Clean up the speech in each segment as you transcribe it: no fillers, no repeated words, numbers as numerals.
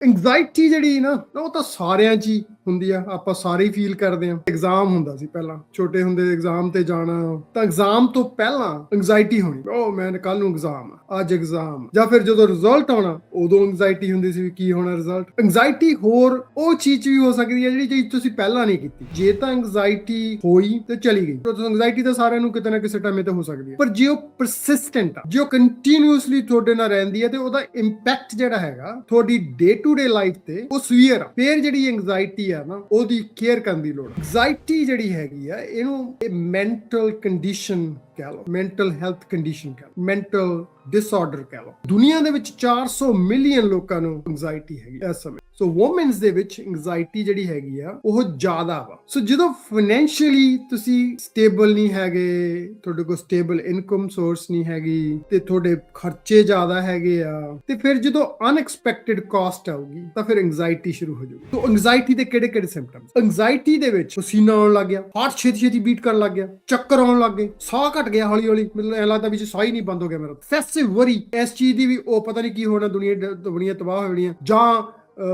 Anxiety ਜਿਹੜੀ ਨਾ ਉਹ ਤਾਂ ਸਾਰਿਆਂ 'ਚ ਹੀ ਹੁੰਦੀ ਆ। ਆਪਾਂ ਸਾਰੇ ਹੀ ਫੀਲ ਕਰਦੇ ਹਾਂ। ਐਗਜ਼ਾਮ ਹੁੰਦਾ ਸੀ ਪਹਿਲਾਂ, ਛੋਟੇ ਹੁੰਦੇ ਐਗਜ਼ਾਮ ਤੇ ਜਾਣਾ, ਤਾਂ ਐਗਜ਼ਾਮ ਤੋਂ ਪਹਿਲਾਂ ਐਂਗਜ਼ਾਇਟੀ ਹੋਣੀ, ਉਹ ਮੈਂ ਕੱਲ ਨੂੰ ਐਗਜ਼ਾਮ ਆ, ਅੱਜ ਐਗਜ਼ਾਮ। ਜਾਂ ਫਿਰ ਜਦੋਂ ਰਿਜ਼ਲਟ ਆਉਣਾ ਉਦੋਂ ਐਂਗਜ਼ਾਇਟੀ ਹੁੰਦੀ ਸੀ ਵੀ ਕੀ ਹੋਣਾ ਰਿਜ਼ਲਟ। ਐਂਗਜ਼ਾਇਟੀ ਹੋਰ ਉਹ ਚੀਜ਼ ਵੀ ਹੋ ਸਕਦੀ ਹੈ ਜਿਹੜੀ ਚੀਜ਼ ਤੁਸੀਂ ਪਹਿਲਾਂ ਨਹੀਂ ਕੀਤੀ। ਜੇ ਤਾਂ ਐਂਗਜ਼ਾਇਟੀ ਹੋਈ ਤੇ ਚਲੀ ਗਈ, ਤਾਂ ਐਂਗਜ਼ਾਇਟੀ ਤਾਂ ਸਾਰਿਆਂ ਨੂੰ ਕਿਤੇ ਨਾ ਕਿਸੇ ਟਾਈਮ ਤੇ ਹੋ ਸਕਦੀ ਹੈ, ਪਰ ਜੇ ਉਹ ਪਰਸਿਸਟੈਂਟ ਆ, ਜੇ ਉਹ ਕੰਟੀਨਿਊਸਲੀ ਤੁਹਾਡੇ ਨਾਲ ਰਹਿੰਦੀ ਹੈ, ਤੇ ਉਹਦਾ ਇੰਪੈਕਟ ਜਿਹੜਾ ਹੈਗਾ ਤੁਹਾਡੀ ਡੇ ਟੂ ਡੇ ਲਾਈਫ ਤੇ ਉਹ ਸਵੀਅਰ ਆ। ਫਿਰ ਜਿਹੜੀ ਐਂਗਜ਼ਾਇਟੀ ਆ ਨਾ, ਉਹਦੀ ਕੇਅਰ ਕਰਨ ਦੀ ਲੋੜ। ਐਂਗਜ਼ਾਇਟੀ ਜਿਹੜੀ ਹੈਗੀ ਆ, ਇਹਨੂੰ ਮੈਂਟਲ ਕੰਡੀਸ਼ਨ ਕਹਿ ਲਓ, ਮੈਂਟਲ ਹੈਲਥ ਕੰਡੀਸ਼ਨ ਕਹਿ ਲਓ, ਮੈਂਟਲ ਡਿਸਆਰਡਰ ਕਹਿ ਲਓ। ਦੁਨੀਆ ਦੇ ਵਿੱਚ 400 ਮਿਲੀਅਨ ਲੋਕਾਂ ਨੂੰ ਐਂਗਜ਼ਾਇਟੀ ਹੈਗੀ ਇਸ ਸਮੇਂ। ਸੋ ਵੂਮਨਸ ਦੇ ਵਿੱਚ ਐਂਗਜ਼ਾਇਟੀ ਜਿਹੜੀ ਹੈਗੀ ਆ ਉਹ ਜ਼ਿਆਦਾ ਵਾ। ਸੋ ਜਦੋਂ ਫਾਈਨੈਂਸ਼ੀਅਲੀ ਤੁਸੀਂ ਸਟੇਬਲ ਨਹੀਂ ਹੈਗੇ, ਤੁਹਾਡੇ ਕੋਲ ਸਟੇਬਲ ਇਨਕਮ ਸੋਰਸ ਨਹੀਂ ਹੈਗੀ, ਤੇ ਤੁਹਾਡੇ ਖਰਚੇ ਜ਼ਿਆਦਾ ਹੈਗੇ ਆ, ਤੇ ਫਿਰ ਜਦੋਂ ਅਨਐਕਸਪੈਕਟਿਡ ਕਾਸਟ ਆਊਗੀ ਤਾਂ ਫਿਰ ਐਂਗਜ਼ਾਇਟੀ ਸ਼ੁਰੂ ਹੋ ਜਾਊਗੀ। ਸੋ ਐਂਗਜ਼ਾਇਟੀ ਦੇ ਕਿਹੜੇ ਕਿਹੜੇ ਸਿੰਪਟਮਸ? ਐਂਗਜ਼ਾਇਟੀ ਦੇ ਵਿੱਚ ਪਸੀਨਾ ਆਉਣ ਲੱਗ ਗਿਆ, ਹਾਰਟ ਛੇਤੀ ਛੇਤੀ ਬੀਟ ਕਰਨ ਲੱਗ ਗਿਆ, ਚੱਕਰ ਆਉਣ ਲੱਗ ਗਏ, ਸਾਹ ਘਟ ਗਿਆ ਹੌਲੀ ਹੌਲੀ, ਮਤਲਬ ਐਂ ਲੱਗਦਾ ਵਿੱਚ ਸਾਹ ਹੀ ਨਹੀਂ ਬੰਦ ਹੋ ਗਿਆ ਮੇਰਾ। ਐਕਸੈਸਿਵ ਵਰੀ, ਇਸ ਚੀਜ਼ ਦੀ ਵੀ ਉਹ ਪਤਾ ਨਹੀਂ ਕੀ ਹੋਣਾ, ਦੁਨੀਆ ਤਬਾਹ ਹੋ ਜਾਣੀ ਆ, ਜਾਂ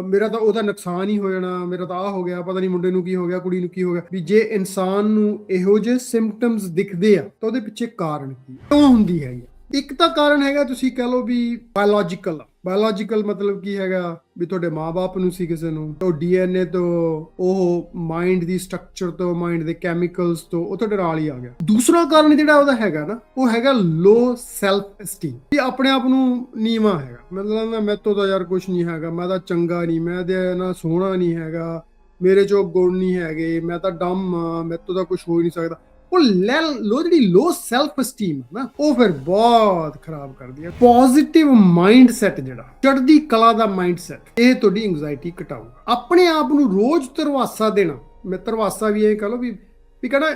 ਮੇਰਾ ਤਾਂ ਉਹਦਾ ਨੁਕਸਾਨ ਹੀ ਹੋ ਜਾਣਾ, ਮੇਰਾ ਤਾਂ ਆ ਹੋ ਗਿਆ, ਪਤਾ ਨਹੀਂ ਮੁੰਡੇ ਨੂੰ ਕੀ ਹੋ ਗਿਆ, ਕੁੜੀ ਨੂੰ ਕੀ ਹੋ ਗਿਆ। ਵੀ ਜੇ ਇਨਸਾਨ ਨੂੰ ਇਹੋ ਜਿਹੇ ਸਿੰਪਟਮਸ ਦਿਖਦੇ ਆ ਤਾਂ ਉਹਦੇ ਪਿੱਛੇ ਕਾਰਨ ਕੀ ਕਿਉਂ ਹੁੰਦੀ ਹੈ? ਇੱਕ ਤਾਂ ਕਾਰਨ ਹੈਗਾ, ਤੁਸੀਂ ਕਹ ਲਓ ਵੀ ਬਾਇਓਲੋਜੀਕਲ ਮਤਲਬ ਕੀ ਹੈਗਾ, ਵੀ ਤੁਹਾਡੇ ਮਾਪੇ ਨੂੰ ਸੀ ਕਿਸੇ ਨੂੰ, ਉਹ ਡੀਐਨਏ ਤੋਂ, ਉਹ ਮਾਈਂਡ ਦੀ ਸਟਰਕਚਰ ਤੋਂ, ਮਾਈਂਡ ਦੇ ਕੈਮੀਕਲਸ ਤੋਂ, ਉਹ ਤੁਹਾਡੇ ਨਾਲ ਹੀ ਆ ਗਿਆ। ਦੂਸਰਾ ਕਾਰਨ ਜਿਹੜਾ ਉਹਦਾ ਹੈਗਾ ਨਾ, ਉਹ ਹੈਗਾ ਲੋ ਸੈਲਫ ਐਸਟੀਮ, ਕਿ ਆਪਣੇ ਆਪ ਨੂੰ ਨੀਵਾਂ ਹੈਗਾ, ਮਤਲਬ ਮੇਰੇ ਤੋਂ ਤਾਂ ਯਾਰ ਕੁਝ ਨਹੀਂ ਹੈਗਾ, ਮੈਂ ਤਾਂ ਚੰਗਾ ਨਹੀਂ, ਮੈਂ ਤੇ ਨਾ ਸੋਹਣਾ ਨਹੀਂ ਹੈਗਾ, ਮੇਰੇ ਚੋਂ ਗੁਣ ਨਹੀਂ ਹੈਗੇ, ਮੈਂ ਤਾਂ ਡੰਮ ਆ, ਮੇਰੇ ਤੋਂ ਤਾਂ ਕੁਝ ਹੋ ਹੀ ਨਹੀਂ ਸਕਦਾ। ਉਹ ਜਿਹੜੀ ਲੋ ਸੈਲਫ ਐਸਟੀਮ ਨਾ, ਉਹ ਫਿਰ ਬਹੁਤ ਖਰਾਬ ਕਰਦੀ ਹੈ। ਪੋਜ਼ਿਟਿਵ ਮਾਈਂਡ ਸੈਟ, ਜਿਹੜਾ ਚੜ੍ਹਦੀ ਕਲਾ ਦਾ ਮਾਈਂਡ ਸੈਟ, ਇਹ ਤੁਹਾਡੀ ਐਂਗਜ਼ਾਇਟੀ ਘਟਾਊਗਾ। ਆਪਣੇ ਆਪ ਨੂੰ ਰੋਜ਼ ਧਰਵਾਸਾ ਦੇਣਾ, ਮੈਂ ਧਰਵਾਸਾ ਵੀ ਇਹ ਕਹ ਲਓ ਵੀ ਕਹਣਾ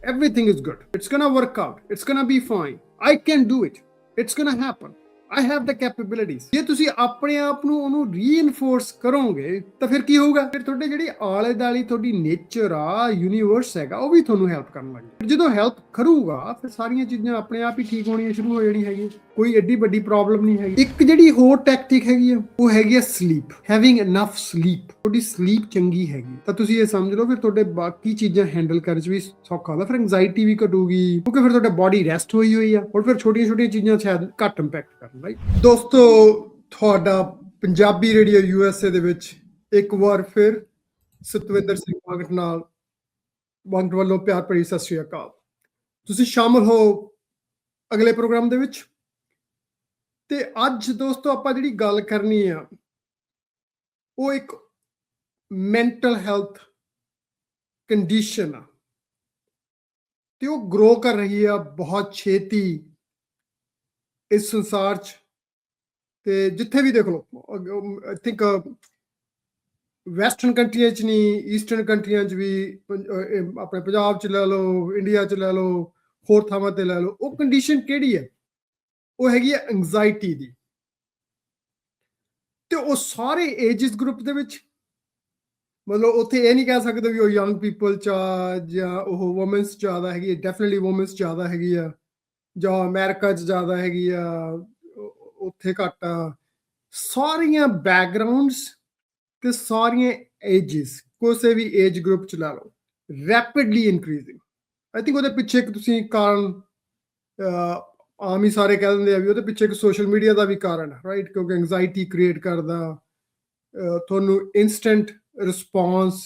everything is good, it's gonna work out, it's gonna be fine, I can do it, it's gonna happen, I have the capabilities। ਜੇ ਤੁਸੀਂ ਆਪਣੇ ਆਪ ਨੂੰ ਉਹਨੂੰ ਰੀਇਨਫੋਰਸ ਕਰੋਗੇ ਤਾਂ ਫਿਰ ਕੀ ਹੋਊਗਾ? ਫਿਰ ਤੁਹਾਡੇ ਜਿਹੜੀ ਆਲੇ ਦਾਲੀ ਤੁਹਾਡੀ ਨੇਚਰ ਆ, ਯੂਨੀਵਰਸ ਹੈਗਾ, ਉਹ ਵੀ ਤੁਹਾਨੂੰ ਹੈਲਪ ਕਰਨ ਲੱਗ ਜਾਏ। ਜਦੋਂ ਹੈਲਪ ਕਰੂਗਾ ਫਿਰ ਸਾਰੀਆਂ ਚੀਜ਼ਾਂ ਆਪਣੇ ਆਪ ਹੀ ਠੀਕ ਹੋਣੀਆਂ ਸ਼ੁਰੂ ਹੋ ਜਾਣੀ ਹੈਗੀ, ਕੋਈ ਐਡੀ ਵੱਡੀ ਪ੍ਰੋਬਲਮ ਨਹੀਂ ਹੈਗੀ। ਇੱਕ ਜਿਹੜੀ ਹੋਰ ਟੈਕਟਿਕ ਹੈਗੀ ਆ, ਉਹ ਹੈਗੀ ਆ ਸਲੀਪ, ਹੈਵਿੰਗ ਇਨਫ ਸਲੀਪ। ਤੁਹਾਡੀ ਸਲੀਪ ਚੰਗੀ ਹੈਗੀ ਤਾਂ ਤੁਸੀਂ ਇਹ ਸਮਝ ਲਓ ਫਿਰ ਤੁਹਾਡੇ ਬਾਕੀ ਚੀਜ਼ਾਂ ਹੈਂਡਲ ਕਰਨ 'ਚ ਵੀ ਸੌਖਾ ਹੁੰਦਾ, ਫਿਰ ਐਂਗਜ਼ਾਇਟੀ ਵੀ ਘਟੂਗੀ, ਕਿਉਂਕਿ ਫਿਰ ਤੁਹਾਡਾ ਬਾਡੀ ਰੈਸਟ ਹੋਈ ਹੋਈ ਆ। ਹੁਣ ਫਿਰ ਛੋਟੀਆਂ ਛੋਟੀਆਂ ਚੀਜ਼ਾਂ ਸ਼ਾਇਦ ਘੱਟ ਇੰਪੈਕਟ ਕਰਨ। ਦੋਸਤੋ, ਤੁਹਾਡਾ ਪੰਜਾਬੀ ਰੇਡੀਓ USA ਦੇ ਵਿੱਚ ਇੱਕ ਵਾਰ ਫਿਰ ਸਤਵਿੰਦਰ ਸਿੰਘ ਭਗਤ ਵੱਲੋਂ ਪਿਆਰ ਭਰੀ ਸਤਿ ਸ਼੍ਰੀ ਅਕਾਲ। ਤੁਸੀਂ ਸ਼ਾਮਲ ਹੋ ਅਗਲੇ ਪ੍ਰੋਗਰਾਮ ਦੇ ਵਿੱਚ। ਤੇ ਅੱਜ ਦੋਸਤੋ ਆਪਾਂ ਜਿਹੜੀ ਗੱਲ ਕਰਨੀ ਆ, ਉਹ ਇੱਕ ਮੈਂਟਲ ਹੈਲਥ ਕੰਡੀਸ਼ਨ ਆ, ਤੇ ਉਹ ਗਰੋ ਕਰ ਰਹੀ ਆ ਬਹੁਤ ਛੇਤੀ ਇਸ ਸੰਸਾਰ 'ਚ। ਤੇ ਜਿੱਥੇ ਵੀ ਦੇਖ ਲਓ, ਆਈ ਥਿੰਕ ਵੈਸਟਰਨ ਕੰਟਰੀਆਂ 'ਚ ਨਹੀਂ, ਈਸਟਰਨ ਕੰਟਰੀਆਂ 'ਚ ਵੀ, ਆਪਣੇ ਪੰਜਾਬ 'ਚ ਲੈ ਲਓ, ਇੰਡੀਆ 'ਚ ਲੈ ਲਓ, ਹੋਰ ਥਾਵਾਂ ਤੇ ਲੈ ਲਓ, ਉਹ ਕੰਡੀਸ਼ਨ ਕਿਹੜੀ ਹੈ? ਉਹ ਹੈਗੀ ਹੈ ਐਂਗਜ਼ਾਇਟੀ ਦੀ। ਤੇ ਉਹ ਸਾਰੇ ਏਜਸ ਗਰੁੱਪ ਦੇ ਵਿੱਚ, ਮਤਲਬ ਉੱਥੇ ਇਹ ਨਹੀਂ ਕਹਿ ਸਕਦੇ ਵੀ ਉਹ ਯੰਗ ਪੀਪਲ 'ਚ ਆ ਜਾਂ ਉਹ ਵੂਮਨਸ ਜ਼ਿਆਦਾ ਹੈਗੀ ਹੈ। ਡੈਫੀਨਿਟਲੀ ਵੂਮਨਸ ਜ਼ਿਆਦਾ ਹੈਗੀ ਆ, ਜਾਂ ਅਮਰੀਕਾ 'ਚ ਜ਼ਿਆਦਾ ਹੈਗੀ ਆ, ਉੱਥੇ ਘੱਟ ਆ। ਸਾਰੀਆਂ ਬੈਕਗਰਾਉਂਡਸ ਤੇ ਸਾਰੀਆਂ ਏਜਸ, ਕਿਸੇ ਵੀ ਏਜ ਗਰੁੱਪ 'ਚ ਲਾ ਲਓ, ਰੈਪਿਡਲੀ ਇਨਕਰੀਜ਼ਿੰਗ। ਆਈ ਥਿੰਕ ਉਹਦੇ ਪਿੱਛੇ ਇੱਕ ਤੁਸੀਂ ਕਾਰਨ, ਆਮ ਹੀ ਸਾਰੇ ਕਹਿ ਦਿੰਦੇ ਆ ਵੀ ਉਹਦੇ ਪਿੱਛੇ ਇੱਕ ਸੋਸ਼ਲ ਮੀਡੀਆ ਦਾ ਵੀ ਕਾਰਨ ਹੈ, ਰਾਈਟ? ਕਿਉਂਕਿ ਐਂਗਜ਼ਾਇਟੀ ਕ੍ਰੀਏਟ ਕਰਦਾ, ਤੁਹਾਨੂੰ ਇਨਸਟੈਂਟ ਰਿਸਪੌਂਸ।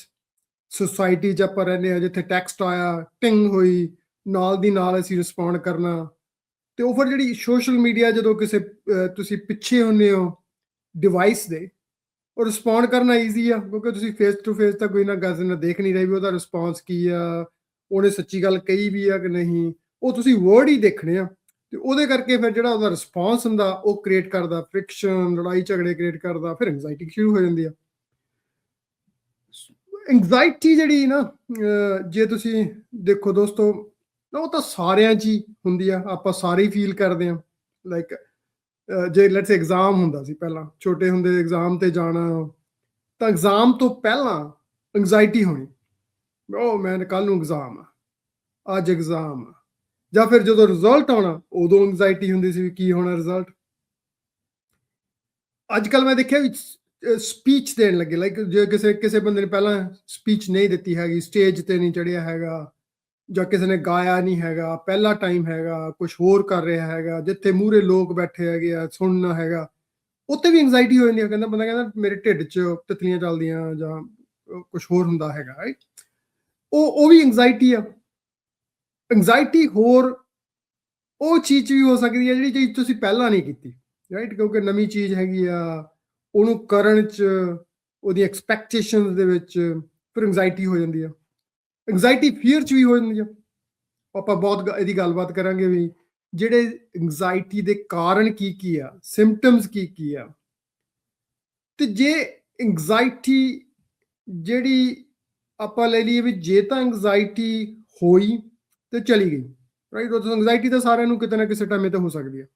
ਸੁਸਾਇਟੀ 'ਚ ਆਪਾਂ ਰਹਿੰਦੇ ਹਾਂ ਜਿੱਥੇ ਟੈਕਸਟ ਆਇਆ, ਟਿੰਗ ਹੋਈ, ਨਾਲ ਦੀ ਨਾਲ ਅਸੀਂ ਰਿਸਪੌਂਡ ਕਰਨਾ। ਤੇ ਉਹ ਫਿਰ ਜਿਹੜੀ ਸੋਸ਼ਲ ਮੀਡੀਆ, ਜਦੋਂ ਕਿਸੇ ਤੁਸੀਂ ਪਿੱਛੇ ਹੁੰਦੇ ਹੋ ਡਿਵਾਈਸ ਦੇ, ਉਹ ਰਿਸਪੌਂਡ ਕਰਨਾ ਈਜ਼ੀ ਆ, ਕਿਉਂਕਿ ਤੁਸੀਂ ਫੇਸ ਟੂ ਫੇਸ ਤਾਂ ਕੋਈ ਨਾ ਗੱਲ ਨਾਲ ਦੇਖ ਨਹੀਂ ਰਹੇ ਵੀ ਉਹਦਾ ਰਿਸਪੌਂਸ ਕੀ ਆ, ਉਹਨੇ ਸੱਚੀ ਗੱਲ ਕਹੀ ਵੀ ਆ ਕਿ ਨਹੀਂ। ਉਹ ਤੁਸੀਂ ਵਰਡ ਹੀ ਦੇਖਣੇ ਆ, ਤੇ ਉਹਦੇ ਕਰਕੇ ਫਿਰ ਜਿਹੜਾ ਉਹਦਾ ਰਿਸਪੌਂਸ ਹੁੰਦਾ ਉਹ ਕ੍ਰੀਏਟ ਕਰਦਾ ਫ੍ਰਿਕਸ਼ਨ, ਲੜਾਈ ਝਗੜੇ ਕ੍ਰੀਏਟ ਕਰਦਾ, ਫਿਰ ਐਂਗਜ਼ਾਇਟੀ ਸ਼ੁਰੂ ਹੋ ਜਾਂਦੀ ਆ। ਐਂਗਜ਼ਾਇਟੀ ਜਿਹੜੀ ਨਾ, ਜੇ ਤੁਸੀਂ ਦੇਖੋ ਦੋਸਤੋ, ਉਹ ਤਾਂ ਸਾਰਿਆਂ 'ਚ ਹੀ ਹੁੰਦੀ ਆ, ਆਪਾਂ ਸਾਰੇ ਹੀ ਫੀਲ ਕਰਦੇ ਹਾਂ। ਲਾਈਕ ਜੇ ਲੈਟਸ ਐਗਜ਼ਾਮ ਹੁੰਦਾ ਸੀ ਪਹਿਲਾਂ, ਛੋਟੇ ਹੁੰਦੇ ਐਗਜ਼ਾਮ ਤੇ ਜਾਣਾ, ਤਾਂ ਐਗਜ਼ਾਮ ਤੋਂ ਪਹਿਲਾਂ ਐਂਗਜ਼ਾਇਟੀ ਹੋਣੀ, ਉਹ ਮੈਂ ਕੱਲ ਨੂੰ ਐਗਜ਼ਾਮ ਆ, ਅੱਜ ਐਗਜ਼ਾਮ ਆ। ਜਾਂ ਫਿਰ ਜਦੋਂ ਰਿਜ਼ਲਟ ਆਉਣਾ ਉਦੋਂ ਐਂਗਜ਼ਾਇਟੀ ਹੁੰਦੀ ਸੀ ਵੀ ਕੀ ਹੋਣਾ ਰਿਜ਼ਲਟ। ਅੱਜ ਕੱਲ੍ਹ ਮੈਂ ਦੇਖਿਆ ਵੀ ਸਪੀਚ ਦੇਣ ਲੱਗੇ, ਲਾਈਕ ਜੇ ਕਿਸੇ ਬੰਦੇ ਨੇ ਪਹਿਲਾਂ ਸਪੀਚ ਨਹੀਂ ਦਿੱਤੀ ਹੈਗੀ, ਸਟੇਜ ਤੇ ਨਹੀਂ ਚੜਿਆ ਹੈਗਾ, ਜਾਂ ਕਿਸੇ ਨੇ ਗਾਇਆ ਨਹੀਂ ਹੈਗਾ, ਪਹਿਲਾ ਟਾਈਮ ਹੈਗਾ, ਕੁਝ ਹੋਰ ਕਰ ਰਿਹਾ ਹੈਗਾ, ਜਿੱਥੇ ਮੂਹਰੇ ਲੋਕ ਬੈਠੇ ਹੈਗੇ ਆ, ਸੁਣਨਾ ਹੈਗਾ, ਉੱਥੇ ਵੀ ਐਂਗਜ਼ਾਇਟੀ ਹੋ ਜਾਂਦੀ ਹੈ। ਬੰਦਾ ਕਹਿੰਦਾ ਮੇਰੇ ਢਿੱਡ 'ਚ ਤਿਤਲੀਆਂ ਚੱਲਦੀਆਂ, ਜਾਂ ਕੁਝ ਹੋਰ ਹੁੰਦਾ ਹੈਗਾ, ਰਾਈਟ। ਉਹ ਵੀ ਐਂਗਜ਼ਾਇਟੀ ਆ। ਐਂਗਜ਼ਾਇਟੀ ਹੋਰ ਉਹ ਚੀਜ਼ ਵੀ ਹੋ ਸਕਦੀ ਹੈ ਜਿਹੜੀ ਚੀਜ਼ ਤੁਸੀਂ ਪਹਿਲਾਂ ਨਹੀਂ ਕੀਤੀ, ਰਾਈਟ, ਕਿਉਂਕਿ ਨਵੀਂ ਚੀਜ਼ ਹੈਗੀ ਆ, ਉਹਨੂੰ ਕਰਨ 'ਚ, ਉਹਦੀ ਐਕਸਪੈਕਟੇਸ਼ਨ ਦੇ ਵਿੱਚ ਫਿਰ ਐਂਗਜ਼ਾਇਟੀ ਹੋ ਜਾਂਦੀ ਆ। ਐਂਗਜ਼ਾਇਟੀ ਫੀਅਰ 'ਚ ਵੀ ਹੋ ਜਾਂਦੀ ਆ। ਆਪਾਂ ਬਹੁਤ ਇਹਦੀ ਗੱਲਬਾਤ ਕਰਾਂਗੇ ਵੀ ਜਿਹੜੇ ਐਂਗਜ਼ਾਇਟੀ ਦੇ ਕਾਰਨ ਕੀ ਆ, ਸਿੰਪਟਮਸ ਕੀ ਆ। ਤੇ ਜੇ ਐਂਗਜ਼ਾਇਟੀ ਜਿਹੜੀ ਆਪਾਂ ਲੈ ਲਈਏ ਵੀ, ਜੇ ਤਾਂ ਐਂਗਜ਼ਾਇਟੀ ਹੋਈ ਤੇ ਚਲੀ ਗਈ, ਰਾਈਟ, ਉਹ ਐਂਗਜ਼ਾਇਟੀ ਤਾਂ ਸਾਰਿਆਂ ਨੂੰ ਕਿਤੇ ਨਾ ਕਿਸੇ ਟਾਈਮ ਤੇ ਹੋ ਸਕਦੀ ਹੈ,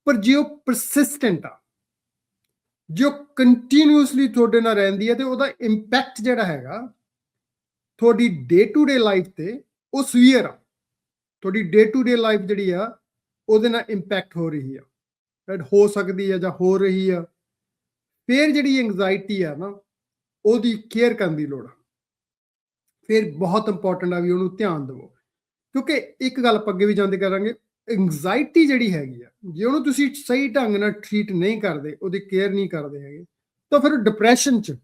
ਪਰ ਜੇ ਉਹ ਪਰਸਿਸਟੈਂਟ ਆ, ਜੋ ਕੰਟੀਨਿਊਸਲੀ ਤੁਹਾਡੇ ਨਾਲ ਰਹਿੰਦੀ ਹੈ, ਤੇ ਉਹਦਾ ਇੰਪੈਕਟ ਜਿਹੜਾ ਹੈਗਾ ਤੁਹਾਡੀ ਡੇ ਟੂ ਡੇ ਲਾਈਫ ਤੇ ਉਹ ਸਵੀਅਰ ਆ। ਤੁਹਾਡੀ ਡੇ ਟੂ ਡੇ ਲਾਈਫ ਜਿਹੜੀ ਆ ਉਹਦੇ ਨਾਲ ਇੰਪੈਕਟ ਹੋ ਰਹੀ ਆ, ਰਾਈਟ, ਹੋ ਸਕਦੀ ਆ ਜਾਂ ਹੋ ਰਹੀ ਆ। ਫਿਰ ਜਿਹੜੀ ਐਂਗਜ਼ਾਇਟੀ ਆ ਨਾ, ਉਹਦੀ ਕੇਅਰ ਕਰਨ ਦੀ ਲੋੜ ਆ। ਫਿਰ ਬਹੁਤ ਇੰਪੋਰਟੈਂਟ ਆ ਵੀ ਉਹਨੂੰ ਧਿਆਨ ਦਿਵੋ, ਕਿਉਂਕਿ ਇੱਕ ਗੱਲ ਆਪਾਂ ਅੱਗੇ ਵੀ ਜਾਂਦੇ ਕਰਾਂਗੇ, ਐਂਗਜ਼ਾਇਟੀ ਜਿਹੜੀ ਹੈਗੀ ਆ, ਜੇ ਉਹਨੂੰ ਤੁਸੀਂ ਸਹੀ ਢੰਗ ਨਾਲ ਟਰੀਟ ਨਹੀਂ ਕਰਦੇ, ਉਹਦੀ ਕੇਅਰ ਨਹੀਂ ਕਰਦੇ ਹੈਗੇ, ਤਾਂ ਫਿਰ ਡਿਪਰੈਸ਼ਨ 'ਚ,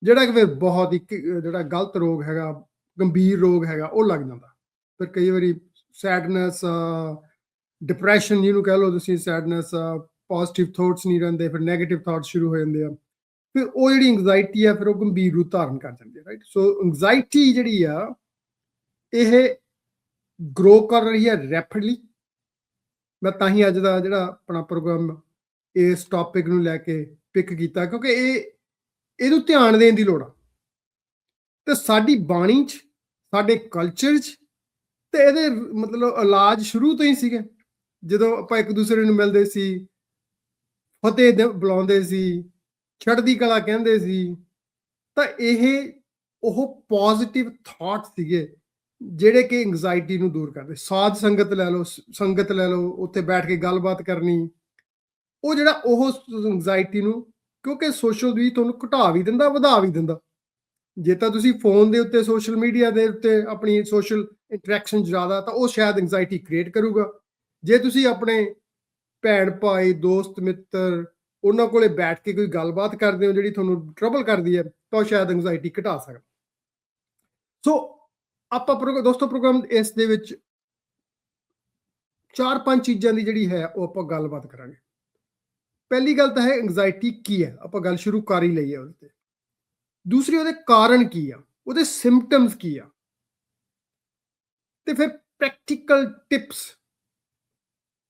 ਜਿਹੜਾ ਕਿ ਫਿਰ ਬਹੁਤ ਹੀ ਜਿਹੜਾ ਗਲਤ ਰੋਗ ਹੈਗਾ, ਗੰਭੀਰ ਰੋਗ ਹੈਗਾ, ਉਹ ਲੱਗ ਜਾਂਦਾ। ਫਿਰ ਕਈ ਵਾਰੀ ਸੈਡਨੈਸ, ਡਿਪਰੈਸ਼ਨ ਜਿਹਨੂੰ ਕਹਿ ਲਓ ਤੁਸੀਂ, ਸੈਡਨੈਸ, ਪੋਜ਼ਿਟਿਵ ਥੋਟਸ ਨਹੀਂ ਰਹਿੰਦੇ, ਫਿਰ ਨੈਗੇਟਿਵ ਥਾਟਸ ਸ਼ੁਰੂ ਹੋ ਜਾਂਦੇ ਆ। ਫਿਰ ਉਹ ਜਿਹੜੀ ਐਂਗਜ਼ਾਇਟੀ ਆ, ਫਿਰ ਉਹ ਗੰਭੀਰ ਰੂਪ ਧਾਰਨ ਕਰ ਜਾਂਦੀ ਹੈ, ਰਾਈਟ। ਸੋ ਐਂਗਜ਼ਾਇਟੀ ਜਿਹੜੀ ਆ, ਇਹ ਗਰੋ ਕਰ ਰਹੀ ਹੈ ਰੈਪਿਡਲੀ। ਮੈਂ ਤਾਂ ਹੀ ਅੱਜ ਦਾ ਜਿਹੜਾ ਆਪਣਾ ਪ੍ਰੋਗਰਾਮ ਇਸ ਟੌਪਿਕ ਨੂੰ ਲੈ ਕੇ ਪਿਕ ਕੀਤਾ, ਕਿਉਂਕਿ ਇਹਨੂੰ ਧਿਆਨ ਦੇਣ ਦੀ ਲੋੜ ਆ। ਤੇ ਸਾਡੀ ਬਾਣੀ 'ਚ, ਸਾਡੇ ਕਲਚਰ 'ਚ, ਤੇ ਇਹਦੇ ਮਤਲਬ ਇਲਾਜ ਸ਼ੁਰੂ ਤੋਂ ਹੀ ਸੀਗੇ। ਜਦੋਂ ਆਪਾਂ ਇੱਕ ਦੂਸਰੇ ਨੂੰ ਮਿਲਦੇ ਸੀ, ਫਤਿਹ ਬੁਲਾਉਂਦੇ ਸੀ, ਚੜ੍ਹਦੀ ਕਲਾ ਕਹਿੰਦੇ ਸੀ, ਤਾਂ ਇਹ ਉਹ ਪੋਜ਼ਿਟਿਵ ਥਾਟ ਸੀਗੇ ਜਿਹੜੇ ਕਿ ਐਂਗਜ਼ਾਇਟੀ ਨੂੰ ਦੂਰ ਕਰਦੇ। ਸਾਧ ਸੰਗਤ ਲੈ ਲਓ, ਸੰਗਤ ਲੈ ਲਓ, ਉੱਥੇ ਬੈਠ ਕੇ ਗੱਲਬਾਤ ਕਰਨੀ, ਉਹ ਜਿਹੜਾ ਉਹ ਐਂਗਜ਼ਾਇਟੀ ਨੂੰ, ਕਿਉਂਕਿ ਸੋਸ਼ਲ ਵੀ ਤੁਹਾਨੂੰ ਘਟਾ ਵੀ ਦਿੰਦਾ, ਵਧਾ ਵੀ ਦਿੰਦਾ। ਜੇ ਤਾਂ ਤੁਸੀਂ ਫੋਨ ਦੇ ਉੱਤੇ, ਸੋਸ਼ਲ ਮੀਡੀਆ ਦੇ ਉੱਤੇ ਆਪਣੀ ਸੋਸ਼ਲ ਇੰਟਰੈਕਸ਼ਨ ਜ਼ਿਆਦਾ, ਤਾਂ ਉਹ ਸ਼ਾਇਦ ਐਂਗਜ਼ਾਇਟੀ ਕ੍ਰੀਏਟ ਕਰੂਗਾ। ਜੇ ਤੁਸੀਂ ਆਪਣੇ ਭੈਣ ਭਾਈ, ਦੋਸਤ ਮਿੱਤਰ, ਉਹਨਾਂ ਕੋਲੇ ਬੈਠ ਕੇ ਕੋਈ ਗੱਲਬਾਤ ਕਰਦੇ ਹੋ ਜਿਹੜੀ ਤੁਹਾਨੂੰ ਟਰਬਲ ਕਰਦੀ ਹੈ, ਤਾਂ ਉਹ ਸ਼ਾਇਦ ਐਂਗਜ਼ਾਇਟੀ ਘਟਾ ਸਕਦਾ। ਸੋ ਆਪਾਂ ਦੋਸਤੋ ਪ੍ਰੋਗਰਾਮ ਇਸ ਦੇ ਵਿੱਚ 4-5 ਚੀਜ਼ਾਂ ਦੀ ਜਿਹੜੀ ਹੈ ਉਹ ਆਪਾਂ ਗੱਲਬਾਤ ਕਰਾਂਗੇ। ਪਹਿਲੀ ਗੱਲ ਤਾਂ ਹੈ ਐਂਗਜ਼ਾਇਟੀ ਕੀ ਹੈ, ਆਪਾਂ ਗੱਲ ਸ਼ੁਰੂ ਕਰ ਹੀ ਲਈ ਹੈ ਉਹਦੇ ਤੇ। ਦੂਸਰੀ, ਉਹਦੇ ਕਾਰਨ ਕੀ ਆ, ਉਹਦੇ ਸਿੰਪਟਮਸ ਕੀ ਆ, ਤੇ ਫਿਰ ਪ੍ਰੈਕਟੀਕਲ ਟਿਪਸ,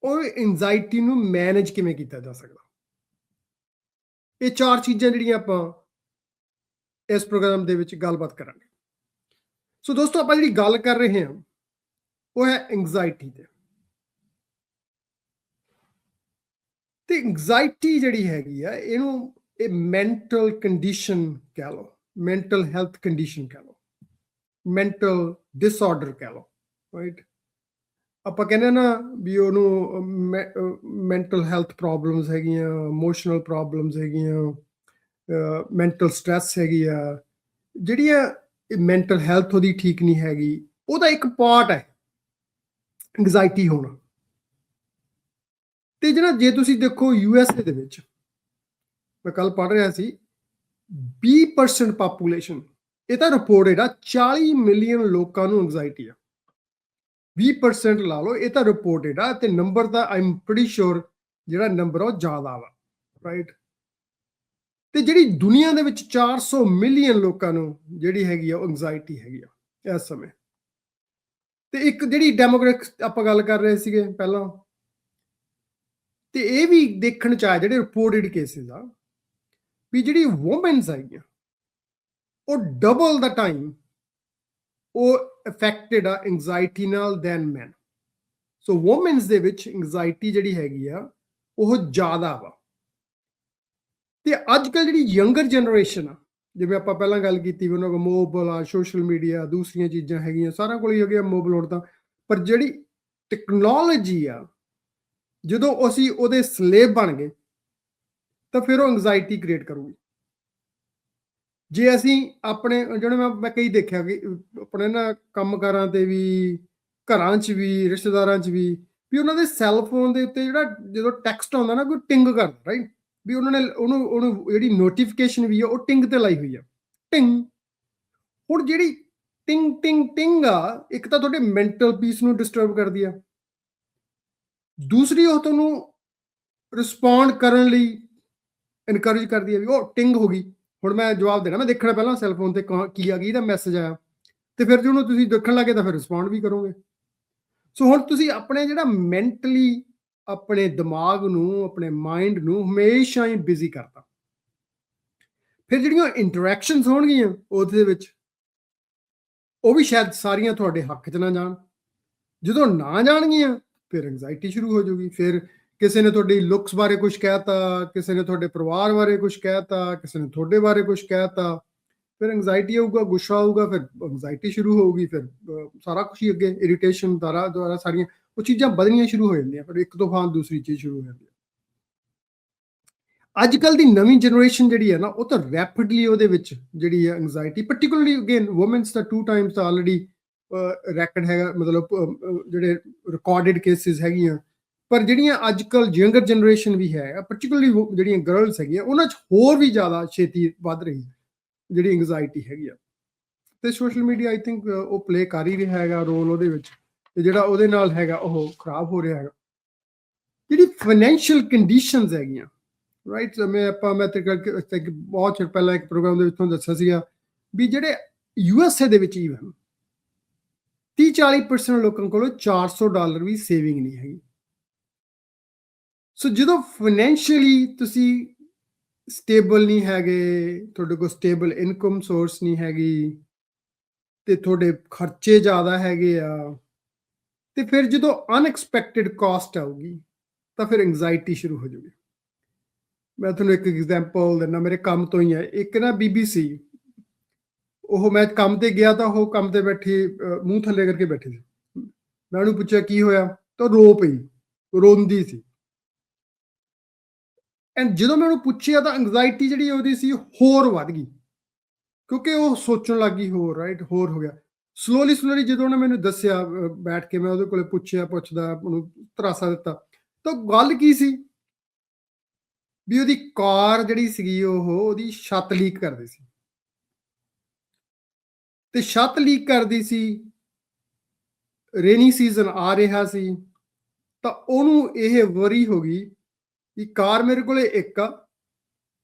ਉਹ ਐਂਗਜ਼ਾਇਟੀ ਨੂੰ ਮੈਨੇਜ ਕਿਵੇਂ ਕੀਤਾ ਜਾ ਸਕਦਾ। ਇਹ 4 ਚੀਜ਼ਾਂ ਜਿਹੜੀਆਂ ਆਪਾਂ ਇਸ ਪ੍ਰੋਗਰਾਮ ਦੇ ਵਿੱਚ ਗੱਲਬਾਤ ਕਰਾਂਗੇ। ਸੋ ਦੋਸਤੋ, ਆਪਾਂ ਜਿਹੜੀ ਗੱਲ ਕਰ ਰਹੇ ਹਾਂ ਉਹ ਹੈ ਐਂਗਜ਼ਾਇਟੀ ਤੇ ਐਂਗਜ਼ਾਇਟੀ ਜਿਹੜੀ ਹੈਗੀ ਆ, ਇਹਨੂੰ ਇਹ ਮੈਂਟਲ ਕੰਡੀਸ਼ਨ ਕਹਿ ਲਓ, ਮੈਂਟਲ ਹੈਲਥ ਕੰਡੀਸ਼ਨ ਕਹਿ ਲਓ, ਮੈਂਟਲ ਡਿਸਆਰਡਰ ਕਹਿ ਲਓ, ਰਾਈਟ। ਆਪਾਂ ਕਹਿੰਦੇ ਨਾ ਵੀ ਉਹਨੂੰ ਮੈਂਟਲ ਹੈਲਥ ਪ੍ਰੋਬਲਮਸ ਹੈਗੀਆਂ, ਇਮੋਸ਼ਨਲ ਪ੍ਰੋਬਲਮਸ ਹੈਗੀਆਂ, ਮੈਂਟਲ ਸਟ੍ਰੈਸ ਹੈਗੀ ਆ, ਜਿਹੜੀਆਂ ਮੈਂਟਲ ਹੈਲਥ ਉਹਦੀ ਠੀਕ ਨਹੀਂ ਹੈਗੀ, ਉਹਦਾ ਇੱਕ ਪਾਰਟ ਹੈ ਐਂਗਜ਼ਾਇਟੀ ਹੋਣਾ। ਤੇ ਜਿਹੜਾ, ਜੇ ਤੁਸੀਂ ਦੇਖੋ USA ਦੇ ਵਿੱਚ, ਮੈਂ ਕੱਲ ਪੜ੍ਹ ਰਿਹਾ ਸੀ, 20% ਪਾਪੂਲੇਸ਼ਨ, ਇਹ ਤਾਂ ਰਿਪੋਰਟਡ ਆ, 40 ਮਿਲੀਅਨ ਲੋਕਾਂ ਨੂੰ ਐਂਗਜ਼ਾਇਟੀ ਆ। 20% ਲਾ ਲਓ, ਇਹ ਤਾਂ ਰਿਪੋਰਟਡ ਆ, ਤੇ ਨੰਬਰ ਤਾਂ ਆਈ ਐਮ ਪ੍ਰੀਟੀ ਸ਼ੋਰ ਜਿਹੜਾ ਨੰਬਰ ਉਹ ਜ਼ਿਆਦਾ ਵਾ, ਰਾਈਟ। ਤੇ ਜਿਹੜੀ ਦੁਨੀਆ ਦੇ ਵਿੱਚ 400 ਮਿਲੀਅਨ ਲੋਕਾਂ ਨੂੰ ਜਿਹੜੀ ਹੈਗੀ ਆ ਉਹ ਐਂਗਜ਼ਾਇਟੀ ਹੈਗੀ ਆ ਇਸ ਸਮੇਂ। ਤੇ ਇੱਕ ਜਿਹੜੀ ਡੈਮੋਗ੍ਰਾਫਿਕਸ ਆਪਾਂ ਗੱਲ ਕਰ ਰਹੇ ਸੀਗੇ ਪਹਿਲਾਂ, ਤੇ ਇਹ ਵੀ ਦੇਖਣ ਚ ਆਇਆ ਜਿਹੜੇ ਰਿਪੋਰਟਡ ਕੇਸਿਸ ਆ, ਵੀ ਜਿਹੜੀ ਵੂਮਨਸ ਹੈਗੀਆਂ ਉਹ ਡਬਲ ਦਾ ਟਾਈਮ ਉਹ ਅਫੈਕਟਡ ਆ ਐਂਗਜ਼ਾਇਟੀ ਨਾਲ ਦੈਨ ਮੈਨ। ਸੋ ਵੂਮਨਸ ਦੇ ਵਿੱਚ ਐਂਗਜ਼ਾਇਟੀ ਜਿਹੜੀ ਹੈਗੀ ਆ ਉਹ ਜ਼ਿਆਦਾ ਵਾ। ਤੇ ਅੱਜ ਕੱਲ੍ਹ ਜਿਹੜੀ ਯੰਗਰ ਜਨਰੇਸ਼ਨ ਆ, ਜਿਵੇਂ ਆਪਾਂ ਪਹਿਲਾਂ ਗੱਲ ਕੀਤੀ ਵੀ ਉਹਨਾਂ ਕੋਲ ਮੋਬਾਈਲ ਆ, ਸੋਸ਼ਲ ਮੀਡੀਆ, ਦੂਸਰੀਆਂ ਚੀਜ਼ਾਂ ਹੈਗੀਆਂ, ਸਾਰਿਆਂ ਕੋਲ ਹੀ ਹੈਗੇ ਆ ਮੋਬਾਈਲ ਹੁਣ ਤਾਂ, ਪਰ ਜਿਹੜੀ ਟੈਕਨੋਲੋਜੀ ਆ, ਜਦੋਂ ਅਸੀਂ ਉਹਦੇ ਸਲੇਵ ਬਣ ਗਏ, ਤਾਂ ਫਿਰ ਉਹ ਐਂਗਜ਼ਾਇਟੀ ਕ੍ਰੀਏਟ ਕਰੂਗੀ। ਜੇ ਅਸੀਂ ਆਪਣੇ ਜਿਹੜੇ ਮੈਂ ਕਈ ਦੇਖਿਆ ਕਿ ਆਪਣੇ ਨਾ ਕੰਮਕਾਰਾਂ ਤੇ ਵੀ, ਘਰਾਂ 'ਚ ਵੀ, ਰਿਸ਼ਤੇਦਾਰਾਂ 'ਚ ਵੀ ਉਹਨਾਂ ਦੇ ਸੈੱਲ ਫੋਨ ਦੇ ਉੱਤੇ ਜਿਹੜਾ ਜਦੋਂ ਟੈਕਸਟ ਆਉਂਦਾ ਨਾ ਕੋਈ ਟਿੰਗ ਕਰਦਾ, ਰਾਈਟ? ਵੀ ਉਹਨਾਂ ਨੇ ਉਹਨੂੰ ਜਿਹੜੀ ਨੋਟੀਫਿਕੇਸ਼ਨ ਵੀ ਆ ਉਹ ਟਿੰਗ ਤੇ ਲਾਈ ਹੋਈ ਆ, ਟਿੰਗ। ਹੁਣ ਜਿਹੜੀ ਟਿੰਗ ਟਿੰਗ ਟਿੰਗ ਆ, ਇੱਕ ਤਾਂ ਤੁਹਾਡੇ ਮੈਂਟਲ ਪੀਸ ਨੂੰ ਡਿਸਟਰਬ ਕਰਦੀ ਆ, ਦੂਸਰੀ ਉਹ ਤੁਹਾਨੂੰ ਰਿਸਪੌਂਡ ਕਰਨ ਲਈ ਇਨਕਰੇਜ ਕਰਦੀ ਹੈ ਵੀ ਉਹ ਟਿੰਗ ਹੋ ਗਈ, ਹੁਣ ਮੈਂ ਜਵਾਬ ਦੇਣਾ, ਮੈਂ ਦੇਖਣਾ ਪਹਿਲਾਂ ਸੈੱਲ ਫੋਨ ਤੇ ਕੀ ਆ ਗਈ, ਇਹਦਾ ਮੈਸੇਜ ਆਇਆ, ਤੇ ਫਿਰ ਜੇ ਉਹਨੂੰ ਤੁਸੀਂ ਦੇਖਣ ਲੱਗੇ ਤਾਂ ਫਿਰ ਰਿਸਪੌਂਡ ਵੀ ਕਰੋਗੇ। ਸੋ ਹੁਣ ਤੁਸੀਂ ਆਪਣੇ ਜਿਹੜਾ ਮੈਂਟਲੀ ਆਪਣੇ ਦਿਮਾਗ ਨੂੰ, ਆਪਣੇ ਮਾਈਂਡ ਨੂੰ ਹਮੇਸ਼ਾ ਹੀ ਬਿਜ਼ੀ ਕਰਤਾ। ਫਿਰ ਜਿਹੜੀਆਂ ਇੰਟਰੈਕਸ਼ਨਸ ਹੋਣਗੀਆਂ ਉਹਦੇ ਵਿੱਚ, ਉਹ ਵੀ ਸ਼ਾਇਦ ਸਾਰੀਆਂ ਤੁਹਾਡੇ ਹੱਕ 'ਚ ਨਾ ਜਾਣ। ਜਦੋਂ ਨਾ ਜਾਣਗੀਆਂ ਫਿਰ ਐਂਗਜ਼ਾਇਟੀ ਸ਼ੁਰੂ ਹੋ ਜਾਊਗੀ। ਫਿਰ ਕਿਸੇ ਨੇ ਤੁਹਾਡੀ ਲੁੱਕਸ ਬਾਰੇ ਕੁਝ ਕਹਿਤਾ, ਕਿਸੇ ਨੇ ਤੁਹਾਡੇ ਪਰਿਵਾਰ ਬਾਰੇ ਕੁਝ ਕਹਿਤਾ, ਕਿਸੇ ਨੇ ਤੁਹਾਡੇ ਬਾਰੇ ਕੁਝ ਕਹਿਤਾ, ਫਿਰ ਐਂਗਜ਼ਾਇਟੀ ਆਊਗਾ, ਗੁੱਸਾ ਆਊਗਾ, ਫਿਰ ਐਂਗਜ਼ਾਇਟੀ ਸ਼ੁਰੂ ਹੋਊਗੀ, ਫਿਰ ਸਾਰਾ ਕੁਝ ਹੀ ਅੱਗੇ ਇਰੀਟੇਸ਼ਨ ਦੁਆਰਾ ਸਾਰੀਆਂ ਉਹ ਚੀਜ਼ਾਂ ਵਧਣੀਆਂ ਸ਼ੁਰੂ ਹੋ ਜਾਂਦੀਆਂ, ਫਿਰ ਇੱਕ ਤੋਂ ਬਾਅਦ ਦੂਸਰੀ ਚੀਜ਼ ਸ਼ੁਰੂ ਹੋ ਜਾਂਦੀ ਹੈ। ਅੱਜ ਕੱਲ੍ਹ ਦੀ ਨਵੀਂ ਜਨਰੇਸ਼ਨ ਜਿਹੜੀ ਹੈ ਨਾ, ਉਹ ਤਾਂ ਰੈਪਿਡਲੀ ਉਹਦੇ ਵਿੱਚ ਜਿਹੜੀ ਹੈ ਐਂਗਜ਼ਾਇਟੀ, ਪਾਰਟਿਕੂਲਰਲੀ ਅਗੇਨ ਵੂਮਨਸ ਦਾ 2 ਟਾਈਮਸ ਤਾਂ ਆਲਰੇਡੀ ਰੈਕਡ ਹੈਗਾ, ਮਤਲਬ ਜਿਹੜੇ ਰਿਕਾਰਡਡ ਕੇਸਿਸ ਹੈਗੀਆਂ। ਪਰ ਜਿਹੜੀਆਂ ਅੱਜ ਕੱਲ੍ਹ ਯੰਗਰ ਜਨਰੇਸ਼ਨ ਵੀ ਹੈ, ਪਾਰਟਿਕੂਲਰਲੀ ਜਿਹੜੀਆਂ ਗਰਲਸ ਹੈਗੀਆਂ, ਉਹਨਾਂ 'ਚ ਹੋਰ ਵੀ ਜ਼ਿਆਦਾ ਛੇਤੀ ਵੱਧ ਰਹੀ ਹੈ ਜਿਹੜੀ ਐਂਗਜ਼ਾਇਟੀ ਹੈਗੀ ਆ। ਤੇ ਸੋਸ਼ਲ ਮੀਡੀਆ ਆਈ ਥਿੰਕ ਉਹ ਪਲੇ ਕਰ ਹੀ ਰਿਹਾ ਹੈਗਾ ਰੋਲ ਉਹਦੇ ਵਿੱਚ, ਤੇ ਜਿਹੜਾ ਉਹਦੇ ਨਾਲ ਹੈਗਾ ਉਹ ਖਰਾਬ ਹੋ ਰਿਹਾ ਹੈਗਾ। ਜਿਹੜੀ ਫਾਈਨੈਂਸ਼ੀਅਲ ਕੰਡੀਸ਼ਨਸ ਹੈਗੀਆਂ, ਰਾਈਟ? ਮੈਂ ਤੇ ਕਰਕੇ ਬਹੁਤ ਚਿਰ ਪਹਿਲਾਂ ਇੱਕ ਪ੍ਰੋਗਰਾਮ ਦੇ ਵਿੱਚ ਤੁਹਾਨੂੰ ਦੱਸਿਆ ਸੀਗਾ ਵੀ ਜਿਹੜੇ USA ਦੇ ਵਿੱਚ ਈਵਨ 30-40% ਲੋਕਾਂ ਕੋਲ $400 ਵੀ ਸੇਵਿੰਗ ਨਹੀਂ ਹੈਗੀ। ਸੋ ਜਦੋਂ ਫਾਈਨੈਂਸ਼ੀਅਲੀ ਤੁਸੀਂ ਸਟੇਬਲ ਨਹੀਂ ਹੈਗੇ, ਤੁਹਾਡੇ ਕੋਲ ਸਟੇਬਲ ਇਨਕਮ ਸੋਰਸ ਨਹੀਂ ਹੈਗੀ, ਤੇ ਤੁਹਾਡੇ ਖਰਚੇ ਜ਼ਿਆਦਾ ਹੈਗੇ ਆ, ਤੇ ਫਿਰ ਜਦੋਂ ਅਨਐਕਸਪੈਕਟਿਡ ਕਾਸਟ ਆਊਗੀ ਤਾਂ ਫਿਰ ਐਂਗਜ਼ਾਇਟੀ ਸ਼ੁਰੂ ਹੋ ਜਾਊਗੀ। ਮੈਂ ਤੁਹਾਨੂੰ ਇੱਕ ਐਗਜ਼ਾਮਪਲ ਦਿੰਦਾ, ਮੇਰੇ ਕੰਮ ਤੋਂ ਹੀ ਹੈ। ਇੱਕ ਨਾ ਬੀਬੀ ਸੀ, ਉਹ ਮੈਂ ਕੰਮ ਤੇ ਗਿਆ ਤਾਂ ਉਹ ਕੰਮ ਤੇ ਬੈਠੀ ਮੂੰਹ ਥੱਲੇ ਕਰਕੇ ਬੈਠੀ ਸੀ। ਮੈਂ ਉਹਨੂੰ ਪੁੱਛਿਆ ਕੀ ਹੋਇਆ, ਤਾਂ ਰੋ ਪਈ, ਰੋਂਦੀ ਸੀ। ਐਂਡ ਜਦੋਂ ਮੈਂ ਉਹਨੂੰ ਪੁੱਛਿਆ ਤਾਂ ਐਂਗਜ਼ਾਇਟੀ ਜਿਹੜੀ ਉਹਦੀ ਸੀ ਹੋਰ ਵੱਧ ਗਈ, ਕਿਉਂਕਿ ਉਹ ਸੋਚਣ ਲੱਗ ਗਈ ਹੋਰ, ਰਾਈਟ? ਹੋਰ ਹੋ ਗਿਆ। ਸਲੋਲੀ ਜਦੋਂ ਉਹਨੇ ਮੈਨੂੰ ਦੱਸਿਆ, ਬੈਠ ਕੇ ਮੈਂ ਉਹਦੇ ਕੋਲੇ ਪੁੱਛਦਾ, ਉਹਨੂੰ ਧਰਾਸਾ ਦਿੱਤਾ, ਤਾਂ ਗੱਲ ਕੀ ਸੀ ਵੀ ਉਹਦੀ ਕਾਰ ਜਿਹੜੀ ਸੀਗੀ ਉਹਦੀ ਛੱਤ ਲੀਕ ਕਰਦੀ ਸੀ, ਤੇ ਛੱਤ ਲੀਕ ਕਰਦੀ ਸੀ, ਰੇਨੀ ਸੀਜ਼ਨ ਆ ਰਿਹਾ ਸੀ, ਤਾਂ ਉਹਨੂੰ ਇਹ ਵਰੀ ਹੋ ਗਈ ਵੀ ਕਾਰ ਮੇਰੇ ਕੋਲੇ ਇੱਕ ਆ,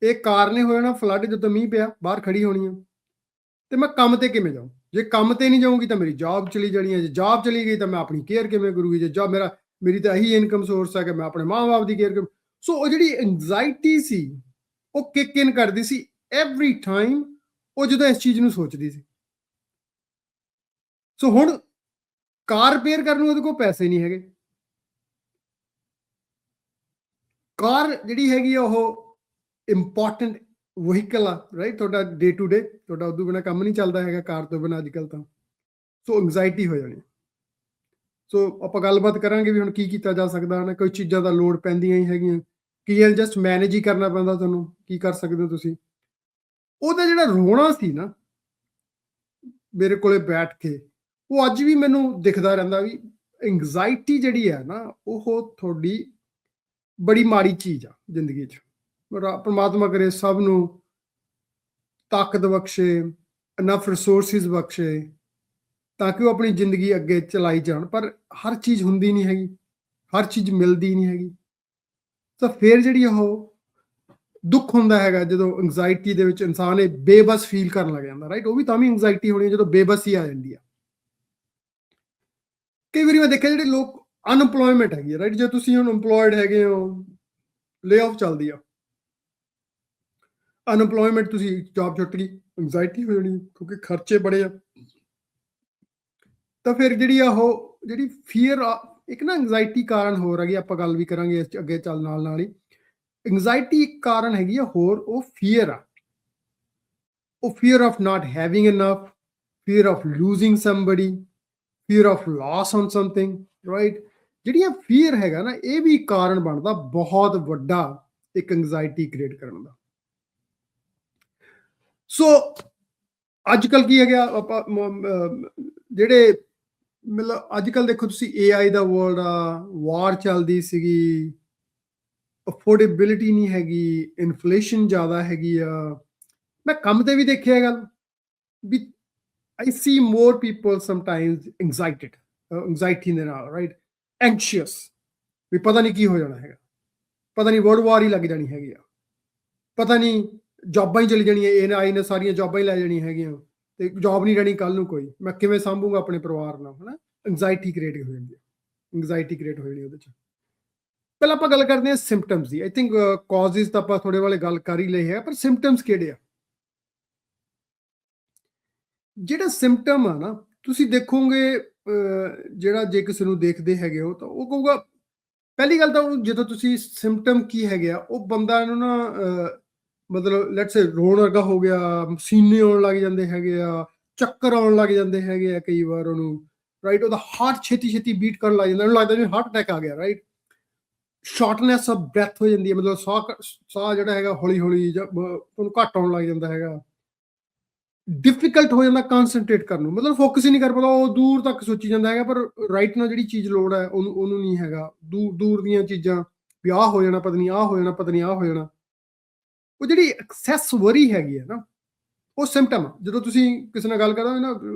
ਇਹ ਕਾਰ ਨੇ ਹੋ ਜਾਣਾ ਫਲੱਡ ਜਦੋਂ ਮੀਂਹ ਪਿਆ, ਬਾਹਰ ਖੜੀ ਹੋਣੀ ਆ, ਤੇ ਮੈਂ ਕੰਮ ਤੇ ਕਿਵੇਂ ਜਾਊਂ? ਜੇ ਕੰਮ ਤੇ ਨਹੀਂ ਜਾਊਂਗੀ ਤਾਂ ਮੇਰੀ ਜੌਬ ਚਲੀ ਜਾਣੀ ਹੈ, ਜੇ ਜੌਬ ਚਲੀ ਗਈ ਤਾਂ ਮੈਂ ਆਪਣੀ ਕੇਅਰ ਕਿਵੇਂ ਕਰੂੰਗੀ? ਜੇ ਜੌਬ ਮੇਰੀ ਤਾਂ ਇਹੀ ਇਨਕਮ ਸੋਰਸ ਹੈ ਕਿ ਮੈਂ ਆਪਣੇ ਮਾਂ-ਬਾਪ ਦੀ ਕੇਅਰ ਕਰਾਂ। ਸੋ ਉਹ ਜਿਹੜੀ ਐਂਗਜ਼ਾਇਟੀ ਸੀ ਉਹ ਕਿਕ ਇਨ ਕਰਦੀ ਸੀ ਐਵਰੀ ਟਾਈਮ ਉਹ ਜਦੋਂ ਇਸ ਚੀਜ਼ ਨੂੰ ਸੋਚਦੀ ਸੀ। ਸੋ ਹੁਣ ਕਾਰ ਰਿਪੇਅਰ ਕਰਨ ਨੂੰ ਉਹਦੇ ਕੋਲ ਪੈਸੇ ਨਹੀਂ ਹੈਗੇ। ਕਾਰ ਜਿਹੜੀ ਹੈਗੀ ਆ ਉਹ ਇੰਪੋਰਟੈਂਟ ਵਹੀਕਲ ਆ, ਰਾਈਟ? ਤੁਹਾਡਾ ਡੇ ਟੂ ਡੇ ਤੁਹਾਡਾ ਉਦੋਂ ਬਿਨਾਂ ਕੰਮ ਨਹੀਂ ਚੱਲਦਾ ਹੈਗਾ ਕਾਰ ਤੋਂ ਬਿਨਾਂ ਅੱਜ ਕੱਲ੍ਹ ਤਾਂ। ਸੋ ਐਂਗਜ਼ਾਇਟੀ ਹੋ ਜਾਣੀ। ਸੋ ਆਪਾਂ ਗੱਲਬਾਤ ਕਰਾਂਗੇ ਵੀ ਹੁਣ ਕੀ ਕੀਤਾ ਜਾ ਸਕਦਾ ਹੈ ਨਾ, ਕੋਈ ਚੀਜ਼ਾਂ ਦਾ ਲੋੜ ਪੈਂਦੀਆਂ ਹੀ ਹੈਗੀਆਂ, ਕੀ ਹੈ ਜਸਟ ਮੈਨੇਜ ਹੀ ਕਰਨਾ ਪੈਂਦਾ ਤੁਹਾਨੂੰ, ਕੀ ਕਰ ਸਕਦੇ ਹੋ ਤੁਸੀਂ। ਉਹਦਾ ਜਿਹੜਾ ਰੋਣਾ ਸੀ ਨਾ ਮੇਰੇ ਕੋਲੇ ਬੈਠ ਕੇ, ਉਹ ਅੱਜ ਵੀ ਮੈਨੂੰ ਦਿਖਦਾ ਰਹਿੰਦਾ ਵੀ ਐਂਗਜ਼ਾਇਟੀ ਜਿਹੜੀ ਹੈ ਨਾ ਉਹ ਤੁਹਾਡੀ ਬੜੀ ਮਾੜੀ ਚੀਜ਼ ਆ ਜ਼ਿੰਦਗੀ 'ਚ। ਪਰਮਾਤਮਾ ਕਰੇ ਸਭ ਨੂੰ ਤਾਕਤ ਬਖਸ਼ੇ, ਇਨਫ ਰਿਸੋਰਸਿਸ ਬਖਸ਼ੇ, ਤਾਂ ਕਿ ਉਹ ਆਪਣੀ ਜ਼ਿੰਦਗੀ ਅੱਗੇ ਚਲਾਈ ਜਾਣ। ਪਰ ਹਰ ਚੀਜ਼ ਹੁੰਦੀ ਨਹੀਂ ਹੈਗੀ, ਹਰ ਚੀਜ਼ ਮਿਲਦੀ ਨਹੀਂ ਹੈਗੀ। ਤਾਂ ਫਿਰ ਜਿਹੜੀ ਉਹ ਦੁੱਖ ਹੁੰਦਾ ਹੈਗਾ ਜਦੋਂ ਐਂਗਜ਼ਾਇਟੀ ਦੇ ਵਿੱਚ ਇਨਸਾਨ ਇਹ ਬੇਬਸ ਫੀਲ ਕਰਨ ਲੱਗ ਜਾਂਦਾ, ਰਾਈਟ? ਉਹ ਵੀ ਤਾਂ ਵੀ ਐਂਗਜ਼ਾਇਟੀ ਹੋਣੀ ਜਦੋਂ ਬੇਬਸੀ ਆ ਜਾਂਦੀ ਆ। ਕਈ ਵਾਰੀ ਮੈਂ ਦੇਖਿਆ ਜਿਹੜੇ ਲੋਕ ਅਨਐਮਪਲੋਇਮੈਂਟ ਹੈਗੀ, ਰਾਈਟ? ਜੇ ਤੁਸੀਂ ਹੁਣ ਇੰਪਲੋਇਡ ਹੈਗੇ ਹੋ, ਲੇ ਆਫ ਚੱਲਦੀ ਆ, ਅਨਐਮਪਲੋਇਮੈਂਟ, ਤੁਸੀਂ ਜੌਬ ਛੁੱਟ ਗਈ, ਐਂਗਜ਼ਾਇਟੀ ਹੋ ਜਾਣੀ ਕਿਉਂਕਿ ਖਰਚੇ ਬੜੇ ਆ। ਤਾਂ ਫਿਰ ਜਿਹੜੀ ਆ ਉਹ ਜਿਹੜੀ ਫੀਅਰ ਆ, ਇੱਕ ਨਾ ਐਂਗਜ਼ਾਇਟੀ ਕਾਰਨ ਹੋਰ ਹੈਗੀ, ਆਪਾਂ ਗੱਲ ਵੀ ਕਰਾਂਗੇ ਇਸ 'ਚ ਅੱਗੇ ਚੱਲ ਨਾਲ ਹੀ। ਐਂਗਜ਼ਾਇਟੀ ਇੱਕ ਕਾਰਨ ਹੈਗੀ ਆ ਹੋਰ, ਉਹ ਫੀਅਰ ਆ। ਉਹ fear of not having enough, fear of losing somebody, fear of loss on something, right? ਜਿਹੜੀਆਂ ਫੀਅਰ ਹੈਗਾ ਨਾ ਇਹ ਵੀ ਕਾਰਨ ਬਣਦਾ ਬਹੁਤ ਵੱਡਾ ਇੱਕ ਐਂਗਜ਼ਾਇਟੀ ਕ੍ਰੀਏਟ ਕਰਨ ਦਾ। ਸੋ ਅੱਜ ਕੱਲ ਕੀ ਹੈਗਾ, ਆਪਾਂ ਜਿਹੜੇ ਮਤਲਬ ਅੱਜ ਕੱਲ ਦੇਖੋ ਤੁਸੀਂ AI ਦਾ ਵਰਲਡ ਆ, ਵਾਰ ਚੱਲਦੀ ਸੀਗੀ, ਅਫੋਰਡੇਬਿਲਿਟੀ ਨਹੀਂ ਹੈਗੀ, ਇਨਫਲੇਸ਼ਨ ਜ਼ਿਆਦਾ ਹੈਗੀ ਆ। ਮੈਂ ਕੰਮ ਤੇ ਵੀ ਦੇਖਿਆ ਇਹ ਗੱਲ ਵੀ I see more people sometimes anxiety ਦੇ ਨਾਲ, ਰਾਈਟ, ਐਂਕਸ਼ੀਅਸ, ਵੀ ਪਤਾ ਨਹੀਂ ਕੀ ਹੋ ਜਾਣਾ ਹੈਗਾ, ਪਤਾ ਨਹੀਂ ਵਰਲਡ ਵਾਰ ਹੀ ਲੱਗ ਜਾਣੀ ਹੈਗੀ ਆ, ਪਤਾ ਨਹੀਂ ਜੌਬਾਂ ਹੀ ਚਲੀ ਜਾਣੀਆਂ, AI ਨੇ ਸਾਰੀਆਂ ਜੌਬਾਂ ਹੀ ਲੈ ਜਾਣੀਆਂ ਹੈਗੀਆਂ, ਤੇ ਜੌਬ ਨਹੀਂ ਰਹਿਣੀ ਕੱਲ ਨੂੰ, ਕੋਈ ਮੈਂ ਕਿਵੇਂ ਸਾਂਭੂਗਾ ਆਪਣੇ ਪਰਿਵਾਰ ਨਾਲ, ਹਨਾ। ਐਂਗਜ਼ਾਇਟੀ ਕ੍ਰੀਏਟ ਹੋ ਜਾਂਦੀ ਹੈ, ਐਂਗਜ਼ਾਇਟੀ ਕ੍ਰੀਏਟ ਹੋ ਜਾਣੀ ਉਹਦੇ ਚ। ਪਹਿਲਾਂ ਆਪਾਂ ਗੱਲ ਕਰਦੇ ਹਾਂ ਸਿੰਪਟਮਸ ਦੀ। ਆਈ ਥਿੰਕ ਕਾਜ਼ਿਸ ਤਾਂ ਆਪਾਂ ਥੋੜੇ ਵਾਲੇ ਗੱਲ ਕਰ ਹੀ ਲਈ ਹੈ, ਪਰ ਸਿੰਪਟਮਸ ਕਿਹੜੇ ਆ? ਜਿਹੜਾ ਸਿੰਪਟਮ ਆ ਨਾ, ਤੁਸੀਂ ਦੇਖੋਗੇ ਜਿਹੜਾ ਜੇ ਕਿਸੇ ਨੂੰ ਦੇਖਦੇ ਹੈਗੇ ਹੋ ਤਾਂ ਉਹ ਕਹੂਗਾ, ਪਹਿਲੀ ਗੱਲ ਤਾਂ ਜਦੋਂ ਤੁਸੀਂ ਸਿੰਪਟਮ ਕੀ ਹੈਗੇ ਆ, ਉਹ ਬੰਦਾ ਨੂੰ ਨਾ ਮਤਲਬ ਲੈਟਸ ਸੇ ਰੋਣ ਵਰਗਾ ਹੋ ਗਿਆ, ਸੀਨੇ ਆਉਣ ਲੱਗ ਜਾਂਦੇ ਹੈਗੇ ਆ, ਚੱਕਰ ਆਉਣ ਲੱਗ ਜਾਂਦੇ ਹੈਗੇ ਆ ਕਈ ਵਾਰ ਉਹਨੂੰ, ਰਾਈਟ, ਉਹਦਾ ਹਾਰਟ ਛੇਤੀ ਛੇਤੀ ਬੀਟ ਕਰਨ ਲੱਗ ਜਾਂਦਾ, ਉਹਨੂੰ ਲੱਗਦਾ ਜਿਵੇਂ ਹਾਰਟ ਅਟੈਕ ਆ ਗਿਆ, ਰਾਈਟ। ਸ਼ਾਰਟਨੈਸ ਆਫ ਬ੍ਰੈਥ ਹੋ ਜਾਂਦੀ ਹੈ, ਮਤਲਬ ਸਾਹ ਜਿਹੜਾ ਹੈਗਾ ਹੌਲੀ ਹੌਲੀ ਜਾਂ ਉਹਨੂੰ ਘੱਟ ਆਉਣ ਲੱਗ ਜਾਂਦਾ ਹੈਗਾ। ਡਿਫਿਕਲਟ ਹੋ ਜਾਂਦਾ ਕੰਸੈਂਟਰੇਟ ਕਰਨ ਨੂੰ, ਮਤਲਬ ਫੋਕਸ ਹੀ ਨਹੀਂ ਕਰ ਪਾਉਂਦਾ, ਉਹ ਦੂਰ ਤੱਕ ਸੋਚੀ ਜਾਂਦਾ ਹੈਗਾ, ਪਰ ਰਾਈਟ ਨਾਲ ਜਿਹੜੀ ਚੀਜ਼ ਲੋੜ ਹੈ ਉਹਨੂੰ ਨਹੀਂ ਹੈਗਾ, ਦੂਰ ਦੀਆਂ ਚੀਜ਼ਾਂ, ਵੀ ਆਹ ਹੋ ਜਾਣਾ, ਪਤਾ ਨਹੀਂ ਆਹ ਹੋ ਜਾਣਾ, ਪਤਾ ਨਹੀਂ ਆਹ ਹੋ ਜਾਣਾ। ਉਹ ਜਿਹੜੀ ਐਕਸੈਸ ਵਰੀ ਹੈਗੀ ਹੈ ਨਾ, ਉਹ ਸਿੰਪਟਮ। ਜਦੋਂ ਤੁਸੀਂ ਕਿਸੇ ਨਾਲ ਗੱਲ ਕਰੋ ਨਾ,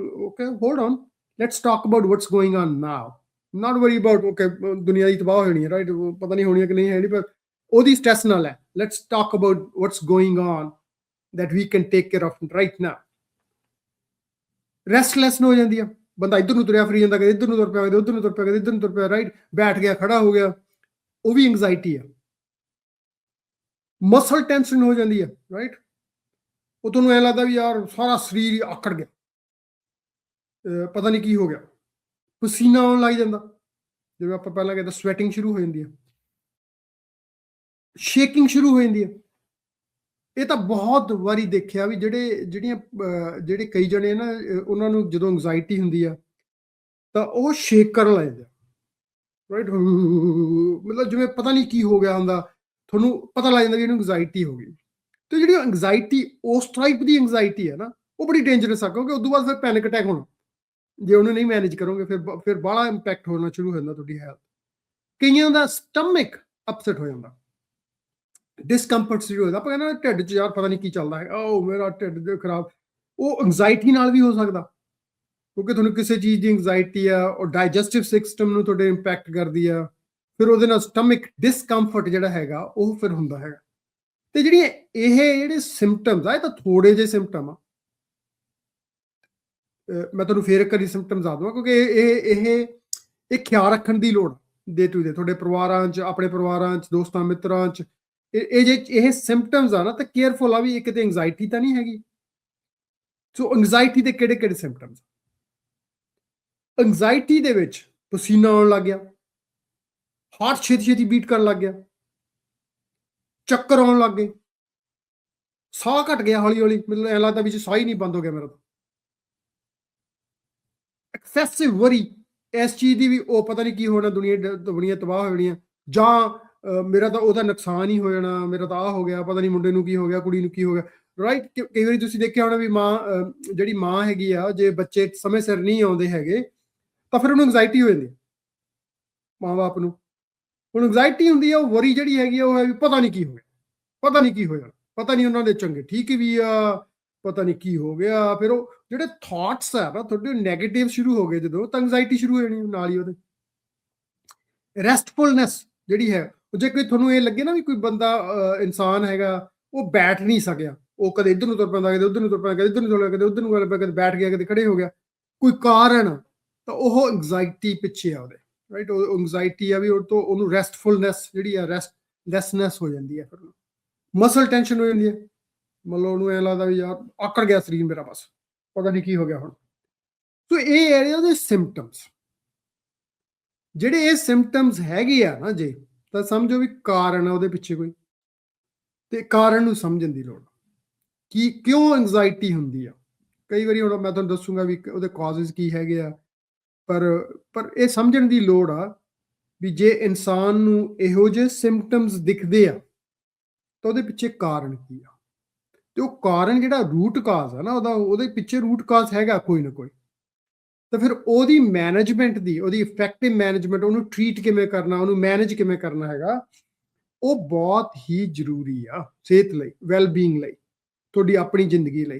okay hold on, let's talk about what's going on now, not worry about okay ਦੁਨੀਆ ਦੀ ਤਬਾਹ ਹੋ ਜਾਣੀ ਹੈ, ਰਾਈਟ, ਪਤਾ ਨਹੀਂ ਹੋਣੀ ਹੈ ਕਿ ਨਹੀਂ ਹੈ ਨਹੀਂ, ਪਰ ਉਹਦੀ ਸਟ੍ਰੈਸ ਨਾਲ ਹੈ। Let's talk about what's going on that we can take care of right now. Restless ਹੋ ਜਾਂਦੀ ਆ, ਬੰਦਾ ਇੱਧਰ ਨੂੰ ਤੁਰਿਆ ਫਿਰੀ ਜਾਂਦਾ, ਕਦੇ ਇੱਧਰ ਨੂੰ ਤੁਰ ਪਿਆ, ਕਦੇ ਉੱਧਰ ਨੂੰ ਤੁਰ ਪਿਆ, ਕਦੇ ਇੱਧਰ ਨੂੰ ਤੁਰ ਪਿਆ, ਰਾਈਟ, ਬੈਠ ਗਿਆ, ਖੜਾ ਹੋ ਗਿਆ, ਉਹ ਵੀ ਐਂਗਜ਼ਾਇਟੀ ਆ। ਮਸਲ ਟੈਂਸ਼ਨ ਹੋ ਜਾਂਦੀ ਆ, ਰਾਈਟ, ਉਹ ਤੁਹਾਨੂੰ ਐਂ ਲੱਗਦਾ ਵੀ ਯਾਰ ਸਾਰਾ ਸਰੀਰ ਹੀ ਆਕੜ ਗਿਆ, ਪਤਾ ਨਹੀਂ ਕੀ ਹੋ ਗਿਆ, ਪਸੀਨਾ ਆਉਣ ਲੱਗ ਜਾਂਦਾ, ਜਿਵੇਂ ਆਪਾਂ ਪਹਿਲਾਂ ਕਹਿੰਦੇ ਸਵੈਟਿੰਗ ਸ਼ੁਰੂ ਹੋ ਜਾਂਦੀ ਆ, ਸ਼ੇਕਿੰਗ ਸ਼ੁਰੂ ਹੋ ਜਾਂਦੀ ਆ। ਇਹ ਤਾਂ ਬਹੁਤ ਵਾਰੀ ਦੇਖਿਆ ਵੀ ਜਿਹੜੇ ਕਈ ਜਣੇ ਨਾ, ਉਹਨਾਂ ਨੂੰ ਜਦੋਂ ਐਂਗਜ਼ਾਇਟੀ ਹੁੰਦੀ ਆ ਤਾਂ ਉਹ ਸ਼ੇਕ ਕਰਨ ਲੱਗ ਜਾਂਦੇ, ਰਾਈਟ, ਮਤਲਬ ਜਿਵੇਂ ਪਤਾ ਨਹੀਂ ਕੀ ਹੋ ਗਿਆ ਹੁੰਦਾ, ਤੁਹਾਨੂੰ ਪਤਾ ਲੱਗ ਜਾਂਦਾ ਵੀ ਇਹਨੂੰ ਐਂਗਜ਼ਾਇਟੀ ਹੋ ਗਈ। ਤੇ ਜਿਹੜੀ ਐਂਗਜ਼ਾਇਟੀ ਉਸ ਟਾਈਪ ਦੀ ਐਂਗਜ਼ਾਇਟੀ ਹੈ ਨਾ, ਉਹ ਬੜੀ ਡੇਂਜਰਸ ਆ, ਕਿਉਂਕਿ ਉਦੋਂ ਬਾਅਦ ਫਿਰ ਪੈਨਿਕ ਅਟੈਕ ਹੋਣਾ, ਜੇ ਉਹਨੂੰ ਨਹੀਂ ਮੈਨੇਜ ਕਰੋਗੇ, ਫਿਰ ਬਾਹਲਾ ਇੰਪੈਕਟ ਹੋਣਾ ਸ਼ੁਰੂ ਹੋ ਜਾਂਦਾ ਤੁਹਾਡੀ ਹੈਲਥ। ਕਈਆਂ ਦਾ ਸਟਮਕ ਅਪਸੈਟ ਹੋ ਜਾਂਦਾ, ਡਿਸਕੰਫਰਟ ਸ਼ੁਰੂ ਹੋ ਜਾਂਦਾ, ਆਪਾਂ ਕਹਿੰਦੇ ਢਿੱਡ 'ਚ ਯਾਰ ਪਤਾ ਨਹੀਂ ਕੀ ਚੱਲਦਾ ਹੈ, ਉਹ ਮੇਰਾ ਢਿੱਡ ਖਰਾਬ, ਉਹ ਐਂਗਜ਼ਾਇਟੀ ਨਾਲ ਵੀ ਹੋ ਸਕਦਾ, ਕਿਉਂਕਿ ਤੁਹਾਨੂੰ ਕਿਸੇ ਚੀਜ਼ ਦੀ ਐਂਗਜ਼ਾਇਟੀ ਆ, ਉਹ ਡਾਈਜੈਸਟਿਵ ਸਿਸਟਮ ਨੂੰ ਤੁਹਾਡੇ ਇੰਪੈਕਟ ਕਰਦੀ ਆ, ਫਿਰ ਉਹਦੇ ਨਾਲ ਸਟਮਕ ਡਿਸਕੰਫਰਟ ਜਿਹੜਾ ਹੈਗਾ ਉਹ ਫਿਰ ਹੁੰਦਾ ਹੈਗਾ। ਤੇ ਜਿਹੜੇ ਸਿੰਪਟਮਸ ਆ, ਇਹ ਤਾਂ ਥੋੜੇ ਜਿਹੇ ਸਿੰਪਟਮ ਆ, ਮੈਂ ਤੁਹਾਨੂੰ ਫੇਰ ਇੱਕ ਵਾਰੀ ਸਿੰਪਟਮਸ ਦੱਸ ਦਵਾਂ, ਕਿਉਂਕਿ ਇਹ ਖਿਆਲ ਰੱਖਣ ਦੀ ਲੋੜ ਡੇ ਟੂ ਡੇ, ਤੁਹਾਡੇ ਪਰਿਵਾਰਾਂ 'ਚ, ਆਪਣੇ ਪਰਿਵਾਰਾਂ 'ਚ, ਦੋਸਤਾਂ ਮਿੱਤਰਾਂ 'ਚ, ਇਹ ਸਿੰਪਟਮਸ ਆ ਨਾ, ਤਾਂ ਕੇਅਰਫੁਲ ਆ ਵੀ ਇਹ ਕਿਤੇ ਐਂਗਜ਼ਾਇਟੀ ਤਾਂ ਨਹੀਂ ਹੈਗੀ। ਸੋ ਐਂਗਜ਼ਾਇਟੀ ਦੇ ਕਿਹੜੇ ਕਿਹੜੇ ਸਿੰਪਟਮਸ? ਐਂਗਜ਼ਾਇਟੀ ਦੇ ਵਿੱਚ ਪਸੀਨਾ ਆਉਣ ਲੱਗ ਗਿਆ, ਹਾਰਟ ਛੇਤੀ ਛੇਤੀ ਬੀਟ ਕਰਨ ਲੱਗ ਗਿਆ, ਚੱਕਰ ਆਉਣ ਲੱਗ ਗਏ, ਸਾਹ ਘਟ ਗਿਆ ਹੌਲੀ ਹੌਲੀ, ਮਤਲਬ ਐਂ ਲੱਗਦਾ ਵੀ ਸਾਹ ਹੀ ਨਹੀਂ ਬੰਦ ਹੋ ਗਿਆ ਮੇਰਾ ਤਾਂ। ਐਕਸੈਸਿਵ ਵਰੀ, ਇਸ ਚੀਜ਼ ਦੀ ਵੀ, ਉਹ ਪਤਾ ਨਹੀਂ ਕੀ ਹੋਣਾ, ਦੁਨੀਆ ਤਬਾਹ ਹੋ ਜਾਣੀ ਆ, ਜਾਂ ਮੇਰਾ ਤਾਂ ਉਹਦਾ ਨੁਕਸਾਨ ਹੀ ਹੋ ਜਾਣਾ, ਮੇਰਾ ਤਾਂ ਆਹ ਹੋ ਗਿਆ, ਪਤਾ ਨਹੀਂ ਮੁੰਡੇ ਨੂੰ ਕੀ ਹੋ ਗਿਆ, ਕੁੜੀ ਨੂੰ ਕੀ ਹੋ ਗਿਆ, ਰਾਈਟ। ਕਈ ਵਾਰੀ ਤੁਸੀਂ ਦੇਖਿਆ ਹੋਣਾ ਵੀ ਜਿਹੜੀ ਮਾਂ ਹੈਗੀ ਆ, ਜੇ ਬੱਚੇ ਸਮੇਂ ਸਿਰ ਨਹੀਂ ਆਉਂਦੇ ਹੈਗੇ ਤਾਂ ਫਿਰ ਉਹਨੂੰ ਐਂਗਜ਼ਾਇਟੀ ਹੋ ਜਾਂਦੀ, ਮਾਂ ਬਾਪ ਨੂੰ। ਹੁਣ ਐਂਗਜ਼ਾਇਟੀ ਹੁੰਦੀ ਆ, ਉਹ ਵਰੀ ਜਿਹੜੀ ਹੈਗੀ ਆ, ਉਹ ਹੈ ਵੀ ਪਤਾ ਨਹੀਂ ਕੀ ਹੋ ਗਿਆ, ਪਤਾ ਨਹੀਂ ਕੀ ਹੋ ਜਾਣਾ, ਪਤਾ ਨਹੀਂ ਉਹਨਾਂ ਦੇ ਚੰਗੇ ਠੀਕ ਵੀ ਆ, ਪਤਾ ਨਹੀਂ ਕੀ ਹੋ ਗਿਆ। ਫਿਰ ਉਹ ਜਿਹੜੇ ਥਾਟਸ ਆ ਨਾ ਤੁਹਾਡੇ ਨੈਗੇਟਿਵ ਸ਼ੁਰੂ ਹੋ ਗਏ, ਜਦੋਂ ਤਾਂ ਐਂਗਜ਼ਾਇਟੀ ਸ਼ੁਰੂ ਹੋ ਜਾਣੀ ਨਾਲ ਹੀ ਉਹਦੇ। ਰੈਸਟਫੁਲਨੈਸ ਜਿਹੜੀ ਹੈ, ਜੇ ਕੋਈ ਤੁਹਾਨੂੰ ਇਹ ਲੱਗੇ ਨਾ ਵੀ ਕੋਈ ਬੰਦਾ ਇਨਸਾਨ ਹੈਗਾ, ਉਹ ਬੈਠ ਨਹੀਂ ਸਕਿਆ, ਉਹ ਕਦੇ ਇੱਧਰ ਨੂੰ ਤੁਰ ਪੈਂਦਾ, ਕਦੇ ਉੱਧਰ ਨੂੰ ਤੁਰ ਪੈਂਦਾ, ਕਦੇ ਇੱਧਰ ਨੂੰ ਤੁਰ, ਕਦੇ ਉੱਧਰ ਨੂੰ ਗੱਲ ਪਿਆ, ਕਦੇ ਬੈਠ ਗਿਆ, ਕਦੇ ਖੜੇ ਹੋ ਗਿਆ, ਕੋਈ ਕਾਰਨ, ਤਾਂ ਉਹ ਐਂਗਜ਼ਾਇਟੀ ਪਿੱਛੇ ਆ ਉਹਦੇ, ਰਾਈਟ। ਉਹ ਐਂਗਜ਼ਾਇਟੀ ਆ ਵੀ ਉਹ ਤੋਂ ਉਹਨੂੰ ਰੈਸਟਫੁਲਨੈਸ ਜਿਹੜੀ ਆ, ਰੈਸਟਲੈਸਨੈਸ ਹੋ ਜਾਂਦੀ ਹੈ, ਫਿਰ ਮਸਲ ਟੈਨਸ਼ਨ ਹੋ ਜਾਂਦੀ ਹੈ, ਮਤਲਬ ਉਹਨੂੰ ਐਂ ਲੱਗਦਾ ਵੀ ਯਾਰ ਆਕੜ ਗਿਆ ਸਰੀਰ ਮੇਰਾ, ਬਸ ਪਤਾ ਨਹੀਂ ਕੀ ਹੋ ਗਿਆ ਹੁਣ। ਸੋ ਇਹ ਹੈ ਉਹਦੇ ਸਿੰਪਟਮਸ। ਜਿਹੜੇ ਇਹ ਸਿੰਪਟਮਸ ਹੈਗੇ ਆ ਨਾ ਜੇ, ਤਾਂ ਸਮਝੋ ਵੀ ਕਾਰਨ ਆ ਉਹਦੇ ਪਿੱਛੇ ਕੋਈ, ਤੇ ਕਾਰਨ ਨੂੰ ਸਮਝਣ ਦੀ ਲੋੜ, ਕਿ ਕਿਉਂ ਐਂਗਜ਼ਾਇਟੀ ਹੁੰਦੀ ਆ। ਕਈ ਵਾਰੀ ਹੁਣ ਮੈਂ ਤੁਹਾਨੂੰ ਦੱਸੂਗਾ ਵੀ ਉਹਦੇ ਕਾਜ਼ਸ ਕੀ ਹੈਗੇ ਆ, ਪਰ ਇਹ ਸਮਝਣ ਦੀ ਲੋੜ ਆ ਵੀ ਜੇ ਇਨਸਾਨ ਨੂੰ ਇਹੋ ਜਿਹੇ ਸਿੰਪਟਮਸ ਦਿਖਦੇ ਆ, ਤਾਂ ਉਹਦੇ ਪਿੱਛੇ ਕਾਰਨ ਕੀ ਆ? ਤੇ ਉਹ ਕਾਰਨ ਜਿਹੜਾ ਰੂਟ ਕਾਜ਼ ਆ ਨਾ ਉਹਦੇ ਪਿੱਛੇ ਰੂਟ ਕਾਜ਼ ਹੈਗਾ ਕੋਈ ਨਾ ਕੋਈ। ਤਾਂ ਫਿਰ ਉਹਦੀ ਮੈਨੇਜਮੈਂਟ ਦੀ, ਉਹਦੀ ਇਫੈਕਟਿਵ ਮੈਨੇਜਮੈਂਟ, ਉਹਨੂੰ ਟਰੀਟ ਕਿਵੇਂ ਕਰਨਾ, ਉਹਨੂੰ ਮੈਨੇਜ ਕਿਵੇਂ ਕਰਨਾ ਹੈਗਾ, ਉਹ ਬਹੁਤ ਹੀ ਜ਼ਰੂਰੀ ਆ ਸਿਹਤ ਲਈ, ਵੈਲ ਬੀਇੰਗ ਲਈ, ਤੁਹਾਡੀ ਆਪਣੀ ਜ਼ਿੰਦਗੀ ਲਈ,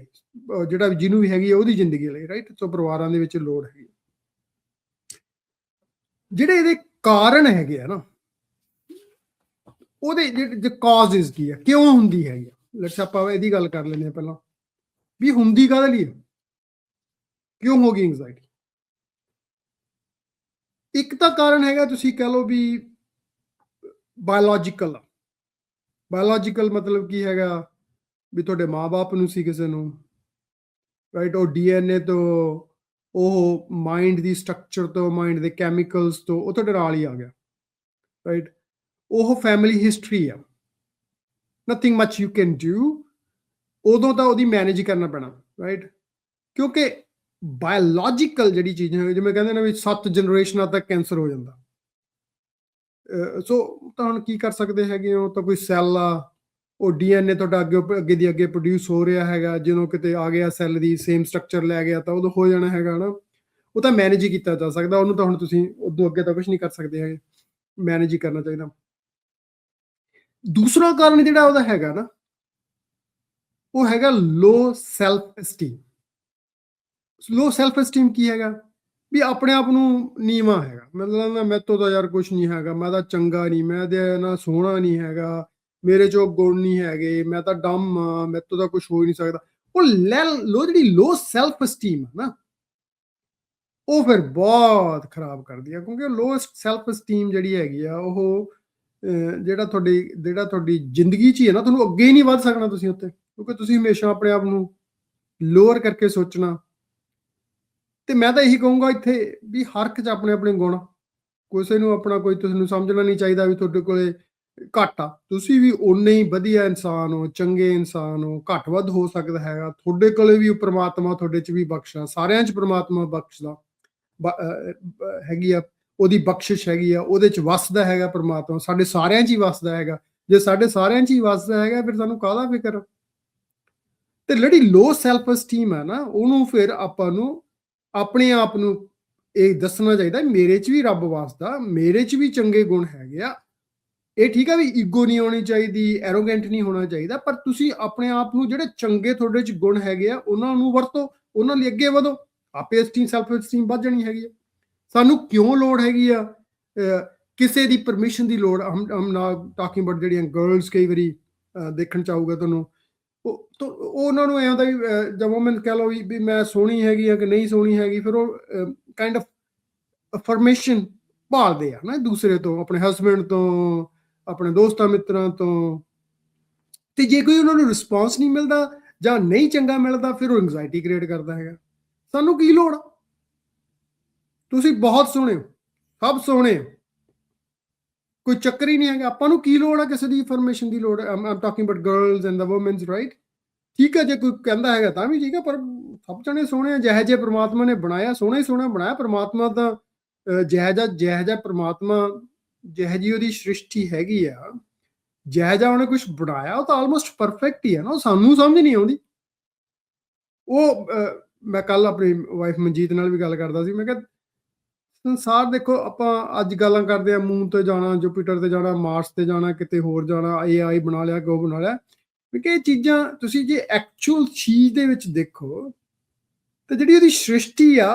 ਜਿਹੜਾ ਜਿਹਨੂੰ ਵੀ ਹੈਗੀ ਆ ਉਹਦੀ ਜ਼ਿੰਦਗੀ ਲਈ, ਰਾਈਟ? ਸੋ ਪਰਿਵਾਰਾਂ ਦੇ ਵਿੱਚ ਲੋੜ ਹੈਗੀ। ਜਿਹੜੇ ਇਹਦੇ ਕਾਰਨ ਹੈਗੇ ਆ ਨਾ, ਉਹਦੇ ਜਿਹੜੇ ਕਾਜ਼ਜ਼ ਕੀ ਆ, ਕਿਉਂ ਹੁੰਦੀ ਹੈਗੀ ਆ, ਲੈਟਸ ਆਪਾਂ ਇਹਦੀ ਗੱਲ ਕਰ ਲੈਂਦੇ ਹਾਂ ਪਹਿਲਾਂ, ਵੀ ਹੁੰਦੀ ਕਾਹਦੇ ਲਈ, ਕਿਉਂ ਹੋ ਗਈ ਐਂਗਜ਼ਾਇਟੀ? ਇੱਕ ਤਾਂ ਕਾਰਨ ਹੈਗਾ, ਤੁਸੀਂ ਕਹਿ ਲਓ ਵੀ ਬਾਇਓਲੋਜੀਕਲ। ਬਾਇਓਲੋਜੀਕਲ ਮਤਲਬ ਕੀ ਹੈਗਾ, ਵੀ ਤੁਹਾਡੇ ਮਾਂ-ਬਾਪ ਨੂੰ ਸੀ ਕਿਸੇ ਨੂੰ, ਰਾਈਟ? ਉਹ ਡੀਐਨਏ ਤੋਂ, ਉਹ ਮਾਈਂਡ ਦੀ ਸਟਰਕਚਰ ਤੋਂ, ਮਾਈਂਡ ਦੇ ਕੈਮੀਕਲਸ ਤੋਂ, ਉਹ ਤੁਹਾਡੇ ਨਾਲ ਹੀ ਆ ਗਿਆ, ਰਾਈਟ? ਉਹ ਫੈਮਿਲੀ ਹਿਸਟਰੀ ਆ, nothing much you can do. ਉਦੋਂ ਤਾਂ ਉਹਦੀ ਮੈਨੇਜ ਕਰਨਾ ਪੈਣਾ, ਰਾਈਟ? ਕਿਉਂਕਿ ਬਾਇਓਲੋਜੀਕਲ ਜਿਹੜੀ ਚੀਜ਼ਾਂ ਹੈ, ਜਿਵੇਂ ਕਹਿੰਦੇ ਨੇ ਵੀ 7 ਜਨਰੇਸ਼ਨਾਂ ਤੱਕ ਕੈਂਸਰ ਹੋ ਜਾਂਦਾ। ਸੋ ਤਾਂ ਹੁਣ ਕੀ ਕਰ ਸਕਦੇ ਹੈਗੇ ਹੋ? ਤਾਂ ਕੋਈ ਸੈੱਲ ਆ, ਉਹ ਡੀਐਨਏ ਤੁਹਾਡਾ ਅੱਗੇ ਦੀ ਅੱਗੇ ਪ੍ਰੋਡਿਊਸ ਹੋ ਰਿਹਾ ਹੈਗਾ, ਜਦੋਂ ਕਿਤੇ ਆ ਗਿਆ ਸੈੱਲ ਦੀ ਸੇਮ ਸਟਰਕਚਰ ਲੈ ਗਿਆ ਤਾਂ ਉਦੋਂ ਹੋ ਜਾਣਾ ਹੈਗਾ ਨਾ। ਉਹ ਤਾਂ ਮੈਨੇਜ ਹੀ ਕੀਤਾ ਜਾ ਸਕਦਾ, ਉਹਨੂੰ ਤਾਂ ਹੁਣ ਤੁਸੀਂ ਉਦੋਂ ਅੱਗੇ ਤਾਂ ਕੁਝ ਨਹੀਂ ਕਰ ਸਕਦੇ ਹੈਗੇ, ਮੈਨੇਜ ਹੀ ਕਰਨਾ ਚਾਹੀਦਾ। ਦੂਸਰਾ ਕਾਰਨ ਜਿਹੜਾ ਉਹਦਾ ਹੈਗਾ ਨਾ, ਉਹ ਹੈਗਾ ਲੋ ਸੈਲਫ ਐਸਟੀਮ। ਲੋ ਸੈਲਫ ਐਸਟੀਮ ਕੀ ਹੈਗਾ? ਵੀ ਆਪਣੇ ਆਪ ਨੂੰ ਨੀਵਾਂ ਹੈਗਾ, ਮਤਲਬ ਨਾ ਮੇਰੇ ਤੋਂ ਤਾਂ ਯਾਰ ਕੁਛ ਨਹੀਂ ਹੈਗਾ, ਮੈਂ ਤਾਂ ਚੰਗਾ ਨਹੀਂ, ਮੈਂ ਤੇ ਨਾ ਸੋਹਣਾ ਨਹੀਂ ਹੈਗਾ, ਮੇਰੇ 'ਚ ਉਹ ਗੁਣ ਨਹੀਂ ਹੈਗੇ, ਮੈਂ ਤਾਂ ਡੰਮ ਆ, ਮੇਰੇ ਤੋਂ ਤਾਂ ਕੁਛ ਹੋ ਹੀ ਨਹੀਂ ਸਕਦਾ। ਉਹ ਜਿਹੜੀ ਲੋ ਸੈਲਫ ਐਸਟੀਮ ਹੈ ਨਾ, ਉਹ ਫਿਰ ਬਹੁਤ ਖਰਾਬ ਕਰਦੀ ਆ, ਕਿਉਂਕਿ ਲੋ ਸੈਲਫ ਐਸਟੀਮ ਜਿਹੜੀ ਹੈਗੀ ਆ, ਉਹ ਜਿਹੜਾ ਤੁਹਾਡੀ ਜ਼ਿੰਦਗੀ 'ਚ ਹੀ ਹੈ ਨਾ, ਤੁਹਾਨੂੰ ਅੱਗੇ ਹੀ ਨਹੀਂ ਵੱਧ ਸਕਣਾ ਤੁਸੀਂ ਉੱਥੇ, ਕਿਉਂਕਿ ਤੁਸੀਂ ਹਮੇਸ਼ਾ ਆਪਣੇ ਆਪ ਨੂੰ ਲੋਅਰ ਕਰਕੇ ਸੋਚਣਾ। ਤੇ ਮੈਂ ਤਾਂ ਇਹੀ ਕਹੂੰਗਾ ਇੱਥੇ ਵੀ ਹਰ ਇੱਕ 'ਚ ਆਪਣੇ ਆਪਣੇ ਗੁਣ, ਕਿਸੇ ਨੂੰ ਆਪਣਾ ਕੋਈ ਤੁਹਾਨੂੰ ਸਮਝਣਾ ਨਹੀਂ ਚਾਹੀਦਾ ਵੀ ਤੁਹਾਡੇ ਕੋਲੇ ਘੱਟ ਆ, ਤੁਸੀਂ ਵੀ ਓਨੇ ਹੀ ਵਧੀਆ ਇਨਸਾਨ ਹੋ, ਚੰਗੇ ਇਨਸਾਨ ਹੋ, ਘੱਟ ਵੱਧ ਹੋ ਸਕਦਾ ਹੈਗਾ, ਤੁਹਾਡੇ ਕੋਲੇ ਵੀ ਪ੍ਰਮਾਤਮਾ ਤੁਹਾਡੇ 'ਚ ਵੀ ਬਖਸ਼ਾ, ਸਾਰਿਆਂ 'ਚ ਪ੍ਰਮਾਤਮਾ ਬਖਸ਼ਦਾ ਹੈਗੀ ਆ, ਉਹਦੀ ਬਖਸ਼ਿਸ਼ ਹੈਗੀ ਆ, ਉਹਦੇ 'ਚ ਵਸਦਾ ਹੈਗਾ ਪ੍ਰਮਾਤਮਾ, ਸਾਡੇ ਸਾਰਿਆਂ 'ਚ ਹੀ ਵਸਦਾ ਹੈਗਾ। ਜੇ ਸਾਡੇ ਸਾਰਿਆਂ 'ਚ ਹੀ ਵਸਦਾ ਹੈਗਾ, ਫਿਰ ਸਾਨੂੰ ਕਾਹਦਾ ਫਿਕਰ? ਤੇ ਜਿਹੜੀ ਲੋ ਸੈਲਫ ਐਸਟੀਮ ਹੈ ਨਾ, ਉਹਨੂੰ ਫਿਰ ਆਪਾਂ ਨੂੰ ਆਪਣੇ ਆਪ ਨੂੰ ਇਹ ਦੱਸਣਾ ਚਾਹੀਦਾ, ਮੇਰੇ 'ਚ ਵੀ ਰੱਬ ਵਸਦਾ, ਮੇਰੇ 'ਚ ਵੀ ਚੰਗੇ ਗੁਣ ਹੈਗੇ ਆ। ਇਹ ਠੀਕ ਆ ਵੀ ਈਗੋ ਨਹੀਂ ਹੋਣੀ ਚਾਹੀਦੀ, ਐਰੋਗੈਂਟ ਨਹੀਂ ਹੋਣਾ ਚਾਹੀਦਾ, ਪਰ ਤੁਸੀਂ ਆਪਣੇ ਆਪ ਨੂੰ ਜਿਹੜੇ ਚੰਗੇ ਤੁਹਾਡੇ 'ਚ ਗੁਣ ਹੈਗੇ ਆ, ਉਹਨਾਂ ਨੂੰ ਵਰਤੋ, ਉਹਨਾਂ ਲਈ ਅੱਗੇ ਵਧੋ, ਆਪੇ ਸੈਲਫ ਐਸਟੀਮ ਵੱਧ ਜਾਣੀ ਹੈਗੀ ਆ। ਸਾਨੂੰ ਕਿਉਂ ਲੋੜ ਹੈਗੀ ਆ ਕਿਸੇ ਦੀ ਪਰਮਿਸ਼ਨ ਦੀ ਲੋੜ? ਹਮ ਨਾਟ ਟਾਕਿੰਗ ਅਬਾਊਟ ਜਿਹੜੀਆਂ ਗਰਲਸ ਕਈ ਵਾਰੀ ਦੇਖਣ 'ਚ ਆਊਗਾ ਤੁਹਾਨੂੰ, ਉਹ ਉਹਨਾਂ ਨੂੰ ਐਂ ਹੁੰਦਾ ਵੀ ਜਾਂ ਵੂਮਨ ਕਹਿ ਲਓ ਵੀ ਮੈਂ ਸੋਹਣੀ ਹੈਗੀ ਆ ਕਿ ਨਹੀਂ ਸੋਹਣੀ ਹੈਗੀ, ਫਿਰ ਉਹ ਕਾਈਂਡ ਆਫ ਅਫਰਮੇਸ਼ਨ ਭਾਲਦੇ ਆ ਨਾ ਦੂਸਰੇ ਤੋਂ, ਆਪਣੇ ਹਸਬੈਂਡ ਤੋਂ, ਆਪਣੇ ਦੋਸਤਾਂ ਮਿੱਤਰਾਂ ਤੋਂ। ਤੇ ਜੇ ਕੋਈ ਉਹਨਾਂ ਨੂੰ ਰਿਸਪੌਂਸ ਨਹੀਂ ਮਿਲਦਾ ਜਾਂ ਨਹੀਂ ਚੰਗਾ ਮਿਲਦਾ, ਫਿਰ ਉਹ ਐਂਗਜ਼ਾਇਟੀ ਕ੍ਰੀਏਟ ਕਰਦਾ ਹੈਗਾ। ਸਾਨੂੰ ਕੀ ਲੋੜ ਆ? ਤੁਸੀਂ ਬਹੁਤ ਸੋਹਣੇ ਹੋ, ਸਭ ਸੋਹਣੇ ਹੋ, ਕੋਈ ਚੱਕਰ ਹੀ ਨਹੀਂ ਹੈਗਾ, ਆਪਾਂ ਨੂੰ ਕੀ ਲੋੜ ਆ ਕਿਸੇ ਦੀ ਇਨਫੋਰਮੇਸ਼ਨ ਦੀ ਲੋੜ? I'm talking about girls and the womans, right? ਠੀਕ ਹੈ, ਜੇ ਕੋਈ ਕਹਿੰਦਾ ਹੈਗਾ ਤਾਂ ਵੀ ਠੀਕ ਹੈ, ਪਰ ਸਭ ਜਣੇ ਸੋਹਣੇ ਆ, ਜਿਹੇ ਜਿਹੇ ਪ੍ਰਮਾਤਮਾ ਨੇ ਬਣਾਇਆ, ਸੋਹਣਾ ਹੀ ਸੋਹਣਾ ਬਣਾਇਆ ਪ੍ਰਮਾਤਮਾ ਤਾਂ। ਜਿਹੋ ਜਿਹਾ ਪ੍ਰਮਾਤਮਾ, ਜਿਹੋ ਜਿਹੀ ਉਹਦੀ ਸ੍ਰਿਸ਼ਟੀ ਹੈਗੀ ਆ, ਜਿਹੋ ਜਿਹਾ ਉਹਨੇ ਕੁਛ ਬਣਾਇਆ, ਉਹ ਤਾਂ ਆਲਮੋਸਟ ਪਰਫੈਕਟ ਹੀ ਹੈ ਨਾ, ਉਹ ਸਾਨੂੰ ਸਮਝ ਨਹੀਂ ਆਉਂਦੀ। ਉਹ ਮੈਂ ਕੱਲ ਆਪਣੀ ਵਾਈਫ ਮਨਜੀਤ ਨਾਲ ਵੀ ਗੱਲ ਕਰਦਾ ਸੀ, ਮੈਂ ਕਿਹਾ ਸੰਸਾਰ ਦੇਖੋ, ਆਪਾਂ ਅੱਜ ਗੱਲਾਂ ਕਰਦੇ ਆ ਮੂਨ ਤੇ ਜਾਣਾ, ਜੁਪੀਟਰ ਤੇ ਜਾਣਾ, ਮਾਰਸ ਤੇ ਜਾਣਾ, ਕਿਤੇ ਹੋਰ ਜਾਣਾ, AI ਬਣਾ ਲਿਆ, ਗੋ ਬਣਾ ਲਿਆ, ਕਿਉਂਕਿ ਇਹ ਚੀਜ਼ਾਂ ਤੁਸੀਂ ਜੇ ਐਕਚੁਅਲ ਚੀਜ਼ ਦੇ ਵਿੱਚ ਦੇਖੋ, ਤੇ ਜਿਹੜੀ ਉਹਦੀ ਸ੍ਰਿਸ਼ਟੀ ਆ,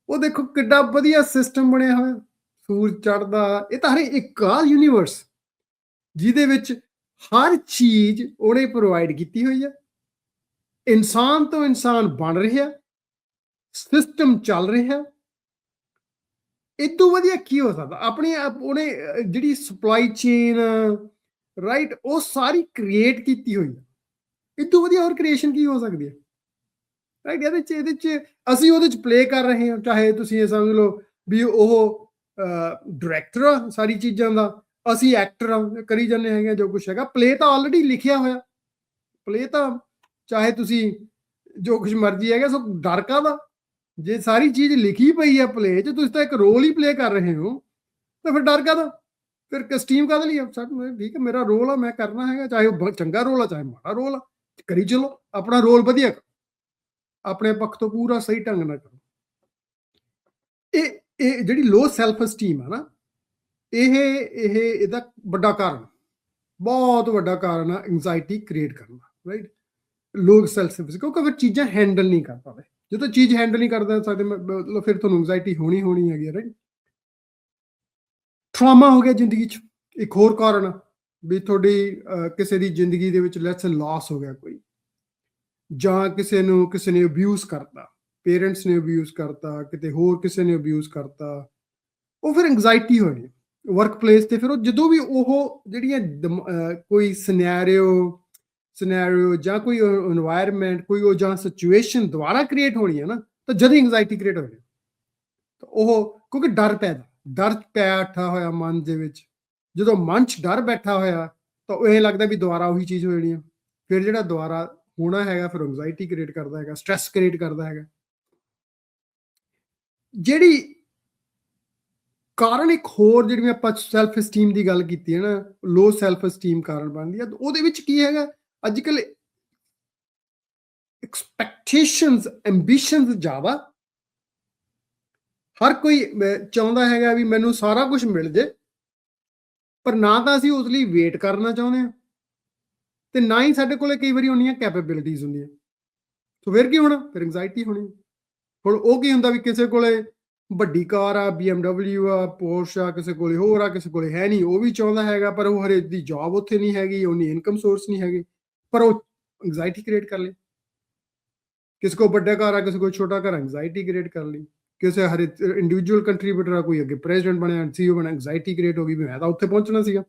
ਉਹ ਦੇਖੋ ਕਿੱਡਾ ਵਧੀਆ ਸਿਸਟਮ ਬਣਿਆ ਹੋਇਆ, ਸੂਰਜ ਚੜ੍ਹਦਾ, ਇਹ ਤਾਂ ਹਰੇ ਇੱਕ ਆ ਯੂਨੀਵਰਸ ਜਿਹਦੇ ਵਿੱਚ ਹਰ ਚੀਜ਼ ਉਹਨੇ ਪ੍ਰੋਵਾਈਡ ਕੀਤੀ ਹੋਈ ਹੈ। ਇਨਸਾਨ ਤੋਂ ਇਨਸਾਨ ਬਣ ਰਿਹਾ, ਸਿਸਟਮ ਚੱਲ ਰਿਹਾ, ਇਦੋਂ ਵਧੀਆ ਕੀ ਹੋ ਸਕਦਾ? ਆਪਣੀ ਉਹਨੇ ਜਿਹੜੀ ਸਪਲਾਈ ਚੇਨ, ਰਾਈਟ, ਉਹ ਸਾਰੀ ਕ੍ਰੀਏਟ ਕੀਤੀ ਹੋਈ ਹੈ, ਇਦੋਂ ਵਧੀਆ ਹੋਰ ਕ੍ਰੀਏਸ਼ਨ ਕੀ ਹੋ ਸਕਦੀ ਹੈ, ਰਾਈਟ? ਇਹਦੇ ਚ ਅਸੀਂ ਉਹਦੇ ਚ ਪਲੇ ਕਰ ਰਹੇ ਹਾਂ, ਚਾਹੇ ਤੁਸੀਂ ਇਹ ਸਮਝ ਲਓ ਵੀ ਉਹ ਡਾਇਰੈਕਟਰ ਆ ਸਾਰੀ ਚੀਜ਼ਾਂ ਦਾ, ਅਸੀਂ ਐਕਟਰ ਆ, ਕਰੀ ਜਾਂਦੇ ਹੈਗੇ ਜੋ ਕੁਛ ਹੈਗਾ। ਪਲੇ ਤਾਂ ਆਲਰੇਡੀ ਲਿਖਿਆ ਹੋਇਆ, ਪਲੇ ਤਾਂ ਚਾਹੇ ਤੁਸੀਂ ਜੋ ਕੁਛ ਮਰਜ਼ੀ ਹੈਗਾ, ਸੋ ਡਰ ਕਾਹਦਾ? ਜੇ ਸਾਰੀ ਚੀਜ਼ ਲਿਖੀ ਪਈ ਹੈ ਪਲੇ 'ਚ, ਤੁਸੀਂ ਤਾਂ ਇੱਕ ਰੋਲ ਹੀ ਪਲੇ ਕਰ ਰਹੇ ਹੋ, ਤਾਂ ਫਿਰ ਡਰ ਕਾਹਦਾ? ਫਿਰ ਸਟੀਮ ਕਾਹਦੇ ਲਈ ਆ? ਠੀਕ ਹੈ, ਮੇਰਾ ਰੋਲ ਆ, ਮੈਂ ਕਰਨਾ ਹੈਗਾ, ਚਾਹੇ ਉਹ ਚੰਗਾ ਰੋਲ ਆ ਚਾਹੇ ਮਾੜਾ ਰੋਲ ਆ, ਕਰੀ ਚਲੋ, ਆਪਣਾ ਰੋਲ ਵਧੀਆ ਕਰੋ, ਆਪਣੇ ਪੱਖ ਤੋਂ ਪੂਰਾ ਸਹੀ ਢੰਗ ਨਾਲ ਕਰੋ। ਇਹ ਜਿਹੜੀ ਲੋ ਸੈਲਫ ਅਸਟੀਮ ਆ ਨਾ, ਇਹਦਾ ਵੱਡਾ ਕਾਰਨ, ਬਹੁਤ ਵੱਡਾ ਕਾਰਨ ਆ ਐਂਗਜ਼ਾਇਟੀ ਕ੍ਰੀਏਟ ਕਰਨਾ, ਰਾਈਟ? ਲੋਕ ਸੈਲਫ ਕਿਉਂਕਿ ਫਿਰ ਚੀਜ਼ਾਂ ਹੈਂਡਲ ਨਹੀਂ ਕਰ ਪਾਉਂਦੇ। ਜਦੋਂ ਚੀਜ਼ ਹੈਂਡਲ ਨਹੀਂ ਕਰਦਾ ਸਕਦੇ ਮਤਲਬ ਫਿਰ ਤੁਹਾਨੂੰ ਐਂਗਜ਼ਾਇਟੀ ਹੋਣੀ ਹੈਗੀ, ਰਾਈਟ? ਟਰਾਮਾ ਹੋ ਗਿਆ ਜ਼ਿੰਦਗੀ 'ਚ, ਇੱਕ ਹੋਰ ਕਾਰਨ ਆ ਵੀ ਤੁਹਾਡੀ ਕਿਸੇ ਦੀ ਜ਼ਿੰਦਗੀ ਦੇ ਵਿੱਚ ਲੈਟਸ ਸੇ ਲਾਸ ਹੋ ਗਿਆ ਕੋਈ, ਜਾਂ ਕਿਸੇ ਨੇ ਅਬਿਊਜ਼ ਕਰਤਾ, ਪੇਰੈਂਟਸ ਨੇ ਅਬਿਊਜ਼ ਕਰਤਾ, ਕਿਤੇ ਹੋਰ ਕਿਸੇ ਨੇ ਅਬਿਊਜ਼ ਕਰਤਾ, ਉਹ ਫਿਰ ਐਂਗਜ਼ਾਇਟੀ ਹੋਣੀ ਵਰਕ ਪਲੇਸ ਤੇ। ਫਿਰ ਉਹ ਜਦੋਂ ਵੀ ਉਹ ਜਿਹੜੀਆਂ ਕੋਈ ਸਿਨੈਰੀਓ ਜਾਂ ਕੋਈ এনवायरमेंट ਕੋਈ ਉਹ ਜਾਂ ਸਿਚੁਏਸ਼ਨ ਦੁਬਾਰਾ ਕ੍ਰੀਏਟ ਹੋਣੀ ਹੈ ਨਾ, ਤਾਂ ਜਦ ਐਂਗਜ਼ਾਇਟੀ ਕ੍ਰੀਏਟ ਹੋਣੀ, ਤਾਂ ਉਹ ਕਿਉਂਕਿ ਡਰ ਬੈਠਾ ਹੋਇਆ ਮਨ ਦੇ ਵਿੱਚ, ਜਦੋਂ ਮਨ 'ਚ ਡਰ ਬੈਠਾ ਹੋਇਆ ਤਾਂ ਉਹ ਇਹ ਲੱਗਦਾ ਵੀ ਦੁਬਾਰਾ ਉਹੀ ਚੀਜ਼ ਹੋ ਜਾਣੀ ਆ। ਫਿਰ ਜਿਹੜਾ ਦੁਬਾਰਾ ਹੋਣਾ ਹੈਗਾ ਫਿਰ ਐਂਗਜ਼ਾਇਟੀ ਕ੍ਰੀਏਟ ਕਰਦਾ ਹੈਗਾ, ਸਟ੍ਰੈਸ ਕ੍ਰੀਏਟ ਕਰਦਾ ਹੈਗਾ। ਜਿਹੜੀ ਕਾਰਨ ਇੱਕ ਹੋਰ, ਜਿਹੜੀ ਆਪਾਂ ਸੈਲਫ ਅਸਟੀਮ ਦੀ ਗੱਲ ਕੀਤੀ ਹੈ ਨਾ, ਲੋ ਸੈਲਫ ਅਸਟੀਮ ਕਾਰਨ ਬਣਦੀ ਹੈ। ਉਹਦੇ ਵਿੱਚ ਕੀ ਹੈਗਾ, ਅੱਜ ਕੱਲ੍ਹ ਐਕਸਪੈਕਟੇਸ਼ਨਸ, ਐਂਬੀਸ਼ਨਸ ਜ਼ਿਆਦਾ, ਹਰ ਕੋਈ ਚਾਹੁੰਦਾ ਹੈਗਾ ਵੀ ਮੈਨੂੰ ਸਾਰਾ ਕੁਝ ਮਿਲ ਜੇ, ਪਰ ਨਾ ਤਾਂ ਅਸੀਂ ਉਸ ਲਈ ਵੇਟ ਕਰਨਾ ਚਾਹੁੰਦੇ ਹਾਂ, ਤੇ ਨਾ ਹੀ ਸਾਡੇ ਕੋਲੇ ਕਈ ਵਾਰੀ ਉਨੀਆਂ ਕੈਪੇਬਿਲਿਟੀਜ਼ ਹੁੰਦੀਆਂ। ਸੋ ਫਿਰ ਕੀ ਹੋਣਾ? ਫਿਰ ਐਂਗਜ਼ਾਇਟੀ ਹੋਣੀ। ਹੁਣ ਉਹ ਕੀ ਹੁੰਦਾ ਵੀ ਕਿਸੇ ਕੋਲੇ ਵੱਡੀ ਕਾਰ ਆ, BMW ਆ, ਪੋਰਸ਼ ਆ, ਕਿਸੇ ਕੋਲੇ ਹੋਰ ਆ, ਕਿਸੇ ਕੋਲੇ ਹੈ ਨਹੀਂ, ਉਹ ਵੀ ਚਾਹੁੰਦਾ ਹੈਗਾ, ਪਰ ਉਹ ਹਰੇ ਦੀ ਜੌਬ ਉੱਥੇ ਨਹੀਂ ਹੈਗੀ, ਉਨੀ ਇਨਕਮ ਸੋਰਸ ਨਹੀਂ ਹੈਗੀ, ਪਰ ਉਹ ਐਂਗਜ਼ਾਇਟੀ ਕ੍ਰੀਏਟ ਕਰ ਲਈ। ਕਿਸੇ ਕੋਲ ਵੱਡਾ ਘਰ ਆ, ਕਿਸੇ ਕੋਲ ਛੋਟਾ ਘਰ, ਐਂਗਜ਼ਾਇਟੀ ਕ੍ਰੀਏਟ ਕਰ ਲਈ। ਕਿਸੇ ਹਰੇ ਇੰਡੀਵਿਜੂਅਲ ਕੰਟਰੀਬਿਊਟਰ ਆ, ਕੋਈ ਅੱਗੇ ਪ੍ਰੈਜ਼ੀਡੈਂਟ ਬਣਿਆ, CEO ਬਣਿਆ, ਐਂਗਜ਼ਾਇਟੀ ਕ੍ਰੀਏਟ ਹੋ ਗਈ ਵੀ ਮੈਂ ਤਾਂ ਉੱਥੇ ਪਹੁੰਚਣਾ ਸੀਗਾ।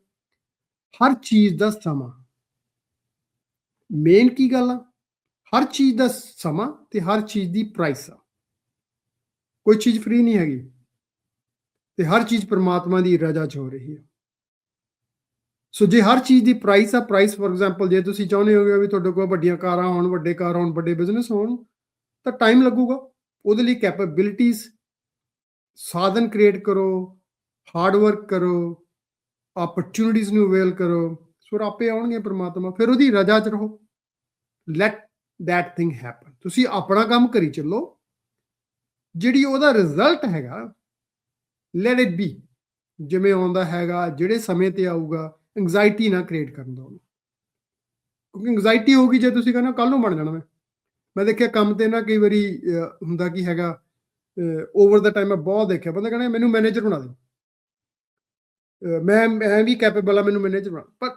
ਹਰ ਚੀਜ਼ ਦਾ ਸਮਾਂ, ਮੇਨ ਕੀ ਗੱਲ ਆ, ਹਰ ਚੀਜ਼ ਦਾ ਸਮਾਂ ਤੇ ਹਰ ਚੀਜ਼ ਦੀ ਪ੍ਰਾਈਸ ਆ। ਕੋਈ ਚੀਜ਼ ਫ੍ਰੀ ਨਹੀਂ ਹੈਗੀ, ਤੇ ਹਰ ਚੀਜ਼ ਪ੍ਰਮਾਤਮਾ ਦੀ ਰਜ਼ਾ 'ਚ ਹੋ ਰਹੀ ਹੈ। ਸੋ ਜੇ ਹਰ ਚੀਜ਼ ਦੀ ਪ੍ਰਾਈਸ ਆ, ਪ੍ਰਾਈਸ ਫੋਰ ਐਗਜ਼ਾਮਪਲ ਜੇ ਤੁਸੀਂ ਚਾਹੁੰਦੇ ਹੋਗੇ ਵੀ ਤੁਹਾਡੇ ਕੋਲ ਵੱਡੀਆਂ ਕਾਰਾਂ ਹੋਣ, ਵੱਡੇ ਕਾਰ ਹੋਣ, ਵੱਡੇ ਬਿਜ਼ਨਸ ਹੋਣ, ਤਾਂ ਟਾਈਮ ਲੱਗੂਗਾ। ਉਹਦੇ ਲਈ ਕੈਪੇਬਿਲਿਟੀਜ਼, ਸਾਧਨ ਕ੍ਰੀਏਟ ਕਰੋ, ਹਾਰਡ ਵਰਕ ਕਰੋ, ਓਪਰਚੁਨਿਟੀਜ਼ ਨੂੰ ਅਵੇਲ ਕਰੋ, ਫਿਰ ਆਪੇ ਆਉਣਗੇ ਪ੍ਰਮਾਤਮਾ। ਫਿਰ ਉਹਦੀ ਰਜ਼ਾ 'ਚ ਰਹੋ, ਲੈਟ ਦੈਟ ਥਿੰਗ ਹੈਪਨ। ਤੁਸੀਂ ਆਪਣਾ ਕੰਮ ਕਰੀ ਚੱਲੋ, ਜਿਹੜੀ ਉਹਦਾ ਰਿਜ਼ਲਟ ਹੈਗਾ ਲੈਟ ਇਟ ਬੀ, ਜਿਵੇਂ ਆਉਂਦਾ ਹੈਗਾ, ਜਿਹੜੇ ਸਮੇਂ ਤੇ ਆਊਗਾ, ਐਂਗਜ਼ਾਇਟੀ ਨਾ ਕ੍ਰੀਏਟ ਕਰਨ ਦਿਓ ਉਹਨੂੰ। ਕਿਉਂਕਿ ਐਂਗਜ਼ਾਇਟੀ ਹੋਊਗੀ ਜੇ ਤੁਸੀਂ ਕਹਿੰਦੇ ਕੱਲ ਨੂੰ ਬਣ ਜਾਣਾ। ਮੈਂ ਦੇਖਿਆ ਕੰਮ ਤੇ ਨਾ ਕਈ ਵਾਰੀ ਹੁੰਦਾ ਕੀ ਹੈਗਾ, ਓਵਰ ਦਾ ਟਾਈਮ ਮੈਂ ਬਹੁਤ ਦੇਖਿਆ, ਬੰਦਾ ਕਹਿੰਦਾ ਮੈਨੂੰ ਮੈਨੇਜਰ ਬਣਾ ਦੇ, ਮੈਂ ਵੀ ਕੈਪੇਬਲ ਆ, ਮੈਨੂੰ ਮੈਨੇਜਰ ਬਣਾ। ਪਰ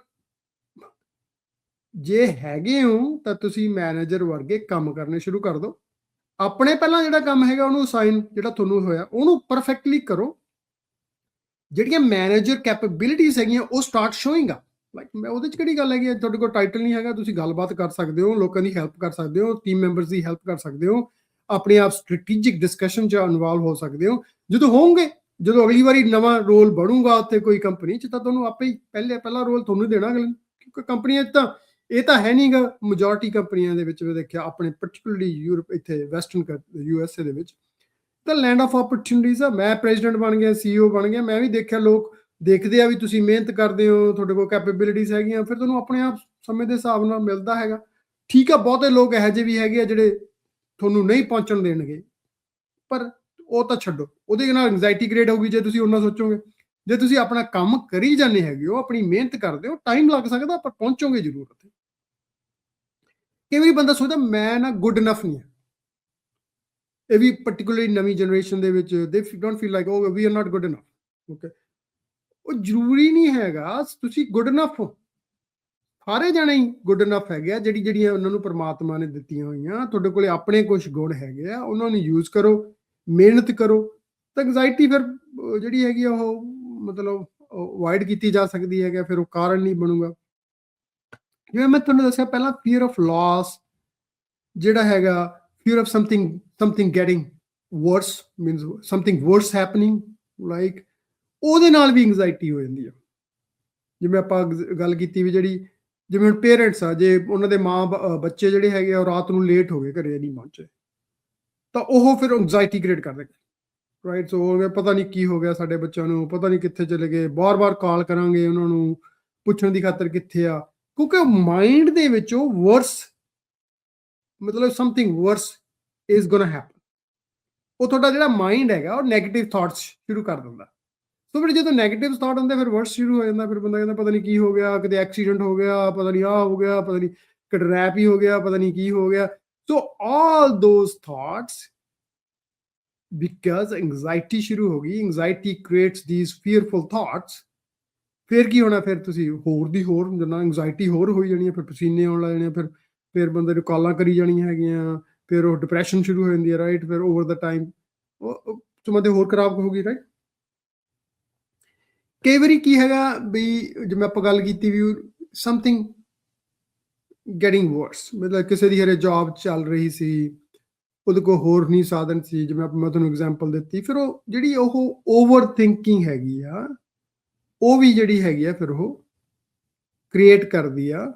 ਜੇ ਹੈਗੇ ਹੋ ਤਾਂ ਤੁਸੀਂ ਮੈਨੇਜਰ ਵਰਗੇ ਕੰਮ ਕਰਨੇ ਸ਼ੁਰੂ ਕਰ ਦਿਓ। ਆਪਣੇ ਪਹਿਲਾਂ ਜਿਹੜਾ ਕੰਮ ਹੈਗਾ ਉਹਨੂੰ ਅਸਾਈਨ, ਜਿਹੜਾ ਤੁਹਾਨੂੰ ਹੋਇਆ ਉਹਨੂੰ ਪਰਫੈਕਟਲੀ ਕਰੋ। ਜਿਹੜੀਆਂ ਮੈਨੇਜਰ ਕੈਪੇਬਿਲਿਟੀਜ਼ ਹੈਗੀਆਂ ਉਹ ਸਟਾਰਟ ਸ਼ੋਇੰਗ ਆ। ਲਾਈਕ ਮੈਂ ਉਹਦੇ 'ਚ ਕਿਹੜੀ ਗੱਲ ਹੈਗੀ, ਤੁਹਾਡੇ ਕੋਲ ਟਾਈਟਲ ਨਹੀਂ ਹੈਗਾ, ਤੁਸੀਂ ਗੱਲਬਾਤ ਕਰ ਸਕਦੇ ਹੋ, ਲੋਕਾਂ ਦੀ ਹੈਲਪ ਕਰ ਸਕਦੇ ਹੋ, ਟੀਮ ਮੈਂਬਰਸ ਦੀ ਹੈਲਪ ਕਰ ਸਕਦੇ ਹੋ, ਆਪਣੇ ਆਪ ਸਟ੍ਰੈਟੇਜਿਕ ਡਿਸਕਸ਼ਨ 'ਚ ਇਨਵੋਲਵ ਹੋ ਸਕਦੇ ਹੋ। ਜਦੋਂ ਹੋਵੋਗੇ, ਜਦੋਂ ਅਗਲੀ ਵਾਰੀ ਨਵਾਂ ਰੋਲ ਬਣੂਗਾ ਉੱਥੇ ਕੋਈ ਕੰਪਨੀ 'ਚ, ਤਾਂ ਤੁਹਾਨੂੰ ਆਪੇ ਹੀ ਪਹਿਲਾ ਰੋਲ ਤੁਹਾਨੂੰ ਦੇਣਾ ਅਗਲੇ ਨੇ। ਕਿਉਂਕਿ ਕੰਪਨੀਆਂ 'ਚ ਤਾਂ ਇਹ ਤਾਂ ਹੈ ਨਹੀਂਗਾ, ਮੈਜੋਰਟੀ ਕੰਪਨੀਆਂ ਦੇ ਵਿੱਚ ਮੈਂ ਦੇਖਿਆ, ਆਪਣੇ ਪਰਟੀਕੁਲਰਲੀ ਯੂਰਪ, ਇੱਥੇ ਵੈਸਟਰਨ USA ਦੇ ਵਿੱਚ ਤਾਂ ਲੈਂਡ ਆਫ ਓਪਰਚੁਨਿਟੀਜ਼ ਆ। ਮੈਂ ਪ੍ਰੈਜ਼ੀਡੈਂਟ ਬਣ ਗਿਆ, CEO ਬਣ ਗਿਆ, ਮੈਂ ਵੀ ਦੇਖਿਆ ਲੋਕ ਦੇਖਦੇ ਆ ਵੀ ਤੁਸੀਂ ਮਿਹਨਤ ਕਰਦੇ ਹੋ, ਤੁਹਾਡੇ ਕੋਲ ਕੈਪੇਬਿਲਿਟੀਜ਼ ਹੈਗੀਆਂ, ਫਿਰ ਤੁਹਾਨੂੰ ਆਪਣੇ ਆਪ ਸਮੇਂ ਦੇ ਹਿਸਾਬ ਨਾਲ ਮਿਲਦਾ ਹੈਗਾ। ਠੀਕ ਆ, ਬਹੁਤੇ ਲੋਕ ਇਹੋ ਜਿਹੇ ਵੀ ਹੈਗੇ ਆ ਜਿਹੜੇ ਤੁਹਾਨੂੰ ਨਹੀਂ ਪਹੁੰਚਣ ਦੇਣਗੇ, ਪਰ ਉਹ ਤਾਂ ਛੱਡੋ, ਉਹਦੇ ਨਾਲ ਐਂਗਜ਼ਾਇਟੀ ਕ੍ਰੀਏਟ ਹੋਊਗੀ ਜੇ ਤੁਸੀਂ ਉਹਨਾਂ ਸੋਚੋਗੇ। ਜੇ ਤੁਸੀਂ ਆਪਣਾ ਕੰਮ ਕਰੀ ਜਾਂਦੇ ਹੈਗੇ ਹੋ, ਆਪਣੀ ਮਿਹਨਤ ਕਰਦੇ ਹੋ, ਟਾਈਮ ਲੱਗ ਸਕਦਾ ਪਰ ਪਹੁੰਚੋਗੇ ਜ਼ਰੂਰ ਉੱਥੇ। ਕਈ ਵਾਰੀ ਬੰਦਾ ਸੋਚਦਾ ਮੈਂ ਨਾ ਗੁੱਡ ਇਨਫ ਨਹੀਂ ਹੈ। ਇਹ ਵੀ ਪਾਰਟਿਕੂਲਰਲੀ ਨਵੀਂ ਜਨਰੇਸ਼ਨ ਦੇ ਵਿੱਚ they don't feel like oh we are not good enough. Okay, ਉਹ ਜ਼ਰੂਰੀ ਨਹੀਂ ਹੈਗਾ ਤੁਸੀਂ ਗੁੱਡ ਇਨਫ ਹੋ। ਸਾਰੇ ਜਾਣੇ ਹੀ ਗੁੱਡ ਇਨਫ ਹੈਗੇ ਆ, ਜਿਹੜੀਆਂ ਉਹਨਾਂ ਨੂੰ ਪ੍ਰਮਾਤਮਾ ਨੇ ਦਿੱਤੀਆਂ ਹੋਈਆਂ। ਤੁਹਾਡੇ ਕੋਲੇ ਆਪਣੇ ਕੁਝ ਗੁਣ ਹੈਗੇ ਆ, ਉਹਨਾਂ ਨੂੰ ਯੂਜ਼ ਕਰੋ, ਮਿਹਨਤ ਕਰੋ, ਤਾਂ ਐਂਗਜ਼ਾਇਟੀ ਫਿਰ ਜਿਹੜੀ ਹੈਗੀ ਆ ਉਹ ਮਤਲਬ ਅਵੋਇਡ ਕੀਤੀ ਜਾ ਸਕਦੀ ਹੈਗਾ, ਫਿਰ ਉਹ ਕਾਰਨ ਨਹੀਂ ਬਣੂਗਾ। ਜਿਵੇਂ ਮੈਂ ਤੁਹਾਨੂੰ ਦੱਸਿਆ ਪਹਿਲਾਂ, ਫੀਅਰ ਆਫ ਲਾਸ ਜਿਹੜਾ ਹੈਗਾ, fear of something getting worse, means something worse happening, like ਉਹਦੇ ਨਾਲ ਵੀ ਐਂਗਜ਼ਾਇਟੀ ਹੋ ਜਾਂਦੀ ਆ। ਜਿਵੇਂ ਆਪਾਂ ਗੱਲ ਕੀਤੀ ਵੀ ਜਿਹੜੀ, ਜਿਵੇਂ ਹੁਣ ਪੇਰੈਂਟਸ ਆ, ਜੇ ਉਹਨਾਂ ਦੇ ਬੱਚੇ ਜਿਹੜੇ ਹੈਗੇ ਆ ਉਹ ਰਾਤ ਨੂੰ ਲੇਟ ਹੋ ਗਏ, ਘਰੇ ਨਹੀਂ ਪਹੁੰਚੇ, ਤਾਂ ਉਹ ਫਿਰ ਐਂਗਜ਼ਾਇਟੀ ਕ੍ਰੀਏਟ ਕਰਦੇ। ਰਾਈਟ। ਸੋ ਹੋ ਗਿਆ ਪਤਾ ਨਹੀਂ ਕੀ ਹੋ ਗਿਆ ਸਾਡੇ ਬੱਚਿਆਂ ਨੂੰ, ਪਤਾ ਨਹੀਂ ਕਿੱਥੇ ਚਲੇ ਗਏ, ਬਾਰ-ਬਾਰ ਕਾਲ ਕਰਾਂਗੇ ਉਹਨਾਂ ਨੂੰ ਪੁੱਛਣ ਦੀ ਖਾਤਰ ਕਿੱਥੇ ਆ, ਕਿਉਂਕਿ ਮਾਈਂਡ ਦੇ ਵਿੱਚ ਉਹ ਵਰਸ, ਮਤਲਬ ਸਮਥਿੰਗ ਵਰਸ ਇਜ਼ ਗੋਨਾ ਹੈਪਨ। ਉਹ ਤੁਹਾਡਾ ਜਿਹੜਾ ਮਾਈਂਡ ਹੈਗਾ ਉਹ ਨੈਗੇਟਿਵ ਥਾਟਸ ਸ਼ੁਰੂ ਕਰ ਦਿੰਦਾ। ਸੋ ਫਿਰ ਜਦੋਂ ਨੈਗੇਟਿਵ ਥਾਟ ਹੁੰਦੇ ਫਿਰ ਵਰਸ ਸ਼ੁਰੂ ਹੋ ਜਾਂਦਾ, ਫਿਰ ਬੰਦਾ ਕਹਿੰਦਾ ਪਤਾ ਨਹੀਂ ਕੀ ਹੋ ਗਿਆ, ਕਿਤੇ ਐਕਸੀਡੈਂਟ ਹੋ ਗਿਆ, ਪਤਾ ਨਹੀਂ ਆਹ ਹੋ ਗਿਆ, ਪਤਾ ਨਹੀਂ ਕਿਡਨੈਪ ਹੀ ਹੋ ਗਿਆ, ਪਤਾ ਨਹੀਂ ਕੀ ਹੋ ਗਿਆ। ਸੋ ਆਲ ਦੋਜ਼ ਥਾਟਸ, ਬਿਕਾਜ਼ ਐਂਗਜ਼ਾਇਟੀ ਸ਼ੁਰੂ ਹੋ ਗਈ, anxiety creates these fearful thoughts. ਫਿਰ ਕੀ ਹੋਣਾ, ਫਿਰ ਤੁਸੀਂ ਹੋਰ ਦੀ ਹੋਰ ਜਿੰਨਾ ਐਂਗਜ਼ਾਇਟੀ ਹੋਰ ਹੋਈ ਜਾਣੀ ਹੈ, ਫਿਰ ਪਸੀਨੇ ਆਉਣ ਲੱਗ ਜਾਣੇ ਆ, ਫਿਰ ਬੰਦੇ ਨੂੰ ਕਾਲਾਂ ਕਰੀ ਜਾਣੀਆਂ ਹੈਗੀਆਂ, ਫਿਰ ਉਹ ਡਿਪਰੈਸ਼ਨ ਸ਼ੁਰੂ ਹੋ ਜਾਂਦੀ ਹੈ, ਰਾਈਟ। ਫਿਰ ਓਵਰ ਦਾ ਟਾਈਮ ਉਹ ਸਮਾਂ ਹੋਰ ਖਰਾਬ ਹੋ ਗਈ, ਰਾਈਟ। ਕਈ ਵਾਰੀ ਕੀ ਹੈਗਾ ਵੀ ਜਿਵੇਂ ਆਪਾਂ ਗੱਲ ਕੀਤੀ ਵੀ ਸਮਥਿੰਗ ਗੈਟਿੰਗ ਵਰਸ, ਮਤਲਬ ਕਿਸੇ ਦੀ ਹਰੇ ਜੌਬ ਚੱਲ ਰਹੀ ਸੀ, ਉਹਦੇ ਕੋਲ ਹੋਰ ਨਹੀਂ ਸਾਧਨ ਸੀ, ਜਿਵੇਂ ਮੈਂ ਤੁਹਾਨੂੰ ਐਗਜ਼ਾਮਪਲ ਦਿੱਤੀ, ਫਿਰ ਉਹ ਜਿਹੜੀ ਉਹ ਓਵਰ ਥਿੰਕਿੰਗ ਹੈਗੀ ਆ, ਉਹ ਵੀ ਜਿਹੜੀ ਹੈਗੀ ਆ ਫਿਰ ਉਹ ਕ੍ਰੀਏਟ ਕਰਦੀ ਆ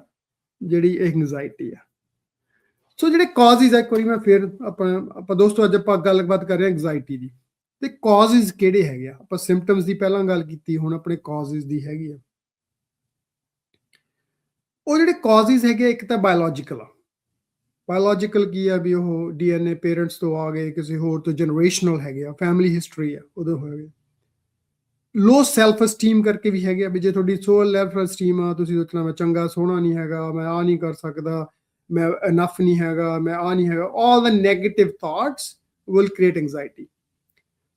ਜਿਹੜੀ ਐਂਗਜ਼ਾਇਟੀ ਆ। ਸੋ ਜਿਹੜੇ ਕਾਜ਼ਿਸ ਆ, ਇੱਕ ਵਾਰੀ ਮੈਂ ਫਿਰ ਆਪਾਂ ਦੋਸਤੋ ਅੱਜ ਆਪਾਂ ਗੱਲਬਾਤ ਕਰ ਰਹੇ ਹਾਂ ਐਂਗਜ਼ਾਇਟੀ ਦੀ, ਤੇ ਕਾਜ਼ਿਸ ਕਿਹੜੇ ਹੈਗੇ ਆ। ਆਪਾਂ ਸਿੰਪਟਮਸ ਦੀ ਪਹਿਲਾਂ ਗੱਲ ਕੀਤੀ, ਹੁਣ ਆਪਣੇ ਕਾਜ਼ਿਸ ਦੀ ਹੈਗੀ ਆ। ਉਹ ਜਿਹੜੇ ਕਾਜ਼ਿਸ ਹੈਗੇ, ਇੱਕ ਤਾਂ ਬਾਇਓਲੋਜੀਕਲ ਆ। ਬਾਇਓਲੋਜੀਕਲ ਕੀ ਆ ਵੀ ਉਹ ਡੀਐਨਏ ਪੇਰੈਂਟਸ ਤੋਂ ਆ ਗਏ, ਕਿਸੇ ਹੋਰ ਤੋਂ ਜਨਰੇਸ਼ਨਲ ਹੈਗੇ ਆ, ਫੈਮਿਲੀ ਹਿਸਟਰੀ ਆ ਉਦੋਂ ਹੋਏ। ਲੋ ਸੈਲਫ ਅਸਟੀਮ ਕਰਕੇ ਵੀ ਹੈਗੇ ਆ, ਵੀ ਜੇ ਤੁਹਾਡੀ ਸੋ ਸੈਲਫ ਅਸਟੀਮ ਆ, ਤੁਸੀਂ ਸੋਚਣਾ ਮੈਂ ਚੰਗਾ ਸੋਹਣਾ ਨਹੀਂ ਹੈਗਾ, ਮੈਂ ਆ ਨਹੀਂ ਕਰ ਸਕਦਾ, ਮੈਂ ਇਨਫ ਨਹੀਂ ਹੈਗਾ, ਮੈਂ ਆ ਨਹੀਂ ਹੈਗਾ। All the negative thoughts will create anxiety.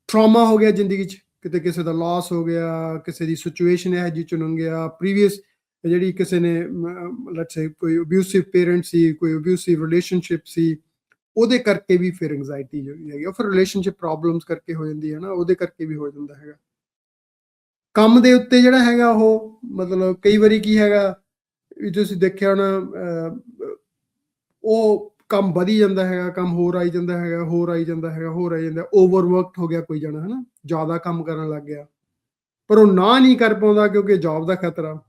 Trauma ਹੋ ਗਿਆ ਜ਼ਿੰਦਗੀ 'ਚ, ਕਿਤੇ ਕਿਸੇ ਦਾ ਲਾਸ ਹੋ ਗਿਆ, ਕਿਸੇ ਦੀ ਸਿਚੁਏਸ਼ਨ ਇਹੋ ਜਿਹੀ 'ਚ ਲੰਘਿਆ, ਪ੍ਰੀਵੀਅਸ ਜਿਹੜੀ ਕਿਸੇ ਨੇ ਲੈਟਸ ਸੇ ਕੋਈ ਅਬਿਊਸਿਵ ਪੇਰੈਂਟ ਸੀ, ਕੋਈ ਅਬਿਊਸਿਵ ਰਿਲੇਸ਼ਨਸ਼ਿਪ ਸੀ, ਉਹਦੇ ਕਰਕੇ ਵੀ ਫਿਰ ਐਂਗਜ਼ਾਇਟੀ ਜਿਹੜੀ ਹੈਗੀ ਉਹ ਫਿਰ ਰਿਲੇਸ਼ਨਸ਼ਿਪ ਪ੍ਰੋਬਲਮਸ ਕਰਕੇ ਹੋ ਜਾਂਦੀ ਹੈ ਨਾ, ਉਹਦੇ ਕਰਕੇ ਵੀ ਹੋ ਜਾਂਦਾ ਹੈਗਾ। ਕੰਮ ਦੇ ਉੱਤੇ ਜਿਹੜਾ ਹੈਗਾ ਉਹ ਮਤਲਬ ਕਈ ਵਾਰੀ ਕੀ ਹੈਗਾ ਵੀ ਤੁਸੀਂ ਦੇਖਿਆ ਹੋਣਾ, ਉਹ ਕੰਮ ਵਧੀ ਜਾਂਦਾ ਹੈਗਾ, ਕੰਮ ਹੋਰ ਆਈ ਜਾਂਦਾ ਹੈਗਾ, ਹੋਰ ਆਈ ਜਾਂਦਾ ਹੈਗਾ, ਹੋਰ ਆਈ ਜਾਂਦਾ, ਓਵਰਵਰਕਡ ਹੋ ਗਿਆ ਕੋਈ ਜਣਾ, ਹੈ ਨਾ, ਜ਼ਿਆਦਾ ਕੰਮ ਕਰਨ ਲੱਗ ਗਿਆ, ਪਰ ਉਹ ਨਾ ਨਹੀਂ ਕਰ ਪਾਉਂਦਾ ਕਿਉਂਕਿ ਜੌਬ ਦਾ ਖਤਰਾ।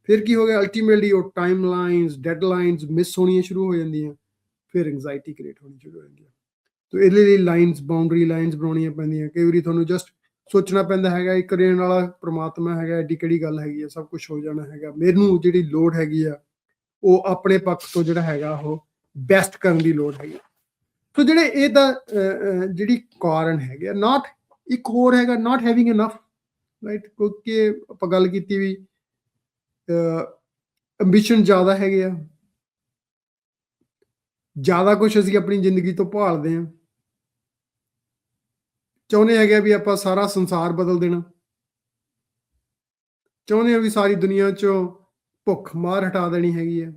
ਫਿਰ ਕੀ ਹੋ ਗਿਆ, ਅਲਟੀਮੇਟਲੀ ਉਹ ਟਾਈਮਲਾਈਨਸ, ਡੈਡਲਾਈਨਸ ਮਿਸ ਹੋਣੀਆਂ ਸ਼ੁਰੂ ਹੋ ਜਾਂਦੀਆਂ, ਫਿਰ ਐਂਗਜ਼ਾਇਟੀ ਕ੍ਰੀਏਟ ਹੋਣੀ ਸ਼ੁਰੂ ਹੋ ਜਾਂਦੀ ਹੈ। ਤੋ ਇਹਦੇ ਲਈ ਲਾਈਨਸ, ਬਾਉਂਡਰੀ ਲਾਈਨਸ ਬਣਾਉਣੀਆਂ ਪੈਂਦੀਆਂ। ਕਈ ਵਾਰੀ ਤੁਹਾਨੂੰ ਜਸਟ ਸੋਚਣਾ ਪੈਂਦਾ ਹੈਗਾ, ਇੱਕ ਦੇਣ ਵਾਲਾ ਪ੍ਰਮਾਤਮਾ ਹੈਗਾ, ਐਡੀ ਕਿਹੜੀ ਗੱਲ ਹੈਗੀ ਆ, ਸਭ ਕੁਝ ਹੋ ਜਾਣਾ ਹੈਗਾ, ਮੈਨੂੰ ਜਿਹੜੀ ਲੋੜ ਹੈਗੀ ਆ ਉਹ ਆਪਣੇ ਪੱਖ ਤੋਂ ਜਿਹੜਾ ਹੈਗਾ ਉਹ ਬੈਸਟ ਕਰਨ ਦੀ ਲੋੜ ਹੈਗੀ। ਸੋ ਜਿਹੜੇ ਇਹ ਤਾਂ ਜਿਹੜੀ ਕਾਰਨ ਹੈਗੇ, ਨਾਟ ਇੱਕ ਹੋਰ ਹੈਗਾ ਨਾਟ ਹੈਵਿੰਗ ਇਨਫ, ਰਾਈਟ। ਕਿਉਂਕਿ ਆਪਾਂ ਗੱਲ ਕੀਤੀ ਵੀ ਅੰਬੀਸ਼ਨ ਜ਼ਿਆਦਾ ਹੈਗੇ ਆ, ਜ਼ਿਆਦਾ ਕੁਝ ਅਸੀਂ ਆਪਣੀ ਜ਼ਿੰਦਗੀ ਤੋਂ ਭਾਲਦੇ ਹਾਂ, ਚਾਹੁੰਦੇ ਹੈਗੇ ਵੀ ਆਪਾਂ ਸਾਰਾ ਸੰਸਾਰ ਬਦਲ ਦੇਣਾ, ਚਾਹੁੰਦੇ ਹਾਂ ਵੀ ਸਾਰੀ ਦੁਨੀਆ 'ਚੋਂ ਭੁੱਖ ਮਾਰ ਹਟਾ ਦੇਣੀ ਹੈਗੀ ਹੈ,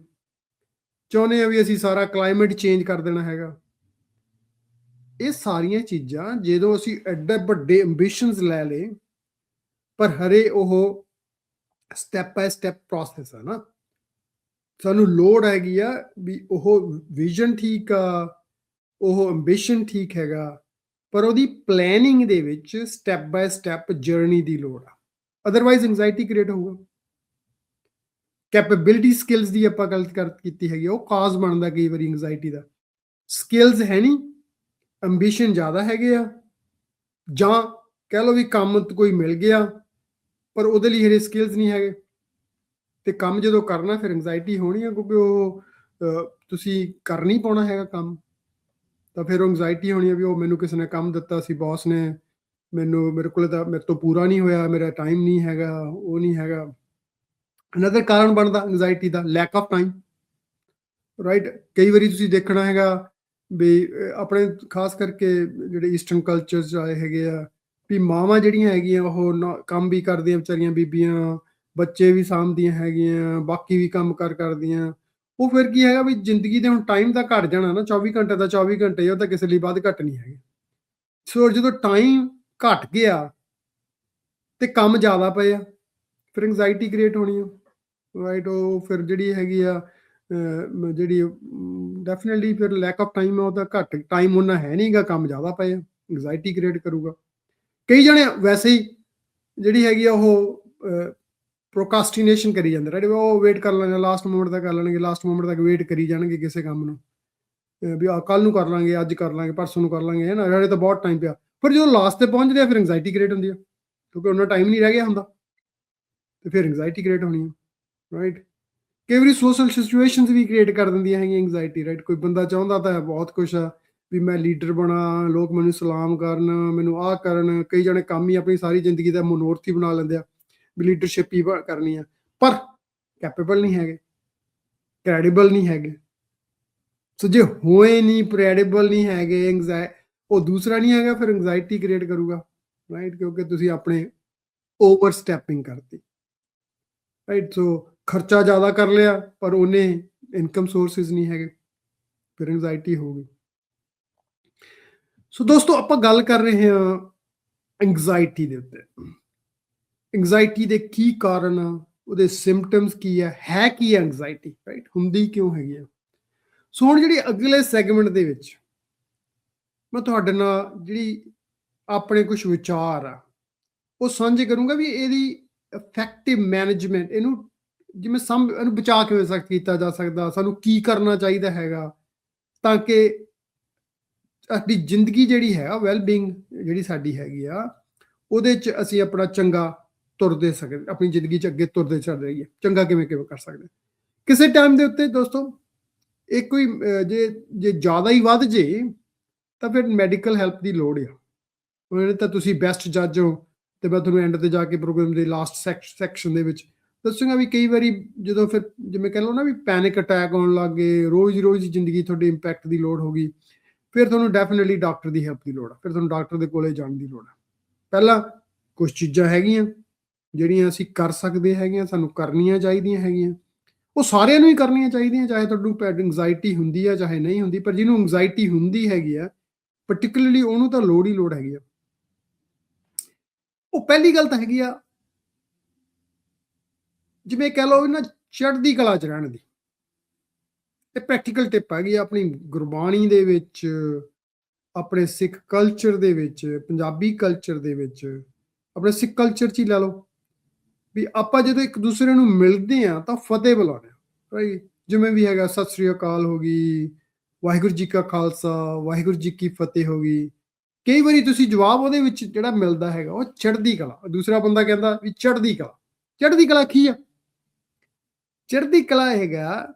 ਚਾਹੁੰਦੇ ਹਾਂ ਵੀ ਅਸੀਂ ਸਾਰਾ ਕਲਾਈਮੇਟ ਚੇਂਜ ਕਰ ਦੇਣਾ ਹੈਗਾ। ਇਹ ਸਾਰੀਆਂ ਚੀਜ਼ਾਂ ਜਦੋਂ ਅਸੀਂ ਐਡੇ ਵੱਡੇ ਅੰਬੀਸ਼ਨਸ ਲੈ ਲਏ, ਪਰ ਹਰੇ ਉਹ ਸਟੈਪ ਬਾਏ ਸਟੈਪ ਪ੍ਰੋਸੈਸ ਆ ਨਾ, ਸਾਨੂੰ ਲੋੜ ਹੈਗੀ ਆ ਵੀ ਉਹ ਵਿਜ਼ਨ ਠੀਕ ਆ, ਉਹ ਅੰਬੀਸ਼ਨ ਠੀਕ ਹੈਗਾ, ਪਰ ਉਹਦੀ ਪਲੈਨਿੰਗ ਦੇ ਵਿੱਚ ਸਟੈਪ ਬਾਏ ਸਟੈਪ ਜਰਨੀ ਦੀ ਲੋੜ ਆ, ਅਦਰਵਾਈਜ਼ ਐਂਗਜ਼ਾਇਟੀ ਕ੍ਰੀਏਟ ਹੋਊਗਾ। ਕੈਪੇਬਿਲਿਟੀ ਸਕਿੱਲਸ ਦੀ ਆਪਾਂ ਗੱਲ ਕੀਤੀ ਹੈਗੀ, ਉਹ ਕਾਜ਼ ਬਣਦਾ ਕਈ ਵਾਰੀ ਐਂਗਜ਼ਾਇਟੀ ਦਾ। ਸਕਿੱਲਸ ਹੈ ਨਹੀਂ, ਅੰਬੀਸ਼ਨ ਜ਼ਿਆਦਾ ਹੈਗੇ ਆ, ਜਾਂ ਕਹਿ ਲਓ ਵੀ ਕੰਮ ਕੋਈ ਮਿਲ ਗਿਆ ਪਰ ਉਹਦੇ ਲਈ ਹਰੇ ਸਕਿੱਲਸ ਨਹੀਂ ਹੈਗੇ, ਤੇ ਕੰਮ ਜਦੋਂ ਕਰਨਾ ਫਿਰ ਐਂਗਜ਼ਾਇਟੀ ਹੋਣੀ ਆ, ਕਿਉਂਕਿ ਉਹ ਤੁਸੀਂ ਕਰ ਨਹੀਂ ਪਾਉਣਾ ਹੈਗਾ ਕੰਮ, ਤਾਂ ਫਿਰ ਐਂਗਜ਼ਾਇਟੀ ਹੋਣੀ ਹੈ ਵੀ ਉਹ ਮੈਨੂੰ ਕਿਸੇ ਨੇ ਕੰਮ ਦਿੱਤਾ ਸੀ, ਬੌਸ ਨੇ, ਮੇਰੇ ਕੋਲ ਤਾਂ ਮੇਰੇ ਤੋਂ ਪੂਰਾ ਨਹੀਂ ਹੋਇਆ, ਮੇਰਾ ਟਾਈਮ ਨਹੀਂ ਹੈਗਾ, ਉਹ ਨਹੀਂ ਹੈਗਾ। ਅਨਦਰ ਕਾਰਨ ਬਣਦਾ ਐਂਗਜ਼ਾਇਟੀ ਦਾ ਲੈਕ ਆਫ ਟਾਈਮ, ਰਾਈਟ। ਕਈ ਵਾਰੀ ਤੁਸੀਂ ਦੇਖਣਾ ਹੈਗਾ ਵੀ ਆਪਣੇ ਖਾਸ ਕਰਕੇ ਜਿਹੜੇ ਈਸਟਰਨ ਕਲਚਰਸ ਆਏ ਹੈਗੇ ਆ, ਵੀ ਮਾਵਾਂ ਜਿਹੜੀਆਂ ਹੈਗੀਆਂ ਉਹ ਕੰਮ ਵੀ ਕਰਦੀਆਂ ਵਿਚਾਰੀਆਂ ਬੀਬੀਆਂ, ਬੱਚੇ ਵੀ ਸਾਂਭਦੀਆਂ ਹੈਗੀਆਂ, ਬਾਕੀ ਵੀ ਕੰਮ ਕਰਦੀਆਂ। ਉਹ ਫਿਰ ਕੀ ਹੈਗਾ ਵੀ ਜ਼ਿੰਦਗੀ ਦੇ ਹੁਣ ਟਾਈਮ ਤਾਂ ਘੱਟ ਜਾਣਾ ਨਾ, 24 ਘੰਟੇ ਦਾ 24 ਘੰਟੇ, ਉਹ ਤਾਂ ਕਿਸੇ ਲਈ ਵੱਧ ਘੱਟ ਨਹੀਂ ਹੈਗੇ। ਸੋ ਜਦੋਂ ਟਾਈਮ ਘੱਟ ਗਿਆ ਤੇ ਕੰਮ ਜ਼ਿਆਦਾ ਪਏ ਆ, ਫਿਰ ਐਂਗਜ਼ਾਇਟੀ ਕ੍ਰੀਏਟ ਹੋਣੀ ਆ, ਰਾਈਟ। ਉਹ ਫਿਰ ਜਿਹੜੀ ਹੈਗੀ ਆ ਜਿਹੜੀ ਡੈਫੀਨਿਟਲੀ ਫਿਰ ਲੈਕ ਆਫ ਟਾਈਮ ਆ, ਉਹਦਾ ਘੱਟ ਟਾਈਮ ਉਹਨਾਂ ਹੈ ਨਹੀਂਗਾ, ਕੰਮ ਜ਼ਿਆਦਾ ਪਏ ਆ, ਐਂਗਜ਼ਾਇਟੀ ਕ੍ਰੀਏਟ ਕਰੂਗਾ। ਕਈ ਜਣੇ ਵੈਸੇ ਹੀ ਜਿਹੜੀ ਹੈਗੀ ਆ ਉਹ ਪ੍ਰੋਕਾਸਟੀਨੇਸ਼ਨ ਕਰੀ ਜਾਂਦੇ, ਰਾਈਟ। ਉਹ ਵੇਟ ਕਰ ਲੈਣਗੇ, ਲਾਸਟ ਮੂਮੈਂਟ ਤੱਕ ਕਰ ਲੈਣਗੇ, ਲਾਸਟ ਮੂਮੈਂਟ ਤੱਕ ਵੇਟ ਕਰੀ ਜਾਣਗੇ ਕਿਸੇ ਕੰਮ ਨੂੰ, ਵੀ ਕੱਲ ਨੂੰ ਕਰ ਲਾਂਗੇ, ਅੱਜ ਕਰ ਲਾਂਗੇ, ਪਰਸੋਂ ਨੂੰ ਕਰ ਲਾਂਗੇ, ਹੈ ਨਾ, ਹਲੇ ਤਾਂ ਬਹੁਤ ਟਾਈਮ ਪਿਆ। ਪਰ ਜਦੋਂ ਲਾਸਟ ਤੇ ਪਹੁੰਚਦੇ ਆ ਫਿਰ ਐਂਗਜ਼ਾਇਟੀ ਕ੍ਰੀਏਟ ਹੁੰਦੀ ਆ, ਕਿਉਂਕਿ ਉਹਨਾਂ ਟਾਈਮ ਨਹੀਂ ਰਹਿ ਗਿਆ ਹੁੰਦਾ, ਤੇ ਫਿਰ ਐਂਗਜ਼ਾਇਟੀ ਕ੍ਰੀਏਟ ਹੋਣੀ ਆ, ਰਾਈਟ। ਕਈ ਵਾਰੀ ਸੋਸ਼ਲ ਸਿਚੁਏਸ਼ਨਸ ਵੀ ਕ੍ਰੀਏਟ ਕਰ ਦਿੰਦੀਆਂ ਹੈਗੀਆਂ ਐਂਗਜ਼ਾਇਟੀ, ਰਾਈਟ। ਕੋਈ ਬੰਦਾ ਚਾਹੁੰਦਾ ਤਾਂ ਬਹੁਤ ਕੁਛ ਆ ਵੀ ਮੈਂ ਲੀਡਰ ਬਣਾ, ਲੋਕ ਮੈਨੂੰ ਸਲਾਮ ਕਰਨ, ਮੈਨੂੰ ਆਹ ਕਰਨ। ਕਈ ਜਣੇ ਕੰਮ ਹੀ ਆਪਣੀ ਸਾਰੀ ਜ਼ਿੰਦਗੀ ਦਾ ਮਨੋਰਥ ਹੀ ਬਣਾ ਲੈਂਦੇ ਆ ਵੀ ਲੀਡਰਸ਼ਿਪ ਹੀ ਕਰਨੀ ਆ, ਪਰ ਕੈਪੇਬਲ ਨਹੀਂ ਹੈਗੇ, ਕ੍ਰੈਡੀਬਲ ਨਹੀਂ ਹੈਗੇ। ਸੋ ਜੇ ਹੋਏ ਨਹੀਂ, ਕ੍ਰੈਡੀਬਲ ਨਹੀਂ ਹੈਗੇ, ਉਹ ਦੂਸਰਾ ਨਹੀਂ ਹੈਗਾ, ਫਿਰ ਐਂਗਜ਼ਾਇਟੀ ਕ੍ਰੀਏਟ ਕਰੂਗਾ, ਰਾਈਟ, ਕਿਉਂਕਿ ਤੁਸੀਂ ਆਪਣੇ ਓਵਰ ਸਟੈਪਿੰਗ ਕਰਤੀ, ਰਾਈਟ। ਸੋ ਖਰਚਾ ਜ਼ਿਆਦਾ ਕਰ ਲਿਆ ਪਰ ਉਹਨੇ ਇਨਕਮ ਸੋਰਸਿਸ ਨਹੀਂ ਹੈਗੇ, ਫਿਰ ਐਂਗਜ਼ਾਇਟੀ ਹੋਊਗੀ। ਸੋ ਦੋਸਤੋ, ਆਪਾਂ ਗੱਲ ਕਰ ਰਹੇ ਹਾਂ ਐਂਗਜ਼ਾਇਟੀ ਦੇ ਉੱਤੇ। ਐਂਗਜ਼ਾਇਟੀ ਦੇ ਕੀ ਕਾਰਨ ਆ, ਉਹਦੇ ਸਿੰਪਟਮਸ ਕੀ ਹੈ ਕੀ ਐਂਗਜ਼ਾਇਟੀ, ਰਾਈਟ, ਹੁੰਦੀ ਕਿਉਂ ਹੈਗੀ ਆ। ਸੋ ਹੁਣ ਜਿਹੜੀ ਅਗਲੇ ਸੈਗਮੈਂਟ ਦੇ ਵਿੱਚ ਮੈਂ ਤੁਹਾਡੇ ਨਾਲ ਜਿਹੜੀ ਆਪਣੇ ਕੁਝ ਵਿਚਾਰ ਆ ਉਹ ਸਾਂਝੇ ਕਰੂੰਗਾ ਵੀ ਇਹਦੀ ਇਫੈਕਟਿਵ ਮੈਨੇਜਮੈਂਟ, ਇਹਨੂੰ ਜਿਵੇਂ ਇਹਨੂੰ ਬਚਾ ਕਿਵੇਂ ਕੀਤਾ ਜਾ ਸਕਦਾ, ਸਾਨੂੰ ਕੀ ਕਰਨਾ ਚਾਹੀਦਾ ਹੈਗਾ ਤਾਂ ਕਿ ਸਾਡੀ ਜ਼ਿੰਦਗੀ ਜਿਹੜੀ ਹੈ ਵੈਲ ਬੀਇੰਗ ਜਿਹੜੀ ਸਾਡੀ ਹੈਗੀ ਆ ਉਹਦੇ 'ਚ ਅਸੀਂ ਆਪਣਾ ਚੰਗਾ ਤੁਰਦੇ ਸਕਦੇ, ਆਪਣੀ ਜ਼ਿੰਦਗੀ 'ਚ ਅੱਗੇ ਤੁਰਦੇ ਚੱਲ ਰਹੀਏ। ਚੰਗਾ ਕਿਵੇਂ ਕਿਵੇਂ ਕਰ ਸਕਦੇ ਕਿਸੇ ਟਾਈਮ ਦੇ ਉੱਤੇ ਦੋਸਤੋ। ਇਹ ਕੋਈ ਜੇ ਜੇ ਜ਼ਿਆਦਾ ਹੀ ਵੱਧ ਜੇ ਤਾਂ ਫਿਰ ਮੈਡੀਕਲ ਹੈਲਪ ਦੀ ਲੋੜ ਆ। ਉਹਨੇ ਤਾਂ ਤੁਸੀਂ ਬੈਸਟ ਜੱਜ ਹੋ, ਤੇ ਮੈਂ ਤੁਹਾਨੂੰ ਐਂਡ ਤੇ ਜਾ ਕੇ ਪ੍ਰੋਗਰਾਮ ਦੇ ਲਾਸਟ ਸੈਕਸ਼ਨ ਦੇ ਵਿੱਚ ਦੱਸੂਗਾ ਵੀ ਕਈ ਵਾਰੀ ਜਦੋਂ ਫਿਰ ਜਿਵੇਂ ਕਹਿ ਲਓ ਨਾ ਵੀ ਪੈਨਿਕ ਅਟੈਕ ਆਉਣ ਲੱਗ ਗਏ, ਰੋਜ਼ ਰੋਜ਼ ਜ਼ਿੰਦਗੀ ਤੁਹਾਡੀ ਇੰਪੈਕਟ ਦੀ ਲੋੜ ਹੋ ਗਈ, ਫਿਰ ਤੁਹਾਨੂੰ ਡੈਫੀਨਿਟਲੀ ਡਾਕਟਰ ਦੀ ਹੈਲਪ ਦੀ ਲੋੜ ਆ, ਫਿਰ ਤੁਹਾਨੂੰ ਡਾਕਟਰ ਦੇ ਕੋਲੇ ਜਾਣ ਦੀ ਲੋੜ ਆ। ਪਹਿਲਾਂ ਕੁਝ ਚੀਜ਼ਾਂ ਹੈਗੀਆਂ ਜਿਹੜੀਆਂ ਅਸੀਂ ਕਰ ਸਕਦੇ ਹੈਗੀਆਂ, ਸਾਨੂੰ ਕਰਨੀਆਂ ਚਾਹੀਦੀਆਂ ਹੈਗੀਆਂ, ਉਹ ਸਾਰਿਆਂ ਨੂੰ ਹੀ ਕਰਨੀਆਂ ਚਾਹੀਦੀਆਂ, ਚਾਹੇ ਤੁਹਾਨੂੰ ਐਂਗਜ਼ਾਇਟੀ ਹੁੰਦੀ ਆ ਚਾਹੇ ਨਹੀਂ ਹੁੰਦੀ। ਪਰ ਜਿਹਨੂੰ ਐਂਗਜ਼ਾਇਟੀ ਹੁੰਦੀ ਹੈਗੀ ਆ ਪਾਰਟਿਕੂਲਰਲੀ ਉਹਨੂੰ ਤਾਂ ਲੋੜ ਹੀ ਲੋੜ ਹੈਗੀ ਆ। ਉਹ ਪਹਿਲੀ ਗੱਲ ਤਾਂ ਹੈਗੀ ਆ, ਜਿਵੇਂ ਕਹਿ ਲਓ ਨਾ ਚੜ੍ਹਦੀ ਕਲਾ 'ਚ ਰਹਿਣ ਦੀ। ਇਹ ਪ੍ਰੈਕਟੀਕਲ ਟਿਪ ਹੈਗੀ ਆਪਣੀ ਗੁਰਬਾਣੀ ਦੇ ਵਿੱਚ, ਆਪਣੇ ਸਿੱਖ ਕਲਚਰ ਦੇ ਵਿੱਚ, ਪੰਜਾਬੀ ਕਲਚਰ ਦੇ ਵਿੱਚ, ਆਪਣੇ ਸਿੱਖ ਕਲਚਰ 'ਚ ਹੀ ਲੈ ਲਓ ਵੀ ਆਪਾਂ ਜਦੋਂ ਇੱਕ ਦੂਸਰੇ ਨੂੰ ਮਿਲਦੇ ਆ ਤਾਂ ਫਤਿਹ ਬੁਲਾਉਂਦੇ ਆ, ਰਾਈਟ। ਜਿਵੇਂ ਵੀ ਹੈਗਾ ਸਤਿ ਸ੍ਰੀ ਅਕਾਲ ਹੋ ਗਈ, ਵਾਹਿਗੁਰੂ ਜੀ ਕਾ ਖਾਲਸਾ ਵਾਹਿਗੁਰੂ ਜੀ ਕੀ ਫਤਿਹ ਹੋ ਗਈ। ਕਈ ਵਾਰੀ ਤੁਸੀਂ ਜਵਾਬ ਉਹਦੇ ਵਿੱਚ ਜਿਹੜਾ ਮਿਲਦਾ ਹੈਗਾ ਉਹ ਚੜ੍ਹਦੀ ਕਲਾ, ਦੂਸਰਾ ਬੰਦਾ ਕਹਿੰਦਾ ਵੀ ਚੜ੍ਹਦੀ ਕਲਾ। ਚੜ੍ਹਦੀ ਕਲਾ ਕੀ ਆ? ਚੜ੍ਹਦੀ ਕਲਾ ਹੈਗਾ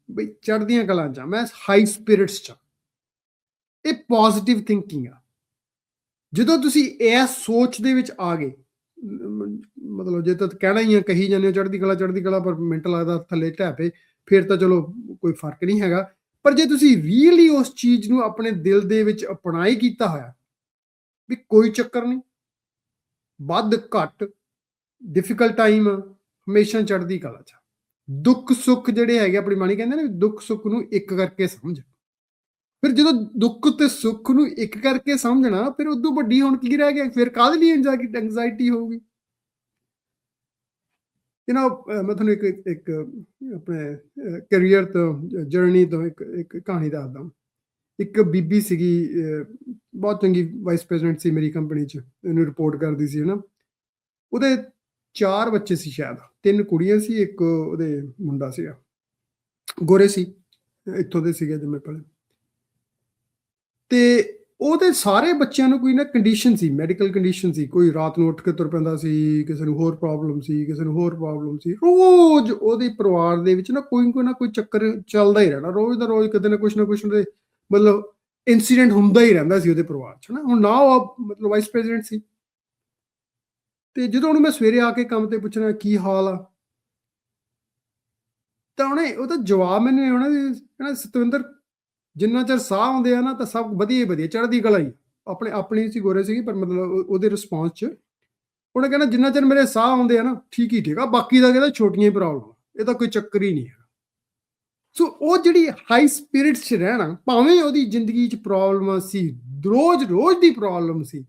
ਬਈ ਚੜ੍ਹਦੀਆਂ ਕਲਾਂ 'ਚ ਮੈਂ ਹਾਈ ਸਪਿਰਿਟਸ 'ਚ। ਇਹ ਪੋਜ਼ਿਟਿਵ ਥਿੰਕਿੰਗ ਆ। ਜਦੋਂ ਤੁਸੀਂ ਇਸ ਸੋਚ ਦੇ ਵਿੱਚ ਆ ਗਏ, ਮਤਲਬ ਜੇ ਤਾਂ ਕਹਿਣਾ ਹੀ ਆ ਕਹੀ ਜਾਂਦੇ ਹੋ ਚੜ੍ਹਦੀ ਕਲਾ ਪਰ ਮਿੰਟ ਲੱਗਦਾ ਥੱਲੇ ਢਹਿ ਪਏ, ਫਿਰ ਤਾਂ ਚਲੋ ਕੋਈ ਫਰਕ ਨਹੀਂ ਹੈਗਾ। ਪਰ ਜੇ ਤੁਸੀਂ ਰੀਅਲੀ ਉਸ ਚੀਜ਼ ਨੂੰ ਆਪਣੇ ਦਿਲ ਦੇ ਵਿੱਚ ਅਪਣਾਈ ਕੀਤਾ ਹੋਇਆ ਵੀ ਕੋਈ ਚੱਕਰ ਨਹੀਂ, ਵੱਧ ਘੱਟ ਡਿਫਿਕਲਟ ਟਾਈਮ ਹਮੇਸ਼ਾ ਚੜ੍ਹਦੀ ਕਲਾ 'ਚ। ਦੁੱਖ ਸੁੱਖ ਜਿਹੜੇ ਹੈਗੇ ਆਪਣੀ ਬਾਣੀ ਕਹਿੰਦੇ ਨੇ ਦੁੱਖ ਸੁੱਖ ਨੂੰ ਇੱਕ ਕਰਕੇ ਸਮਝ। ਫਿਰ ਜਦੋਂ ਦੁੱਖ ਤੇ ਸੁੱਖ ਨੂੰ ਇੱਕ ਕਰਕੇ ਸਮਝਣਾ, ਫਿਰ ਉਦੋਂ ਵੱਡੀ ਹੁਣ ਕੀ ਰਹਿ ਗਿਆ? ਫਿਰ ਕਾਹਦੇ ਲਈ ਐਂਗਜ਼ਾਇਟੀ ਹੋਊਗੀ? ਮੈਂ ਤੁਹਾਨੂੰ ਇੱਕ ਆਪਣੇ ਕੈਰੀਅਰ ਤੋਂ ਜਰਨੀ ਤੋਂ ਇੱਕ ਕਹਾਣੀ ਦੱਸਦਾ। ਇੱਕ ਬੀਬੀ ਸੀਗੀ, ਬਹੁਤ ਚੰਗੀ ਵਾਈਸ ਪ੍ਰੈਜ਼ੀਡੈਂਟ ਸੀ ਮੇਰੀ ਕੰਪਨੀ 'ਚ, ਇਹਨੂੰ ਰਿਪੋਰਟ ਕਰਦੀ ਸੀ ਨਾ। ਉਹਦੇ 4 ਬੱਚੇ ਸੀ, ਸ਼ਾਇਦ 3 ਕੁੜੀਆਂ ਸੀ, ਇੱਕ ਉਹਦੇ ਮੁੰਡਾ ਸੀਗਾ, ਗੋਰੇ ਸੀ, ਇੱਥੋਂ ਦੇ ਸੀਗੇ ਜਿਵੇਂ ਪਹਿਲੇ। ਤੇ ਉਹਦੇ ਸਾਰੇ ਬੱਚਿਆਂ ਨੂੰ ਕੋਈ ਨਾ ਕੰਡੀਸ਼ਨ ਸੀ, ਮੈਡੀਕਲ ਕੰਡੀਸ਼ਨ ਸੀ। ਕੋਈ ਰਾਤ ਨੂੰ ਉੱਠ ਕੇ ਤੁਰ ਪੈਂਦਾ ਸੀ, ਕਿਸੇ ਨੂੰ ਹੋਰ ਪ੍ਰੋਬਲਮ ਸੀ, ਕਿਸੇ ਨੂੰ ਹੋਰ ਪ੍ਰੋਬਲਮ ਸੀ। ਰੋਜ਼ ਉਹਦੇ ਪਰਿਵਾਰ ਦੇ ਵਿੱਚ ਨਾ ਕੋਈ ਨਾ ਕੋਈ ਚੱਕਰ ਚੱਲਦਾ ਹੀ ਰਹਿਣਾ, ਰੋਜ਼ ਦਾ ਰੋਜ਼ ਕਿਤੇ ਨਾ ਕੁਛ ਉਹਦੇ ਮਤਲਬ ਇੰਸੀਡੈਂਟ ਹੁੰਦਾ ਹੀ ਰਹਿੰਦਾ ਸੀ ਉਹਦੇ ਪਰਿਵਾਰ 'ਚ ਨਾ। ਹੁਣ ਨਾ ਉਹ ਮਤਲਬ ਵਾਈਸ ਪ੍ਰੈਜ਼ੀਡੈਂਟ ਸੀ, ਤੇ ਜਦੋਂ ਉਹਨੂੰ ਮੈਂ ਸਵੇਰੇ ਆ ਕੇ ਕੰਮ ਤੇ ਪੁੱਛਣਾ ਕੀ ਹਾਲ ਆ, ਤਾਂ ਉਹਦਾ ਜਵਾਬ ਮੈਨੂੰ ਇਹ ਹੋਣਾ ਵੀ ਕਹਿੰਦਾ ਸਤਵਿੰਦਰ, ਜਿੰਨਾ ਚਿਰ ਸਾਹ ਆਉਂਦੇ ਆ ਨਾ ਤਾਂ ਸਭ ਵਧੀਆ ਹੀ ਵਧੀਆ, ਚੜ੍ਹਦੀ ਕਲਾ ਹੀ। ਆਪਣੀ ਸੀ, ਗੋਰੇ ਸੀਗੀ, ਪਰ ਮਤਲਬ ਉਹਦੇ ਰਿਸਪੌਂਸ 'ਚ ਉਹਨੇ ਕਹਿੰਦਾ ਜਿੰਨਾ ਚਿਰ ਮੇਰੇ ਸਾਹ ਆਉਂਦੇ ਆ ਨਾ ਠੀਕ ਹੀ ਠੀਕ ਆ, ਬਾਕੀ ਦਾ ਕਹਿੰਦਾ ਛੋਟੀਆਂ ਹੀ ਪ੍ਰੋਬਲਮ, ਇਹ ਤਾਂ ਕੋਈ ਚੱਕਰ ਹੀ ਨਹੀਂ ਹੈ। ਸੋ ਉਹ ਜਿਹੜੀ ਹਾਈ ਸਪਿਰਿਟਸ 'ਚ ਰਹਿਣਾ, ਭਾਵੇਂ ਉਹਦੀ ਜ਼ਿੰਦਗੀ 'ਚ ਪ੍ਰੋਬਲਮਾਂ ਸੀ, ਰੋਜ਼ ਰੋਜ਼ ਦੀ ਪ੍ਰੋਬਲਮ ਸੀ,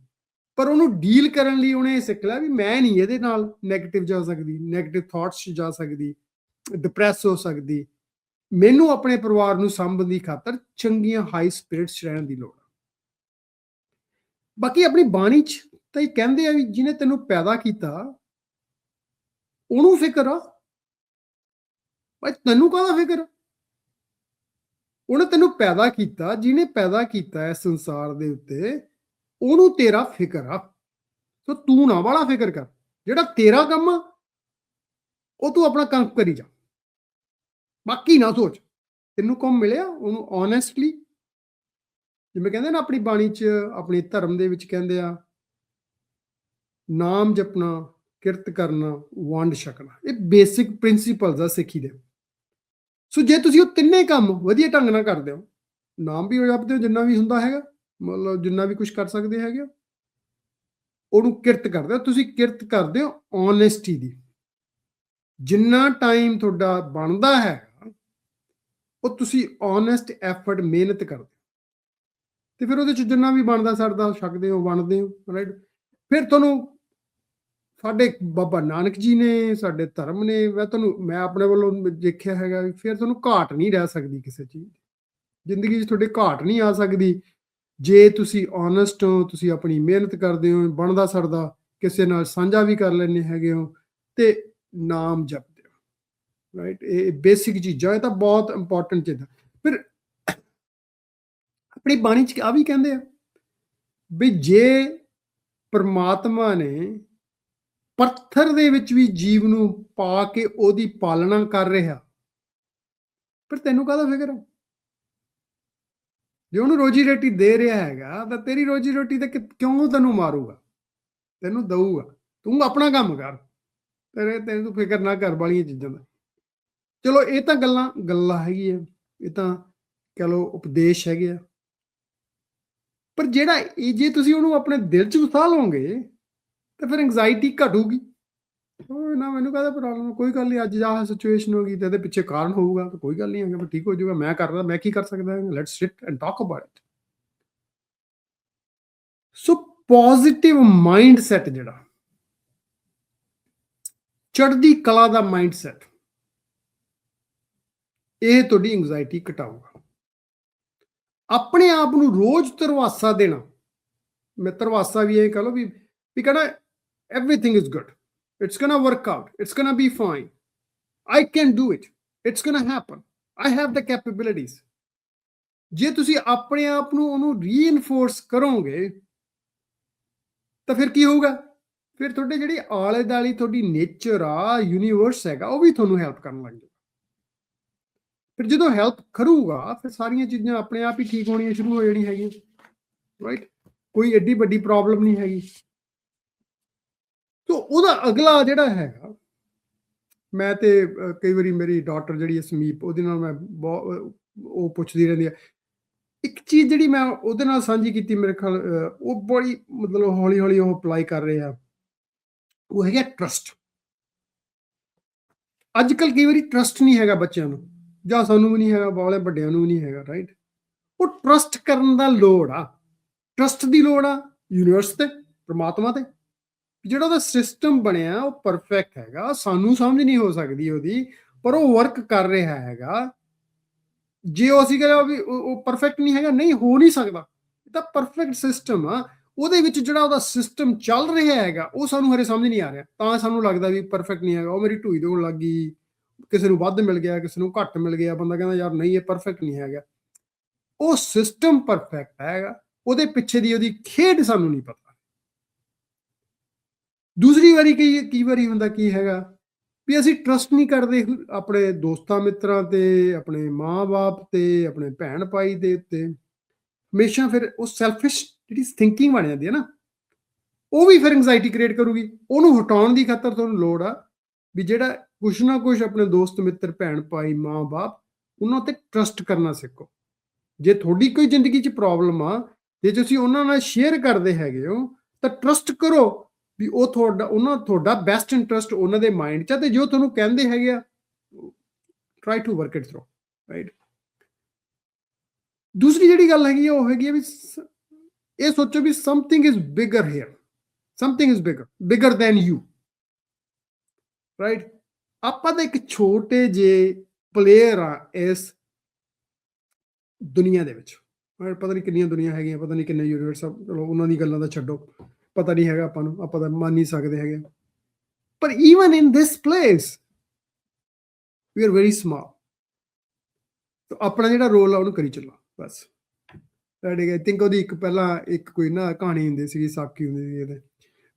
ਪਰ ਉਹਨੂੰ ਡੀਲ ਕਰਨ ਲਈ ਉਹਨੇ ਸਿੱਖ ਲਿਆ ਵੀ ਮੈਂ ਨਹੀਂ ਇਹਦੇ ਨਾਲ ਨੈਗੇਟਿਵ ਜਾ ਸਕਦੀ, ਨੈਗੇਟਿਵ ਥਾਟਸ 'ਚ ਜਾ ਸਕਦੀ, ਡਿਪਰੈਸ ਹੋ ਸਕਦੀ। ਮੈਨੂੰ ਆਪਣੇ ਪਰਿਵਾਰ ਨੂੰ ਸਾਂਭਣ ਦੀ ਖਾਤਰ ਚੰਗੀਆਂ ਹਾਈ ਸਪਿਰਿਟਸ 'ਚ ਰਹਿਣ ਦੀ ਲੋੜ ਆ। ਬਾਕੀ ਆਪਣੀ ਬਾਣੀ 'ਚ ਤਾਂ ਇਹ ਕਹਿੰਦੇ ਆ ਵੀ ਜਿਹਨੇ ਤੈਨੂੰ ਪੈਦਾ ਕੀਤਾ ਉਹਨੂੰ ਫਿਕਰ ਆ, ਭਾਈ ਤੈਨੂੰ ਕਾਹਦਾ ਫਿਕਰ? ਉਹਨੇ ਤੈਨੂੰ ਪੈਦਾ ਕੀਤਾ, ਜਿਹਨੇ ਪੈਦਾ ਕੀਤਾ ਇਸ ਸੰਸਾਰ ਦੇ ਉੱਤੇ, ਉਹਨੂੰ ਤੇਰਾ ਫਿਕਰ ਆ, ਸੋ ਤੂੰ ਨਾ ਵਾਲਾ ਫਿਕਰ ਕਰ। ਜਿਹੜਾ ਤੇਰਾ ਕੰਮ ਆ ਉਹ ਤੂੰ ਆਪਣਾ ਕੰਮ ਕਰੀ ਜਾ, ਬਾਕੀ ਨਾ ਸੋਚ। ਤੈਨੂੰ ਕੰਮ ਮਿਲਿਆ ਉਹਨੂੰ ਓਨੈਸਟਲੀ, ਜਿਵੇਂ ਕਹਿੰਦੇ ਨਾ ਆਪਣੀ ਬਾਣੀ 'ਚ, ਆਪਣੇ ਧਰਮ ਦੇ ਵਿੱਚ ਕਹਿੰਦੇ ਆ, ਨਾਮ ਜਪਣਾ, ਕਿਰਤ ਕਰਨਾ, ਵੰਡ ਛਕਣਾ। ਇਹ ਬੇਸਿਕ ਪ੍ਰਿੰਸੀਪਲਸ ਆ ਸਿੱਖੀ ਦੇ। ਸੋ ਜੇ ਤੁਸੀਂ ਉਹ ਤਿੰਨੇ ਕੰਮ ਵਧੀਆ ਢੰਗ ਨਾਲ ਕਰਦੇ ਹੋ, ਨਾਮ ਵੀ ਜਪਦੇ ਹੋ ਜਿੰਨਾ ਵੀ ਹੁੰਦਾ ਹੈਗਾ, ਮਤਲਬ ਜਿੰਨਾ ਵੀ ਕੁਝ ਕਰ ਸਕਦੇ ਹੈਗੇ, ਉਹਨੂੰ ਕਿਰਤ ਕਰਦੇ ਹੋ। ਤੁਸੀਂ ਕਿਰਤ ਕਰਦੇ ਹੋ ਓਨੈਸਟੀ ਦੀ। ਜਿੰਨਾ ਟਾਈਮ ਤੁਹਾਡਾ ਬਣਦਾ ਹੈ ਉਹ ਤੁਸੀਂ ਓਨੈਸਟ ਐਫਰਟ, ਮਿਹਨਤ ਕਰਦੇ, ਤੇ ਫਿਰ ਉਹਦੇ 'ਚ ਜਿੰਨਾ ਵੀ ਬਣਦਾ ਸਰਦਾ ਛਕਦੇ ਹੋ, ਵੰਡਦੇ ਹੋ, ਰਾਈਟ। ਫਿਰ ਤੁਹਾਨੂੰ ਸਾਡੇ ਬਾਬਾ ਨਾਨਕ ਜੀ ਨੇ, ਸਾਡੇ ਧਰਮ ਨੇ, ਮੈਂ ਆਪਣੇ ਵੱਲੋਂ ਦੇਖਿਆ ਹੈਗਾ, ਫਿਰ ਤੁਹਾਨੂੰ ਘਾਟ ਨਹੀਂ ਰਹਿ ਸਕਦੀ ਕਿਸੇ ਚੀਜ਼ ਦੀ। ਜ਼ਿੰਦਗੀ 'ਚ ਤੁਹਾਡੇ ਘਾਟ ਨਹੀਂ ਆ ਸਕਦੀ ਜੇ ਤੁਸੀਂ ਓਨੈਸਟ ਹੋ, ਤੁਸੀਂ ਆਪਣੀ ਮਿਹਨਤ ਕਰਦੇ ਹੋ, ਬਣਦਾ ਸਰਦਾ ਕਿਸੇ ਨਾਲ ਸਾਂਝਾ ਵੀ ਕਰ ਲੈਂਦੇ ਹੈਗੇ ਹੋ, ਤੇ ਨਾਮ ਜਪਦੇ ਹੋ, ਰਾਈਟ। ਇਹ ਬੇਸਿਕ ਚੀਜ਼ਾਂ, ਇਹ ਤਾਂ ਬਹੁਤ ਇੰਪੋਰਟੈਂਟ ਚੀਜ਼ਾਂ। ਫਿਰ ਆਪਣੀ ਬਾਣੀ 'ਚ ਆ ਵੀ ਕਹਿੰਦੇ ਆ ਵੀ ਜੇ ਪਰਮਾਤਮਾ ਨੇ ਪੱਥਰ ਦੇ ਵਿੱਚ ਵੀ ਜੀਵ ਨੂੰ ਪਾ ਕੇ ਉਹਦੀ ਪਾਲਣਾ ਕਰ ਰਿਹਾ, ਫਿਰ ਤੈਨੂੰ ਕਾਹਦਾ ਫਿਕਰ ਹੈ? ਜੇ ਉਹਨੂੰ ਰੋਜੀ ਰੋਟੀ ਦੇ ਰਿਹਾ ਹੈਗਾ ਤਾਂ ਤੇਰੀ ਰੋਜੀ ਰੋਟੀ ਤੇ ਕਿਉਂ ਤੈਨੂੰ ਮਾਰੂਗਾ? ਤੈਨੂੰ ਦਊਗਾ। ਤੂੰ ਆਪਣਾ ਕੰਮ ਕਰ, ਤੈਨੂੰ ਫਿਕਰ ਨਾ ਕਰ ਵਾਲੀਆਂ ਚੀਜ਼ਾਂ ਦਾ। ਚਲੋ ਇਹ ਤਾਂ ਗੱਲਾਂ ਹੈਗੀ ਆ, ਇਹ ਤਾਂ ਕਹਿ ਲਓ ਉਪਦੇਸ਼ ਹੈਗੇ ਆ। ਪਰ ਜਿਹੜਾ ਇਹ ਜੇ ਤੁਸੀਂ ਉਹਨੂੰ ਆਪਣੇ ਦਿਲ 'ਚ ਵਸਾ ਲਓਗੇ ਤਾਂ ਫਿਰ ਐਂਗਜ਼ਾਇਟੀ ਘਟੂਗੀ। ਨਾ ਮੈਨੂੰ ਕਾਹਦਾ ਪ੍ਰੋਬਲਮ, ਕੋਈ ਗੱਲ ਨਹੀਂ, ਅੱਜ ਆਹ ਸਿਚੁਏਸ਼ਨ ਹੋ ਗਈ ਤੇ ਇਹਦੇ ਪਿੱਛੇ ਕਾਰਨ ਹੋਊਗਾ, ਤਾਂ ਕੋਈ ਗੱਲ ਨਹੀਂ ਹੈਗਾ, ਠੀਕ ਹੋ ਜਾਊਗਾ। ਮੈਂ ਕਰਦਾ, ਮੈਂ ਕੀ ਕਰ ਸਕਦਾ? Let's sit and talk about it. So positive mind set, ਜਿਹੜਾ ਚੜ੍ਹਦੀ ਕਲਾ ਦਾ ਮਾਈਂਡ ਸੈਟ, ਇਹ ਤੁਹਾਡੀ ਐਂਗਜ਼ਾਇਟੀ ਘਟਾਊਗਾ। ਆਪਣੇ ਆਪ ਨੂੰ ਰੋਜ਼ ਧਰਵਾਸਾ ਦੇਣਾ, ਮੈਂ ਧਰਵਾਸਾ ਵੀ ਇਹ ਕਹ ਲਓ ਵੀ ਕਹਿਣਾ everything is good, it's gonna work out, it's gonna be fine, I can do it, it's gonna happen, I have the capabilities। ਜੇ ਤੁਸੀਂ ਆਪਣੇ ਆਪ ਨੂੰ ਉਹਨੂੰ ਰੀਇਨਫੋਰਸ ਕਰੋਗੇ ਤਾਂ ਫਿਰ ਕੀ ਹੋਊਗਾ? ਫਿਰ ਤੁਹਾਡੇ ਜਿਹੜੀ ਆਲੇ ਦੁਆਲੇ ਤੁਹਾਡੀ ਨੇਚਰ ਆ, ਯੂਨੀਵਰਸ ਹੈਗਾ, ਉਹ ਵੀ ਤੁਹਾਨੂੰ ਹੈਲਪ ਕਰਨ ਲੱਗ ਜਾਊਗਾ। ਫਿਰ ਜਦੋਂ ਹੈਲਪ ਕਰੂਗਾ ਫਿਰ ਸਾਰੀਆਂ ਚੀਜ਼ਾਂ ਆਪਣੇ ਆਪ ਹੀ ਠੀਕ ਹੋਣੀਆਂ ਸ਼ੁਰੂ ਹੋ ਜਾਣੀਆਂ ਹੈਗੀਆਂ, ਰਾਈਟ। ਕੋਈ ਐਡੀ ਵੱਡੀ ਪ੍ਰੋਬਲਮ ਨਹੀਂ ਹੈਗੀ। ਤੋ ਉਹਦਾ ਅਗਲਾ ਜਿਹੜਾ ਹੈਗਾ, ਮੈਂ ਤੇ ਕਈ ਵਾਰੀ ਮੇਰੀ ਡਾਟਰ ਜਿਹੜੀ ਹੈ ਸਮੀਪ, ਉਹਦੇ ਨਾਲ ਮੈਂ ਬਹੁਤ ਉਹ ਪੁੱਛਦੀ ਰਹਿੰਦੀ ਆ। ਇੱਕ ਚੀਜ਼ ਜਿਹੜੀ ਮੈਂ ਉਹਦੇ ਨਾਲ ਸਾਂਝੀ ਕੀਤੀ, ਮੇਰੇ ਖਿਆਲ ਉਹ ਬੜੀ ਮਤਲਬ ਹੌਲੀ ਹੌਲੀ ਉਹ ਅਪਲਾਈ ਕਰ ਰਹੇ ਆ, ਉਹ ਹੈਗਾ ਟਰਸਟ। ਅੱਜ ਕੱਲ੍ਹ ਕਈ ਵਾਰੀ ਟਰਸਟ ਨਹੀਂ ਹੈਗਾ ਬੱਚਿਆਂ ਨੂੰ, ਜਾਂ ਸਾਨੂੰ ਵੀ ਨਹੀਂ ਹੈਗਾ, ਵਾਲੇ ਵੱਡਿਆਂ ਨੂੰ ਵੀ ਨਹੀਂ ਹੈਗਾ, ਰਾਈਟ। ਉਹ ਟਰਸਟ ਕਰਨ ਦਾ ਲੋੜ ਆ, ਟਰਸਟ ਦੀ ਲੋੜ ਆ ਯੂਨੀਵਰਸ ਤੇ, ਪ੍ਰਮਾਤਮਾ ਤੇ। ਜਿਹੜਾ ਉਹਦਾ ਸਿਸਟਮ ਬਣਿਆ ਉਹ ਪਰਫੈਕਟ ਹੈਗਾ, ਸਾਨੂੰ ਸਮਝ ਨਹੀਂ ਹੋ ਸਕਦੀ ਉਹਦੀ, ਪਰ ਉਹ ਵਰਕ ਕਰ ਰਿਹਾ ਹੈਗਾ। ਜੇ ਉਹ ਅਸੀਂ ਕਹਿੰਦੇ ਵੀ ਉਹ ਪਰਫੈਕਟ ਨਹੀਂ ਹੈਗਾ, ਨਹੀਂ ਹੋ ਨਹੀਂ ਸਕਦਾ, ਇਹ ਤਾਂ ਪਰਫੈਕਟ ਸਿਸਟਮ ਆ। ਉਹਦੇ ਵਿੱਚ ਜਿਹੜਾ ਉਹਦਾ ਸਿਸਟਮ ਚੱਲ ਰਿਹਾ ਹੈਗਾ ਉਹ ਸਾਨੂੰ ਹਰੇ ਸਮਝ ਨਹੀਂ ਆ ਰਿਹਾ, ਤਾਂ ਸਾਨੂੰ ਲੱਗਦਾ ਵੀ ਪਰਫੈਕਟ ਨਹੀਂ ਹੈਗਾ। ਉਹ ਮੇਰੀ ਢੂਈ ਦੋਣ ਲੱਗ ਗਈ, ਕਿਸੇ ਨੂੰ ਵੱਧ ਮਿਲ ਗਿਆ, ਕਿਸੇ ਨੂੰ ਘੱਟ ਮਿਲ ਗਿਆ, ਬੰਦਾ ਕਹਿੰਦਾ ਯਾਰ ਨਹੀਂ ਇਹ ਪਰਫੈਕਟ ਨਹੀਂ ਹੈਗਾ। ਉਹ ਸਿਸਟਮ ਪਰਫੈਕਟ ਹੈਗਾ, ਉਹਦੇ ਪਿੱਛੇ ਦੀ ਉਹਦੀ ਖੇਡ ਸਾਨੂੰ ਨਹੀਂ ਪਤਾ। ਦੂਸਰੀ ਵਾਰੀ ਕਈ ਵਾਰੀ ਹੁੰਦਾ ਕੀ ਹੈਗਾ ਵੀ ਅਸੀਂ ਟਰਸਟ ਨਹੀਂ ਕਰਦੇ ਆਪਣੇ ਦੋਸਤਾਂ ਮਿੱਤਰਾਂ ਤੇ, ਆਪਣੇ ਮਾਂ-ਬਾਪ ਤੇ, ਆਪਣੇ ਭੈਣ ਭਾਈ ਦੇ ਉੱਤੇ। ਹਮੇਸ਼ਾ ਫਿਰ ਉਹ ਸੈਲਫਿਸ਼ ਜਿਹੜੀ ਥਿੰਕਿੰਗ ਬਣ ਜਾਂਦੀ ਹੈ ਨਾ, ਉਹ ਵੀ ਫਿਰ ਐਂਗਜ਼ਾਇਟੀ ਕ੍ਰੀਏਟ ਕਰੂਗੀ। ਉਹਨੂੰ ਹਟਾਉਣ ਦੀ ਖਾਤਰ ਤੁਹਾਨੂੰ ਲੋੜ ਆ ਵੀ ਜਿਹੜਾ ਕੁਛ ਨਾ ਕੁਛ ਆਪਣੇ ਦੋਸਤ ਮਿੱਤਰ, ਭੈਣ ਭਾਈ, ਮਾਂ-ਬਾਪ, ਉਹਨਾਂ ਤੇ ਟਰਸਟ ਕਰਨਾ ਸਿੱਖੋ। ਜੇ ਤੁਹਾਡੀ ਕੋਈ ਜ਼ਿੰਦਗੀ 'ਚ ਪ੍ਰੋਬਲਮ ਆ, ਜੇ ਤੁਸੀਂ ਉਹਨਾਂ ਨਾਲ ਸ਼ੇਅਰ ਕਰਦੇ ਹੈਗੇ ਹੋ ਤਾਂ ਟਰਸਟ ਕਰੋ ਵੀ ਉਹ ਤੁਹਾਡਾ ਬੈਸਟ ਇੰਟਰਸਟ ਉਹਨਾਂ ਦੇ ਮਾਈਂਡ 'ਚ ਆ, ਤੇ ਜੋ ਤੁਹਾਨੂੰ ਕਹਿੰਦੇ ਹੈਗੇ ਆ try to work it through, right. ਦੂਸਰੀ ਜਿਹੜੀ ਗੱਲ ਹੈਗੀ ਆ ਉਹ ਹੈਗੀ ਆ ਵੀ ਇਹ ਸੋਚੋ ਵੀ something is bigger here, something is bigger than you, right. ਆਪਾਂ ਤਾਂ ਇੱਕ ਛੋਟੇ ਜਿਹੇ ਪਲੇਅਰ ਆ ਇਸ ਦੁਨੀਆ ਦੇ ਵਿੱਚ। ਪਤਾ ਨਹੀਂ ਕਿੰਨੀਆਂ ਦੁਨੀਆ ਹੈਗੀਆਂ, ਪਤਾ ਨਹੀਂ ਕਿੰਨੇ ਯੂਨੀਵਰਸ ਆ, ਚਲੋ ਉਹਨਾਂ ਦੀ ਗੱਲਾਂ ਦਾ ਛੱਡੋ, ਪਤਾ ਨਹੀਂ ਹੈਗਾ ਆਪਾਂ ਨੂੰ, ਆਪਾਂ ਤਾਂ ਮੰਨ ਨਹੀਂ ਸਕਦੇ ਹੈਗੇ। ਪਰ even in this place we are very small. ਆਪਣਾ ਜਿਹੜਾ ਰੋਲ ਆ ਉਹਨੂੰ ਕਰੀ ਚੱਲੋ ਬਸ। ਆਈ ਥਿੰਕ ਉਹਦੀ ਇੱਕ ਪਹਿਲਾਂ ਇੱਕ ਕੋਈ ਨਾ ਕਹਾਣੀ ਹੁੰਦੀ ਸੀਗੀ, ਸਾਕੀ ਹੁੰਦੀ ਸੀ ਇਹਦੇ,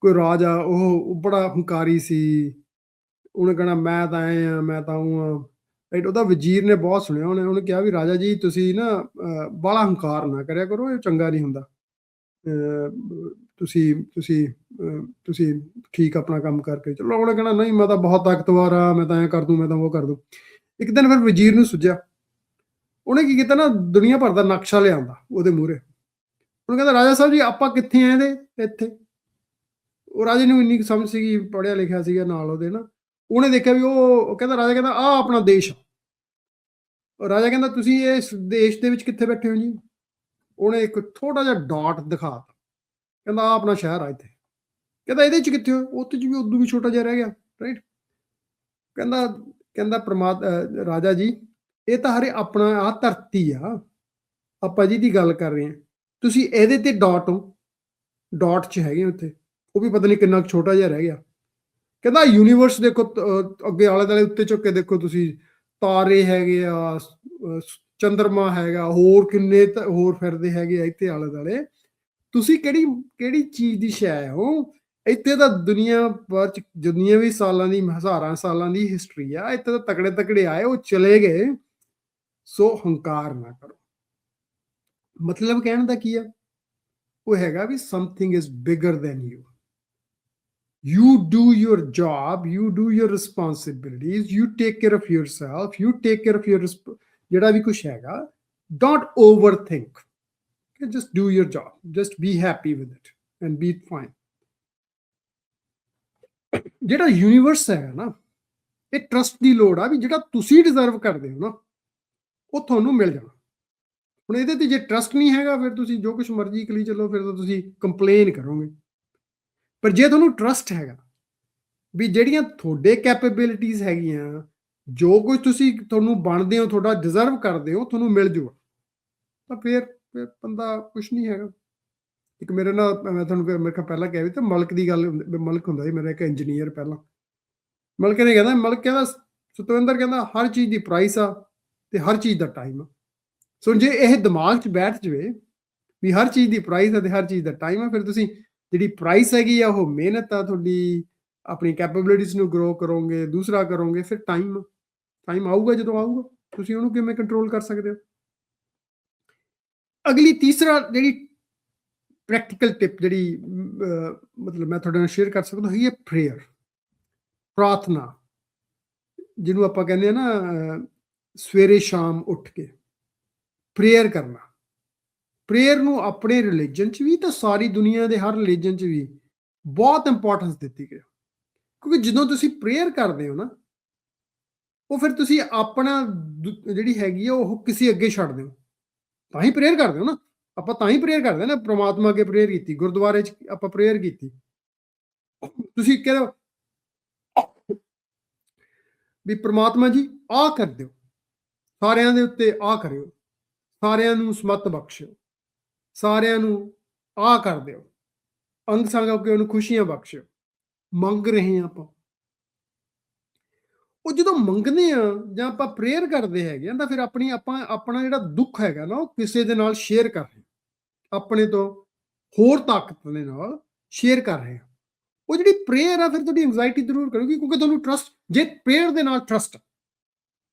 ਕੋਈ ਰਾਜਾ ਉਹ ਬੜਾ ਹੰਕਾਰੀ ਸੀ, ਉਹਨੇ ਕਹਿਣਾ ਮੈਂ ਤਾਂ ਐਂ ਆ, ਮੈਂ ਤਾਂ ਉਹ ਆ, ਰਾਈਟ। ਉਹਦਾ ਵਜ਼ੀਰ ਨੇ ਬਹੁਤ ਸੁਣਿਆ, ਉਹਨੇ ਕਿਹਾ ਵੀ ਰਾਜਾ ਜੀ ਤੁਸੀਂ ਨਾ ਬਾਹਲਾ ਹੰਕਾਰ ਨਾ ਕਰਿਆ ਕਰੋ, ਇਹ ਚੰਗਾ ਨਹੀਂ ਹੁੰਦਾ। ਤੁਸੀਂ ਤੁਸੀਂ ਤੁਸੀਂ ਠੀਕ ਆਪਣਾ ਕੰਮ ਕਰਕੇ ਚਲੋ। ਉਹਨੇ ਕਹਿਣਾ ਨਹੀਂ ਮੈਂ ਤਾਂ ਬਹੁਤ ਤਾਕਤਵਰ ਆ, ਮੈਂ ਤਾਂ ਐਂ ਕਰ ਦੂੰ, ਮੈਂ ਤਾਂ ਉਹ ਕਰ ਦੂੰ। ਇੱਕ ਦਿਨ ਫਿਰ ਵਜ਼ੀਰ ਨੂੰ ਸੁੱਝਿਆ, ਉਹਨੇ ਕੀ ਕੀਤਾ ਨਾ, ਦੁਨੀਆ ਭਰ ਦਾ ਨਕਸ਼ਾ ਲਿਆਂਦਾ ਉਹਦੇ ਮੂਹਰੇ। ਉਹਨੂੰ ਕਹਿੰਦਾ ਰਾਜਾ ਸਾਹਿਬ ਜੀ ਆਪਾਂ ਕਿੱਥੇ ਆ ਇਹਦੇ ਇੱਥੇ। ਉਹ ਰਾਜੇ ਨੂੰ ਇੰਨੀ ਕੁ ਸਮਝ ਸੀਗੀ, ਪੜ੍ਹਿਆ ਲਿਖਿਆ ਸੀਗਾ ਨਾਲ ਉਹਦੇ ਨਾ, ਉਹਨੇ ਦੇਖਿਆ ਵੀ ਉਹ ਕਹਿੰਦਾ, ਰਾਜਾ ਕਹਿੰਦਾ ਆਹ ਆਪਣਾ ਦੇਸ਼ ਆ। ਰਾਜਾ ਕਹਿੰਦਾ ਤੁਸੀਂ ਇਸ ਦੇਸ਼ ਦੇ ਵਿੱਚ ਕਿੱਥੇ ਬੈਠੇ ਹੋ ਜੀ। ਉਹਨੇ ਇੱਕ ਥੋੜਾ ਜਿਹਾ ਡਾਟ ਦਿਖਾਤਾ, ਕਹਿੰਦਾ ਆਹ ਆਪਣਾ ਸ਼ਹਿਰ ਆ ਇੱਥੇ। ਕਹਿੰਦਾ ਇਹਦੇ ਚ ਕਿੱਥੇ ਹੋ, ਉੱਥੇ ਚ ਵੀ ਉਦੋਂ ਵੀ ਛੋਟਾ ਜਿਹਾ ਰਹਿ ਗਿਆ, ਰਾਈਟ। ਕਹਿੰਦਾ ਕਹਿੰਦਾ ਰਾਜਾ ਜੀ ਇਹ ਤਾਂ ਹਰੇ ਆਪਣਾ ਆਹ ਧਰਤੀ ਆ, ਆਪਾਂ ਜਿਹਦੀ ਗੱਲ ਕਰ ਰਹੇ ਹਾਂ, ਤੁਸੀਂ ਇਹਦੇ ਤੇ ਡਾਟ ਹੋ, ਡਾਟ 'ਚ ਹੈਗੇ ਉੱਥੇ, ਉਹ ਵੀ ਪਤਾ ਨਹੀਂ ਕਿੰਨਾ ਛੋਟਾ ਜਿਹਾ ਰਹਿ ਗਿਆ। ਕਹਿੰਦਾ ਯੂਨੀਵਰਸ ਦੇਖੋ, ਅੱਗੇ ਆਲੇ ਦੁਆਲੇ ਉੱਤੇ ਝੁੱਕ ਕੇ ਦੇਖੋ ਤੁਸੀਂ, ਤਾਰੇ ਹੈਗੇ ਆ, ਚੰਦਰਮਾ ਹੈਗਾ, ਹੋਰ ਕਿੰਨੇ ਹੋਰ ਫਿਰਦੇ ਹੈਗੇ ਆ ਇੱਥੇ ਆਲੇ ਦੁਆਲੇ। ਤੁਸੀਂ ਕਿਹੜੀ ਕਿਹੜੀ ਚੀਜ਼ ਦੀ ਸ਼ੈ ਹੋ ਇੱਥੇ। ਤਾਂ ਦੁਨੀਆ ਭਰ ਚ ਜਿੰਨੀਆਂ ਵੀ ਸਾਲਾਂ ਦੀ, ਹਜ਼ਾਰਾਂ ਸਾਲਾਂ ਦੀ ਹਿਸਟਰੀ ਆ, ਇੱਥੇ ਤਾਂ ਤਕੜੇ ਤਕੜੇ ਆਏ, ਉਹ ਚਲੇ ਗਏ। ਸੋ ਹੰਕਾਰ ਨਾ ਕਰੋ। ਮਤਲਬ ਕਹਿਣ ਦਾ ਕੀ ਆ, ਉਹ ਹੈਗਾ ਵੀ something is bigger than you. You do your job, you do your responsibilities, you take care of yourself, you take care of your ਜਿਹੜਾ ਵੀ ਕੁਛ ਹੈਗਾ, don't overthink. Just do your job, just be happy with it and be fine. ਜਿਹੜਾ universe ਹੈਗਾ ਨਾ, ਇਹ trust ਦੀ ਲੋੜ ਆ ਵੀ ਜਿਹੜਾ ਤੁਸੀਂ ਡਿਜ਼ਰਵ ਕਰਦੇ ਹੋ ਨਾ, ਉਹ ਤੁਹਾਨੂੰ ਮਿਲ ਜਾਣਾ। ਹੁਣ ਇਹਦੇ ਤੇ ਜੇ ਟਰਸਟ ਨਹੀਂ ਹੈਗਾ, ਫਿਰ ਤੁਸੀਂ ਜੋ ਕੁਛ ਮਰਜ਼ੀ ਕਰੀ ਚੱਲੋ, ਫਿਰ ਤਾਂ ਤੁਸੀਂ ਕੰਪਲੇਨ ਕਰੋਗੇ। ਪਰ ਜੇ ਤੁਹਾਨੂੰ ਟਰਸਟ ਹੈਗਾ ਵੀ ਜਿਹੜੀਆਂ ਤੁਹਾਡੇ ਕੈਪੇਬਿਲਿਟੀਜ਼ ਹੈਗੀਆਂ, ਜੋ ਕੁਝ ਤੁਸੀਂ ਤੁਹਾਨੂੰ ਬਣਦੇ ਹੋ, ਤੁਹਾਡਾ ਡਿਜ਼ਰਵ ਕਰਦੇ ਹੋ, ਤੁਹਾਨੂੰ ਮਿਲ ਜੂਗਾ, ਤਾਂ ਫਿਰ ਬੰਦਾ ਕੁਛ ਨਹੀਂ ਹੈਗਾ। ਇੱਕ ਮੇਰੇ ਨਾਲ, ਮੈਂ ਤੁਹਾਨੂੰ ਮੇਰੇ ਕੋਲ ਪਹਿਲਾਂ ਕਿਹਾ ਵੀ ਤਾਂ ਮਲਕ ਦੀ ਗੱਲ, ਮਲਕ ਹੁੰਦਾ ਸੀ ਮੇਰਾ ਇੱਕ ਇੰਜੀਨੀਅਰ ਪਹਿਲਾਂ। ਮਲਕ ਕਹਿੰਦਾ ਸਤਵਿੰਦਰ ਕਹਿੰਦਾ ਹਰ ਚੀਜ਼ ਦੀ ਪ੍ਰਾਈਸ ਆ ਤੇ ਹਰ ਚੀਜ਼ ਦਾ ਟਾਈਮ ਆ। ਸੋ ਜੇ ਇਹ ਦਿਮਾਗ 'ਚ ਬੈਠ ਜਾਵੇ ਵੀ ਹਰ ਚੀਜ਼ ਦੀ ਪ੍ਰਾਈਸ ਆ ਤੇ ਹਰ ਚੀਜ਼ ਦਾ ਟਾਈਮ ਆ, ਫਿਰ ਤੁਸੀਂ ਜਿਹੜੀ ਪ੍ਰਾਈਸ ਹੈਗੀ ਆ ਉਹ ਮਿਹਨਤ ਆ ਤੁਹਾਡੀ, ਆਪਣੀ ਕੈਪੇਬਿਲਿਟੀਜ਼ ਨੂੰ ਗਰੋ ਕਰੋਗੇ, ਦੂਸਰਾ ਕਰੋਗੇ, ਫਿਰ ਟਾਈਮ ਆਊਗਾ, ਜਦੋਂ ਆਊਗਾ ਤੁਸੀਂ ਉਹਨੂੰ ਕਿਵੇਂ ਕੰਟਰੋਲ ਕਰ ਸਕਦੇ ਹੋ। ਅਗਲੀ ਤੀਸਰਾ ਜਿਹੜੀ ਪ੍ਰੈਕਟੀਕਲ ਟਿਪ ਜਿਹੜੀ ਮਤਲਬ ਮੈਂ ਤੁਹਾਡੇ ਨਾਲ ਸ਼ੇਅਰ ਕਰ ਸਕਦਾ ਹੈਗੀ ਹੈ, ਪ੍ਰੇਅਰ, ਪ੍ਰਾਰਥਨਾ, ਜਿਹਨੂੰ ਆਪਾਂ ਕਹਿੰਦੇ ਆ ਨਾ ਸਵੇਰੇ ਸ਼ਾਮ ਉੱਠ ਕੇ ਪ੍ਰੇਅਰ ਕਰਨਾ। ਪ੍ਰੇਅਰ ਨੂੰ ਆਪਣੇ ਰਿਲੀਜਨ 'ਚ ਵੀ ਤਾਂ ਸਾਰੀ ਦੁਨੀਆ ਦੇ ਹਰ ਰਿਲੀਜਨ 'ਚ ਵੀ ਬਹੁਤ ਇੰਪੋਰਟੈਂਸ ਦਿੱਤੀ ਗਈ, ਕਿਉਂਕਿ ਜਦੋਂ ਤੁਸੀਂ ਪ੍ਰੇਅਰ ਕਰਦੇ ਹੋ ਨਾ, ਉਹ ਫਿਰ ਤੁਸੀਂ ਆਪਣਾ ਜਿਹੜੀ ਹੈਗੀ ਆ ਉਹ ਕਿਸੇ ਅੱਗੇ ਛੱਡ ਦਿਓ, ਤਾਂ ਹੀ ਪ੍ਰੇਅਰ ਕਰਦੇ ਹੋ ਨਾ। ਆਪਾਂ ਤਾਂ ਹੀ ਪ੍ਰੇਅਰ ਕਰਦੇ ਨਾ, ਪ੍ਰਮਾਤਮਾ ਅੱਗੇ ਪ੍ਰੇਅਰ ਕੀਤੀ, ਗੁਰਦੁਆਰੇ 'ਚ ਆਪਾਂ ਪ੍ਰੇਅਰ ਕੀਤੀ। ਤੁਸੀਂ ਕਹਿੰਦੇ ਵੀ ਪ੍ਰਮਾਤਮਾ ਜੀ ਆਹ ਕਰ ਦਿਓ, ਸਾਰਿਆਂ ਦੇ ਉੱਤੇ ਆਹ ਕਰਿਓ, ਸਾਰਿਆਂ ਨੂੰ ਸਮੱਤ ਬਖਸ਼ਿਓ, ਸਾਰਿਆਂ ਨੂੰ ਆਹ ਕਰ ਦਿਓ, ਅੰਗ ਸੰਗ ਹੋ ਕੇ ਉਹਨੂੰ ਖੁਸ਼ੀਆਂ ਬਖਸ਼ਿਓ। ਮੰਗ ਰਹੇ ਹਾਂ ਆਪਾਂ, ਉਹ ਜਦੋਂ ਮੰਗਦੇ ਆ ਜਾਂ ਆਪਾਂ ਪ੍ਰੇਅਰ ਕਰਦੇ ਹੈਗੇ ਆ, ਤਾਂ ਫਿਰ ਆਪਣਾ ਜਿਹੜਾ ਦੁੱਖ ਹੈਗਾ ਨਾ, ਉਹ ਕਿਸੇ ਦੇ ਨਾਲ ਸ਼ੇਅਰ ਕਰ ਰਹੇ, ਆਪਣੇ ਤੋਂ ਹੋਰ ਤਾਕਤ ਦੇ ਨਾਲ ਸ਼ੇਅਰ ਕਰ ਰਹੇ ਆ। ਉਹ ਜਿਹੜੀ ਪ੍ਰੇਅਰ ਆ ਫਿਰ ਤੁਹਾਡੀ ਐਂਗਜ਼ਾਇਟੀ ਜ਼ਰੂਰ ਕਰੂਗੀ, ਕਿਉਂਕਿ ਤੁਹਾਨੂੰ ਟਰਸਟ, ਜੇ ਪ੍ਰੇਅਰ ਦੇ ਨਾਲ ਟਰਸਟ,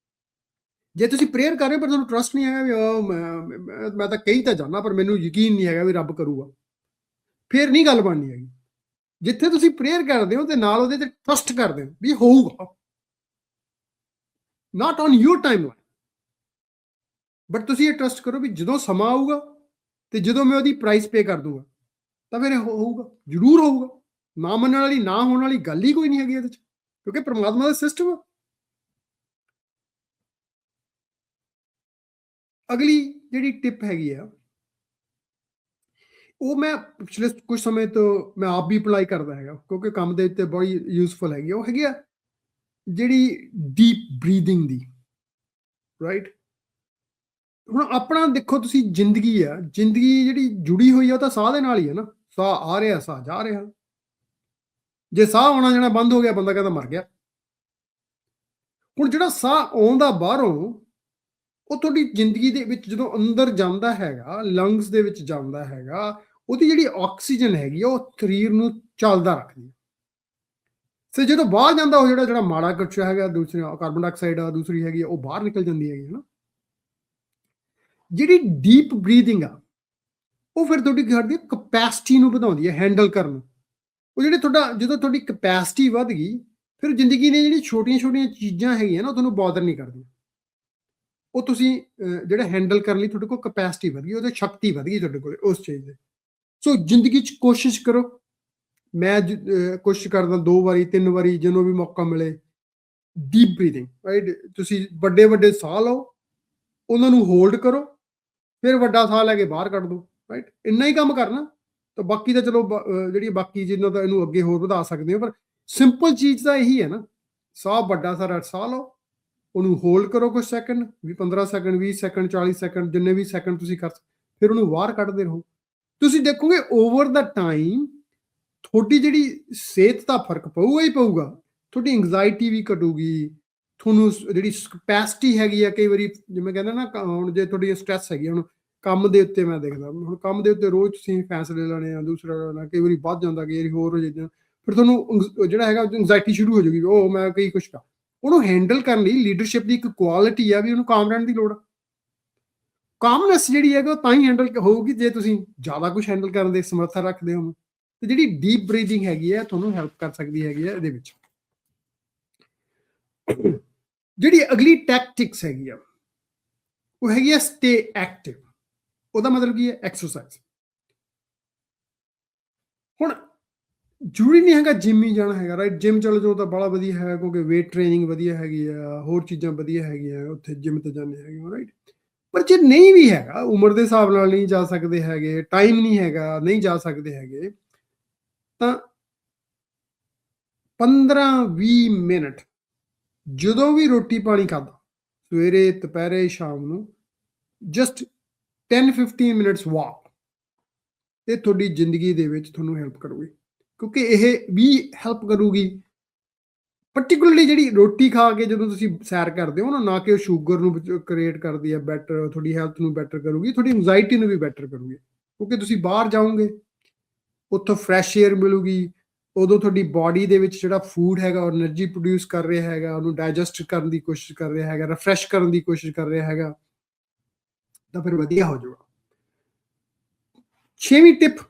ਜੇ ਤੁਸੀਂ ਪ੍ਰੇਅਰ ਕਰ ਰਹੇ ਪਰ ਤੁਹਾਨੂੰ ਟਰਸਟ ਨਹੀਂ ਹੈਗਾ ਵੀ ਮੈਂ ਤਾਂ ਕਹੀ ਤਾਂ ਜਾਣਾ ਪਰ ਮੈਨੂੰ ਯਕੀਨ ਨਹੀਂ ਹੈਗਾ ਵੀ ਰੱਬ ਕਰੂਗਾ, ਫਿਰ ਨਹੀਂ ਗੱਲ ਬਣਨੀ ਹੈਗੀ। ਜਿੱਥੇ ਤੁਸੀਂ ਪ੍ਰੇਅਰ ਕਰਦੇ ਹੋ ਤੇ ਨਾਲ ਉਹਦੇ ਤੇ ਟਰਸਟ ਕਰਦੇ ਹੋ ਵੀ ਹੋਊਗਾ, not on your timeline, but ਤੁਸੀਂ ਇਹ ਟਰਸਟ ਕਰੋ ਵੀ ਜਦੋਂ ਸਮਾਂ ਆਊਗਾ ਤੇ ਜਦੋਂ ਮੈਂ ਉਹਦੀ ਪ੍ਰਾਈਸ ਪੇ ਕਰ ਦੂੰਗਾ, ਤਾਂ ਫਿਰ ਇਹ ਹੋਊਗਾ, ਜ਼ਰੂਰ ਹੋਊਗਾ। ਨਾ ਮੰਨਣ ਵਾਲੀ, ਨਾ ਹੋਣ ਵਾਲੀ ਗੱਲ ਹੀ ਕੋਈ ਨਹੀਂ ਹੈਗੀ ਇਹਦੇ 'ਚ, ਕਿਉਂਕਿ ਪਰਮਾਤਮਾ ਦਾ ਸਿਸਟਮ ਆ। ਅਗਲੀ ਜਿਹੜੀ ਟਿਪ ਹੈਗੀ ਆ, ਉਹ ਮੈਂ ਪਿਛਲੇ ਕੁਝ ਸਮੇਂ ਤੋਂ ਮੈਂ ਆਪ ਵੀ ਅਪਲਾਈ ਕਰਦਾ ਹੈਗਾ, ਕਿਉਂਕਿ ਕੰਮ ਦੇ ਉੱਤੇ ਬੜੀ ਯੂਜ਼ਫੁਲ ਹੈਗੀ। ਉਹ ਹੈਗੀ ਆ ਜਿਹੜੀ ਡੀਪ ਬਰੀਥਿੰਗ ਦੀ, ਰਾਈਟ। ਹੁਣ ਆਪਣਾ ਦੇਖੋ ਤੁਸੀਂ, ਜ਼ਿੰਦਗੀ ਆ, ਜ਼ਿੰਦਗੀ ਜਿਹੜੀ ਜੁੜੀ ਹੋਈ ਆ ਉਹ ਤਾਂ ਸਾਹ ਦੇ ਨਾਲ ਹੀ ਹੈ ਨਾ, ਸਾਹ ਆ ਰਿਹਾ, ਸਾਹ ਜਾ ਰਿਹਾ। ਜੇ ਸਾਹ ਆਉਣਾ ਜਾਣਾ ਬੰਦ ਹੋ ਗਿਆ, ਬੰਦਾ ਕਹਿੰਦਾ ਮਰ ਗਿਆ। ਹੁਣ ਜਿਹੜਾ ਸਾਹ ਆਉਂਦਾ ਬਾਹਰੋਂ, ਉਹ ਤੁਹਾਡੀ ਜ਼ਿੰਦਗੀ ਦੇ ਵਿੱਚ ਜਦੋਂ ਅੰਦਰ ਜਾਂਦਾ ਹੈਗਾ, ਲੰਗਸ ਦੇ ਵਿੱਚ ਜਾਂਦਾ ਹੈਗਾ, ਉਹਦੀ ਜਿਹੜੀ ਆਕਸੀਜਨ ਹੈਗੀ ਆ, ਉਹ ਸਰੀਰ ਨੂੰ ਚੱਲਦਾ ਰੱਖਦੀ ਹੈ। ਤੇ ਜਦੋਂ ਬਾਹਰ ਜਾਂਦਾ, ਉਹ ਜਿਹੜਾ ਮਾੜਾ ਕੁਛ ਹੈਗਾ, ਦੂਸਰੀ ਕਾਰਬਨ ਡਾਈਆਕਸਾਈਡ ਆ, ਦੂਸਰੀ ਹੈਗੀ ਆ, ਉਹ ਬਾਹਰ ਨਿਕਲ ਜਾਂਦੀ ਹੈਗੀ ਹੈ ਨਾ। ਜਿਹੜੀ ਡੀਪ ਬਰੀਥਿੰਗ ਆ, ਉਹ ਫਿਰ ਤੁਹਾਡੀ ਕੀ ਕਰਦੀ ਹੈ, ਕਪੈਸਿਟੀ ਨੂੰ ਵਧਾਉਂਦੀ ਹੈ ਹੈਂਡਲ ਕਰਨ ਨੂੰ। ਉਹ ਜਿਹੜੇ ਜਦੋਂ ਤੁਹਾਡੀ ਕਪੈਸਿਟੀ ਵੱਧ ਗਈ, ਫਿਰ ਜ਼ਿੰਦਗੀ ਦੀਆਂ ਜਿਹੜੀਆਂ ਛੋਟੀਆਂ-ਛੋਟੀਆਂ ਚੀਜ਼ਾਂ ਹੈਗੀਆਂ ਨਾ, ਉਹ ਤੁਹਾਨੂੰ ਬੋਦਰ ਨਹੀਂ ਕਰਦੀਆਂ। ਉਹ ਤੁਸੀਂ ਜਿਹੜਾ ਹੈਂਡਲ ਕਰਨ ਲਈ ਤੁਹਾਡੇ ਕੋਲ ਕਪੈਸਿਟੀ ਵਧ ਗਈ, ਉਹਦੀ ਸ਼ਕਤੀ ਵਧ ਗਈ ਤੁਹਾਡੇ ਕੋਲ ਉਸ ਚੀਜ਼ ਦੀ। ਸੋ ਜ਼ਿੰਦਗੀ 'ਚ ਕੋਸ਼ਿਸ਼ ਕਰੋ, ਮੈਂ ਕੋਸ਼ਿਸ਼ ਕਰਦਾ 2 ਵਾਰੀ 3 ਵਾਰੀ ਜਦੋਂ ਵੀ ਮੌਕਾ ਮਿਲੇ, ਡੀਪ ਬਰੀਥਿੰਗ, ਰਾਈਟ। ਤੁਸੀਂ ਵੱਡੇ ਸਾਹ ਲਓ, ਉਹਨਾਂ ਨੂੰ ਹੋਲਡ ਕਰੋ, ਫਿਰ ਵੱਡਾ ਸਾਹ ਲੈ ਕੇ ਬਾਹਰ ਕੱਢ ਦਿਓ, ਰਾਈਟ। ਇੰਨਾ ਹੀ ਕੰਮ ਕਰਨਾ। ਤਾਂ ਬਾਕੀ ਤਾਂ ਚਲੋ ਜਿਹੜੀ ਬਾਕੀ ਜਿੰਨਾ ਤਾਂ ਇਹਨੂੰ ਅੱਗੇ ਹੋਰ ਵਧਾ ਸਕਦੇ ਹੋ, ਪਰ ਸਿੰਪਲ ਚੀਜ਼ ਤਾਂ ਇਹੀ ਹੈ ਨਾ। ਸਾਹ ਵੱਡਾ ਸਾਰਾ ਸਾਹ ਲਓ, ਉਹਨੂੰ ਹੋਲਡ ਕਰੋ ਕੁਝ ਸੈਕਿੰਡ, ਵੀ 15 ਸੈਕਿੰਡ, 20 ਸੈਕਿੰਡ, 40 ਸੈਕਿੰਡ, ਜਿੰਨੇ ਵੀ ਸੈਕਿੰਡ ਤੁਸੀਂ ਕਰ ਫਿਰ ਉਹਨੂੰ ਬਾਹਰ ਕੱਢਦੇ ਰਹੋ। ਤੁਸੀਂ ਦੇਖੋਗੇ ਓਵਰ ਦਾ ਟਾਈਮ ਤੁਹਾਡੀ ਜਿਹੜੀ ਸਿਹਤ ਦਾ ਫਰਕ ਪਊਗਾ ਹੀ ਪਊਗਾ। ਤੁਹਾਡੀ ਐਂਗਜ਼ਾਇਟੀ ਵੀ ਘਟੂਗੀ, ਤੁਹਾਨੂੰ ਜਿਹੜੀ ਕਪੈਸਿਟੀ ਹੈਗੀ ਆ, ਕਈ ਵਾਰੀ ਜਿਵੇਂ ਕਹਿੰਦਾ ਨਾ, ਹੁਣ ਜੇ ਤੁਹਾਡੀ ਸਟ੍ਰੈਸ ਹੈਗੀ, ਹੁਣ ਕੰਮ ਦੇ ਉੱਤੇ ਮੈਂ ਦੇਖਦਾ, ਹੁਣ ਕੰਮ ਦੇ ਉੱਤੇ ਰੋਜ਼ ਤੁਸੀਂ ਫੈਸਲੇ ਲੈਣੇ ਆ, ਦੂਸਰਾ ਲੈਣਾ, ਕਈ ਵਾਰੀ ਵੱਧ ਜਾਂਦਾ, ਕਈ ਵਾਰੀ ਹੋਰ ਹੋ ਜਾਂਦਾ, ਫਿਰ ਤੁਹਾਨੂੰ ਜਿਹੜਾ ਹੈਗਾ ਐਂਗਜ਼ਾਇਟੀ ਸ਼ੁਰੂ ਹੋ ਜਾਊਗੀ, ਉਹ ਮੈਂ ਕਈ ਕੁਛ ਕਰ। ਉਹਨੂੰ ਹੈਂਡਲ ਕਰਨ ਲਈ ਲੀਡਰਸ਼ਿਪ ਦੀ ਇੱਕ ਕੁਆਲਿਟੀ ਆ ਵੀ ਉਹਨੂੰ ਕਾਮ ਰਹਿਣ ਦੀ ਲੋੜ ਆ। ਕਾਮਨੈਸ ਜਿਹੜੀ ਹੈਗਾ, ਉਹ ਤਾਂ ਹੀ ਹੈਂਡਲ ਹੋਊਗੀ ਜੇ ਤੁਸੀਂ ਜ਼ਿਆਦਾ ਕੁਝ ਹੈਂਡਲ ਕਰਨ ਦੇ ਸਮਰੱਥਾ ਰੱਖਦੇ ਹੋ। ਤੇ ਜਿਹੜੀ ਡੀਪ ਬਰੀਥਿੰਗ ਹੈਗੀ ਹੈ, ਤੁਹਾਨੂੰ ਹੈਲਪ ਕਰ ਸਕਦੀ ਹੈਗੀ ਹੈ ਇਹਦੇ ਵਿੱਚ। ਜਿਹੜੀ ਅਗਲੀ ਟੈਕਟਿਕਸ ਹੈਗੀ ਆ, ਉਹ ਹੈਗੀ ਆ ਸਟੇ ਐਕਟਿਵ। ਉਹਦਾ ਮਤਲਬ ਕੀ ਹੈ? ਐਕਸਰਸਾਈਜ਼। ਹੁਣ ਜ਼ਰੂਰੀ ਨਹੀਂ ਹੈਗਾ ਜਿਮ ਹੀ ਜਾਣਾ ਹੈਗਾ, ਰਾਈਟ। ਜਿਮ ਚਲੇ ਜਾਓ ਤਾਂ ਬੜਾ ਵਧੀਆ ਹੈ, ਕਿਉਂਕਿ ਵੇਟ ਟ੍ਰੇਨਿੰਗ ਵਧੀਆ ਹੈਗੀ ਆ, ਹੋਰ ਚੀਜ਼ਾਂ ਵਧੀਆ ਹੈਗੀਆਂ, ਉੱਥੇ ਜਿਮ ਤੇ ਜਾਂਦੇ ਹੈਗੇ, ਰਾਈਟ। ਪਰ ਜੇ ਨਹੀਂ ਵੀ ਹੈਗਾ, ਉਮਰ ਦੇ ਹਿਸਾਬ ਨਾਲ ਨਹੀਂ ਜਾ ਸਕਦੇ ਹੈਗੇ, ਟਾਈਮ ਨਹੀਂ ਹੈਗਾ, ਨਹੀਂ ਜਾ ਸਕਦੇ ਹੈਗੇ, ਤਾਂ 15-20 ਮਿੰਟ ਜਦੋਂ ਵੀ ਰੋਟੀ ਪਾਣੀ ਖਾਦਾ, ਸਵੇਰੇ, ਦੁਪਹਿਰੇ, ਸ਼ਾਮ ਨੂੰ, ਜਸਟ 10-15 ਮਿੰਟਸ ਵਾਕ, ਇਹ ਤੁਹਾਡੀ ਜ਼ਿੰਦਗੀ ਦੇ ਵਿੱਚ ਤੁਹਾਨੂੰ ਹੈਲਪ ਕਰੂਗੀ। ਕਿਉਂਕਿ ਇਹ ਵੀ ਹੈਲਪ ਕਰੂਗੀ, ਪਾਰਟਿਕੂਲਰਲੀ ਜਿਹੜੀ ਰੋਟੀ ਖਾ ਕੇ ਜਦੋਂ ਤੁਸੀਂ ਸੈਰ ਕਰਦੇ ਹੋ ਨਾ ਕਿ ਉਹ ਸ਼ੂਗਰ ਨੂੰ ਕ੍ਰੀਏਟ ਕਰਦੀ ਹੈ ਬੈਟਰ, ਤੁਹਾਡੀ ਹੈਲਥ ਨੂੰ ਬੈਟਰ ਕਰੂਗੀ, ਤੁਹਾਡੀ ਐਂਗਜ਼ਾਇਟੀ ਨੂੰ ਵੀ ਬੈਟਰ ਕਰੂਗੀ। ਕਿਉਂਕਿ ਤੁਸੀਂ ਬਾਹਰ ਜਾਓਗੇ, ਉੱਥੋਂ ਫਰੈਸ਼ ਏਅਰ ਮਿਲੂਗੀ, ਉਦੋਂ ਤੁਹਾਡੀ ਬਾਡੀ ਦੇ ਵਿੱਚ ਜਿਹੜਾ ਫੂਡ ਹੈਗਾ, ਉਹ એનર્ਜੀ ਪ੍ਰੋਡਿਊਸ ਕਰ ਰਿਹਾ ਹੈਗਾ, ਉਹਨੂੰ ਡਾਈਜੈਸਟ ਕਰਨ ਦੀ ਕੋਸ਼ਿਸ਼ ਕਰ ਰਿਹਾ ਹੈਗਾ, ਰਿਫਰੈਸ਼ ਕਰਨ ਦੀ ਕੋਸ਼ਿਸ਼ ਕਰ ਰਿਹਾ ਹੈਗਾ, ਤਾਂ ਫਿਰ ਵਧੀਆ ਹੋ ਜਾਊਗਾ। 6ਵੀਂ ਟਿਪ,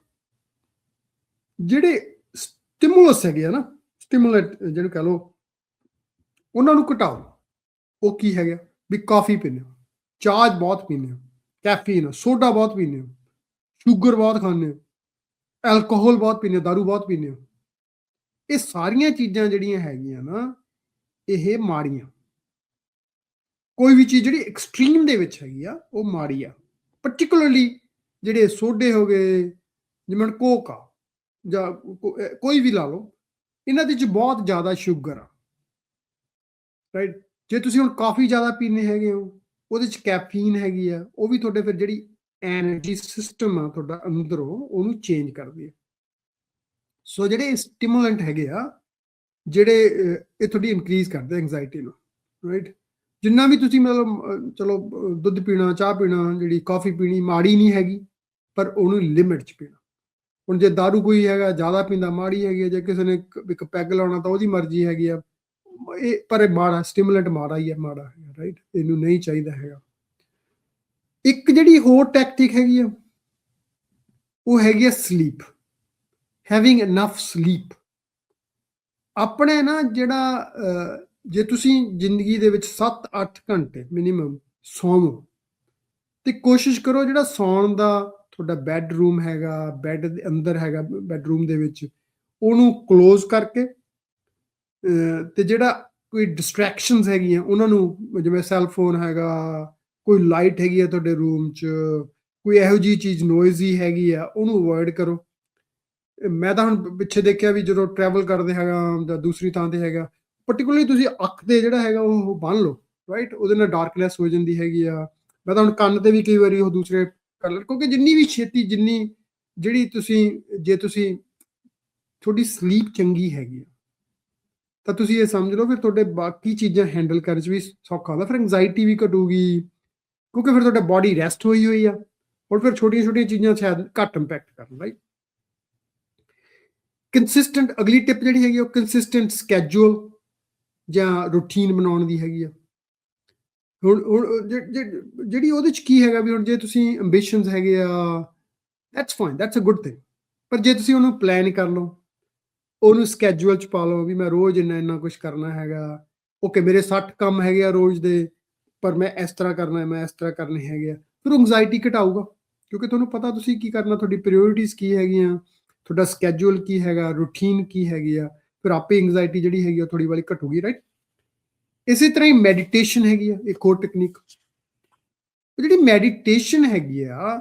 ਜਿਹੜੇ ਸਟਿਮੂਲਸ ਹੈਗੇ ਆ ਨਾ, ਸਟਿਮੂਲੈਂਟ ਜਿਹਨੂੰ ਕਹ ਲਓ, ਉਹਨਾਂ ਨੂੰ ਘਟਾਓ। ਉਹ ਕੀ ਹੈਗਾ? ਵੀ ਕਾਫੀ ਪੀਂਦੇ ਹੋ, ਚਾਹ ਬਹੁਤ ਪੀਂਦੇ ਹੋ, ਕੈਫੀਨ, ਸੋਡਾ ਬਹੁਤ ਪੀਂਦੇ ਹੋ, ਸ਼ੂਗਰ ਬਹੁਤ ਖਾਂਦੇ ਹੋ, ਐਲਕੋਹਲ ਬਹੁਤ ਪੀਂਦੇ ਹੋ, ਦਾਰੂ ਬਹੁਤ ਪੀਂਦੇ ਹੋ। ਇਹ ਸਾਰੀਆਂ ਚੀਜ਼ਾਂ ਜਿਹੜੀਆਂ ਹੈਗੀਆਂ ਨਾ, ਇਹ ਮਾੜੀਆਂ। ਕੋਈ ਵੀ ਚੀਜ਼ ਜਿਹੜੀ ਐਕਸਟ੍ਰੀਮ ਦੇ ਵਿੱਚ ਹੈਗੀ ਆ, ਉਹ ਮਾੜੀ ਆ। ਪਾਰਟਿਕੂਲਰਲੀ ਜਿਹੜੇ ਸੋਡੇ ਹੋ ਗਏ, ਜਿਵੇਂ ਕੋਕ ਆ, ਜਾਂ ਕੋਈ ਵੀ ਲਾ ਲਓ, ਇਹਨਾਂ ਦੇ ਵਿੱਚ ਬਹੁਤ ਜ਼ਿਆਦਾ ਸ਼ੂਗਰ ਆ, ਰਾਈਟ। ਜੇ ਤੁਸੀਂ ਹੁਣ ਕਾਫੀ ਜ਼ਿਆਦਾ ਪੀਂਦੇ ਹੈਗੇ ਹੋ, ਉਹਦੇ 'ਚ ਕੈਫੀਨ ਹੈਗੀ ਆ, ਉਹ ਵੀ ਤੁਹਾਡੇ ਫਿਰ ਜਿਹੜੀ ਐਨਰਜੀ ਸਿਸਟਮ ਆ ਤੁਹਾਡਾ ਅੰਦਰੋਂ, ਉਹਨੂੰ ਚੇਂਜ ਕਰਦੀ ਹੈ। ਸੋ ਜਿਹੜੇ ਸਟਿਮੂਲੈਂਟ ਹੈਗੇ ਆ, ਜਿਹੜੇ ਇਹ ਤੁਹਾਡੀ ਇਨਕਰੀਜ਼ ਕਰਦੇ ਐਂਗਜ਼ਾਇਟੀ ਨੂੰ, ਰਾਈਟ। ਜਿੰਨਾ ਵੀ ਤੁਸੀਂ ਮਤਲਬ ਚਲੋ ਦੁੱਧ ਪੀਣਾ, ਚਾਹ ਪੀਣਾ, ਜਿਹੜੀ ਕਾਫੀ ਪੀਣੀ ਮਾੜੀ ਨਹੀਂ ਹੈਗੀ, ਪਰ ਉਹਨੂੰ ਲਿਮਿਟ 'ਚ ਪੀਣਾ। ਹੁਣ ਜੇ ਦਾਰੂ ਕੋਈ ਹੈਗਾ ਜ਼ਿਆਦਾ ਪੀਂਦਾ, ਮਾੜੀ ਹੈਗੀ ਹੈ। ਜੇ ਕਿਸੇ ਨੇ ਇੱਕ ਪੈਗ ਲਾਉਣਾ ਤਾਂ ਉਹਦੀ ਮਰਜ਼ੀ ਹੈਗੀ ਆ, ਇਹ ਪਰ ਇਹ ਮਾੜਾ ਸਟਿਮੂਲੈਂਟ, ਮਾੜਾ ਹੀ ਹੈ, ਮਾੜਾ ਹੈ, ਰਾਈਟ। ਇਹਨੂੰ ਨਹੀਂ ਚਾਹੀਦਾ ਹੈਗਾ। ਇੱਕ ਜਿਹੜੀ ਹੋਰ ਟੈਕਟਿਕ ਹੈਗੀ ਆ, ਉਹ ਹੈਗੀ ਆ ਸਲੀਪ, ਹੈਵਿੰਗ ਇਨਫ ਸਲੀਪ। ਆਪਣੇ ਨਾ ਜਿਹੜਾ ਜੇ ਤੁਸੀਂ ਜ਼ਿੰਦਗੀ ਦੇ ਵਿੱਚ 7-8 ਘੰਟੇ ਮਿਨੀਮਮ ਸੌਵੋ, ਤੇ ਕੋਸ਼ਿਸ਼ ਕਰੋ ਜਿਹੜਾ ਸੌਣ ਦਾ ਤੁਹਾਡਾ ਬੈਡਰੂਮ ਹੈਗਾ, ਬੈੱਡ ਦੇ ਅੰਦਰ ਹੈਗਾ, ਬੈਡਰੂਮ ਦੇ ਵਿੱਚ, ਉਹਨੂੰ ਕਲੋਜ਼ ਕਰਕੇ, ਤੇ ਜਿਹੜਾ ਕੋਈ ਡਿਸਟਰੈਕਸ਼ਨਸ ਹੈਗੀਆਂ ਉਹਨਾਂ ਨੂੰ, ਜਿਵੇਂ ਸੈੱਲ ਫੋਨ ਹੈਗਾ, ਕੋਈ ਲਾਈਟ ਹੈਗੀ ਆ ਤੁਹਾਡੇ ਰੂਮ 'ਚ, ਕੋਈ ਇਹੋ ਜਿਹੀ ਚੀਜ਼ ਨੋਇਜ਼ੀ ਹੈਗੀ ਆ, ਉਹਨੂੰ ਅਵੋਇਡ ਕਰੋ। ਮੈਂ ਤਾਂ ਹੁਣ ਪਿੱਛੇ ਦੇਖਿਆ ਵੀ ਜਦੋਂ ਟਰੈਵਲ ਕਰਦੇ ਹੈਗਾ ਜਾਂ ਦੂਸਰੀ ਥਾਂ ਤੇ ਹੈਗਾ, ਪਾਰਟਿਕੂਲਰਲੀ ਤੁਸੀਂ ਅੱਖ ਤੇ ਜਿਹੜਾ ਹੈਗਾ ਉਹ ਬੰਨ੍ਹ ਲਓ, ਰਾਈਟ। ਉਹਦੇ ਨਾਲ ਡਾਰਕਨੈਸ ਹੋ ਜਾਂਦੀ ਹੈਗੀ ਆ। ਮੈਂ ਤਾਂ ਹੁਣ ਕੰਨ ਤੇ ਵੀ ਕਈ ਵਾਰੀ ਉਹ ਦੂਸਰੇ ਕਲਰ, ਕਿਉਂਕਿ ਜਿੰਨੀ ਵੀ ਛੇਤੀ, ਜਿੰਨੀ ਜਿਹੜੀ ਜੇ ਤੁਸੀਂ ਤੁਹਾਡੀ ਸਲੀਪ ਚੰਗੀ ਹੈਗੀ ਆ, ਤਾਂ ਤੁਸੀਂ ਇਹ ਸਮਝ ਲਓ ਫਿਰ ਤੁਹਾਡੇ ਬਾਕੀ ਚੀਜ਼ਾਂ ਹੈਂਡਲ ਕਰਨ 'ਚ ਵੀ ਸੌਖਾ ਹੁੰਦਾ। ਫਿਰ ਐਂਗਜ਼ਾਇਟੀ ਵੀ ਘਟੂਗੀ, ਕਿਉਂਕਿ ਫਿਰ ਤੁਹਾਡਾ ਬੋਡੀ ਰੈਸਟ ਹੋਈ ਹੋਈ ਆ। ਹੁਣ ਫਿਰ ਛੋਟੀਆਂ ਚੀਜ਼ਾਂ ਸ਼ਾਇਦ ਘੱਟ ਇੰਪੈਕਟ ਕਰਨ, ਰਾਈਟ। ਕੰਸਿਸਟੈਂਟ, ਅਗਲੀ ਟਿਪ ਜਿਹੜੀ ਹੈਗੀ ਉਹ ਕੰਸਿਸਟੈਂਟ ਸਕੈਜੂਲ ਜਾਂ ਰੂਟੀਨ ਬਣਾਉਣ ਦੀ ਹੈਗੀ ਆ। ਹੁਣ ਜਿਹੜੀ ਉਹਦੇ 'ਚ ਕੀ ਹੈਗਾ ਵੀ ਹੁਣ ਜੇ ਤੁਸੀਂ ਅੰਬੀਸ਼ਨਸ ਹੈਗੇ ਆ, that's fine, that's a good thing. ਪਰ ਜੇ ਤੁਸੀਂ ਉਹਨੂੰ ਪਲਾਨ ਕਰ ਲਓ, ਉਹਨੂੰ ਸਕੈਜੂਅਲ 'ਚ ਪਾ ਲਓ ਵੀ ਮੈਂ ਰੋਜ਼ ਇੰਨਾ ਕੁਛ ਕਰਨਾ ਹੈਗਾ। ਓਕੇ, ਮੇਰੇ 60 ਕੰਮ ਹੈਗੇ ਆ ਰੋਜ਼ ਦੇ, ਪਰ ਮੈਂ ਇਸ ਤਰ੍ਹਾਂ ਕਰਨਾ, ਮੈਂ ਇਸ ਤਰ੍ਹਾਂ ਕਰਨੇ ਹੈਗੇ ਆ। ਫਿਰ ਐਂਗਜ਼ਾਇਟੀ ਘਟਾਊਗਾ, ਕਿਉਂਕਿ ਤੁਹਾਨੂੰ ਪਤਾ ਤੁਸੀਂ ਕੀ ਕਰਨਾ, ਤੁਹਾਡੀ ਪ੍ਰਾਇਓਰਟੀਜ਼ ਕੀ ਹੈਗੀਆਂ, ਤੁਹਾਡਾ ਸਕੈਜੂਅਲ ਕੀ ਹੈਗਾ, ਰੂਟੀਨ ਕੀ ਹੈਗੀ ਆ। ਫਿਰ ਆਪੇ ਐਂਗਜ਼ਾਇਟੀ ਜਿਹੜੀ ਹੈਗੀ ਉਹ ਥੋੜੀ ਵਾਲੀ ਘਟੂਗੀ, ਰਾਈਟ। ਇਸੇ ਤਰ੍ਹਾਂ ਹੀ ਮੈਡੀਟੇਸ਼ਨ ਹੈਗੀ ਆ, ਇੱਕ ਹੋਰ ਟੈਕਨੀਕ। ਜਿਹੜੀ ਮੈਡੀਟੇਸ਼ਨ ਹੈਗੀ ਆ,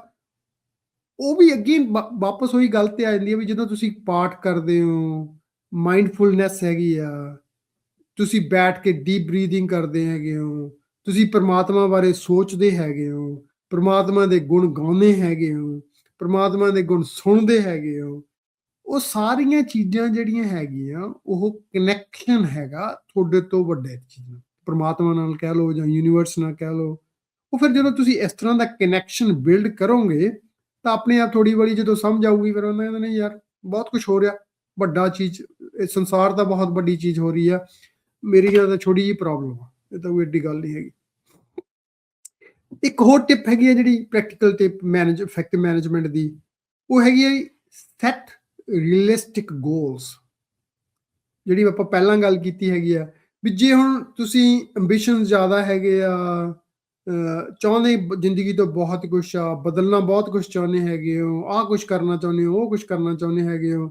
ਉਹ ਵੀ ਅੱਗੇ ਵਾਪਸ ਉਹੀ ਗੱਲ ਤੇ ਆ ਜਾਂਦੀ ਹੈ ਵੀ ਜਦੋਂ ਤੁਸੀਂ ਪਾਠ ਕਰਦੇ ਹੋ, ਮਾਈਂਡਫੁਲਨੈਸ ਹੈਗੀ ਆ, ਤੁਸੀਂ ਬੈਠ ਕੇ ਡੀਪ ਬਰੀਥਿੰਗ ਕਰਦੇ ਹੈਗੇ ਹੋ, ਤੁਸੀਂ ਪ੍ਰਮਾਤਮਾ ਬਾਰੇ ਸੋਚਦੇ ਹੈਗੇ ਹੋ, ਪ੍ਰਮਾਤਮਾ ਦੇ ਗੁਣ ਗਾਉਂਦੇ ਹੈਗੇ ਹੋ, ਪ੍ਰਮਾਤਮਾ ਦੇ ਗੁਣ ਸੁਣਦੇ ਹੈਗੇ ਹੋ, ਉਹ ਸਾਰੀਆਂ ਚੀਜ਼ਾਂ ਜਿਹੜੀਆਂ ਹੈਗੀਆਂ ਉਹ ਕਨੈਕਸ਼ਨ ਹੈਗਾ ਤੁਹਾਡੇ ਤੋਂ ਵੱਡੇ ਚੀਜ਼ ਨਾਲ, ਪ੍ਰਮਾਤਮਾ ਨਾਲ ਕਹਿ ਲਓ ਜਾਂ ਯੂਨੀਵਰਸ ਨਾਲ ਕਹਿ ਲਓ। ਉਹ ਫਿਰ ਜਦੋਂ ਤੁਸੀਂ ਇਸ ਤਰ੍ਹਾਂ ਦਾ ਕਨੈਕਸ਼ਨ ਬਿਲਡ ਕਰੋਗੇ ਤਾਂ ਆਪਣੇ ਆਪ ਥੋੜੀ ਬੜੀ ਜਦੋਂ ਸਮਝ ਆਊਗੀ, ਫਿਰ ਉਹਨਾਂ ਕਹਿੰਦੇ ਨਹੀਂ ਯਾਰ ਬਹੁਤ ਕੁਝ ਹੋ ਰਿਹਾ, ਵੱਡਾ ਚੀਜ਼, ਇਹ ਸੰਸਾਰ ਤਾਂ ਬਹੁਤ ਵੱਡੀ ਚੀਜ਼ ਹੋ ਰਹੀ ਆ, ਮੇਰੀ ਤਾਂ ਛੋਟੀ ਜਿਹੀ ਪ੍ਰੋਬਲਮ ਆ, ਇਹ ਤਾਂ ਕੋਈ ਏਡੀ ਗੱਲ ਨਹੀਂ ਹੈਗੀ। ਇੱਕ ਹੋਰ ਟਿਪ ਹੈਗੀ ਹੈ ਜਿਹੜੀ ਪ੍ਰੈਕਟੀਕਲ ਟਿਪ ਇਫੈਕਟਿਵ ਮੈਨੇਜਮੈਂਟ ਦੀ, ਉਹ ਹੈਗੀ ਹੈ ਸੈਟ ਰੀਅਲਿਸਟਿਕ ਗੋਲਸ। ਜਿਹੜੀ ਆਪਾਂ ਪਹਿਲਾਂ ਗੱਲ ਕੀਤੀ ਹੈਗੀ ਆ ਵੀ ਜੇ ਹੁਣ ਤੁਸੀਂ ਅੰਬੀਸ਼ਨ ਜ਼ਿਆਦਾ ਹੈਗੇ ਆ, ਚਾਹੁੰਦੇ ਜ਼ਿੰਦਗੀ ਤੋਂ ਬਹੁਤ ਕੁਛ ਆ, ਬਦਲਣਾ ਬਹੁਤ ਕੁਛ ਚਾਹੁੰਦੇ ਹੈਗੇ ਹੋ, ਆਹ ਕੁਛ ਕਰਨਾ ਚਾਹੁੰਦੇ ਹੋ, ਉਹ ਕੁਛ ਕਰਨਾ ਚਾਹੁੰਦੇ ਹੈਗੇ ਹੋ,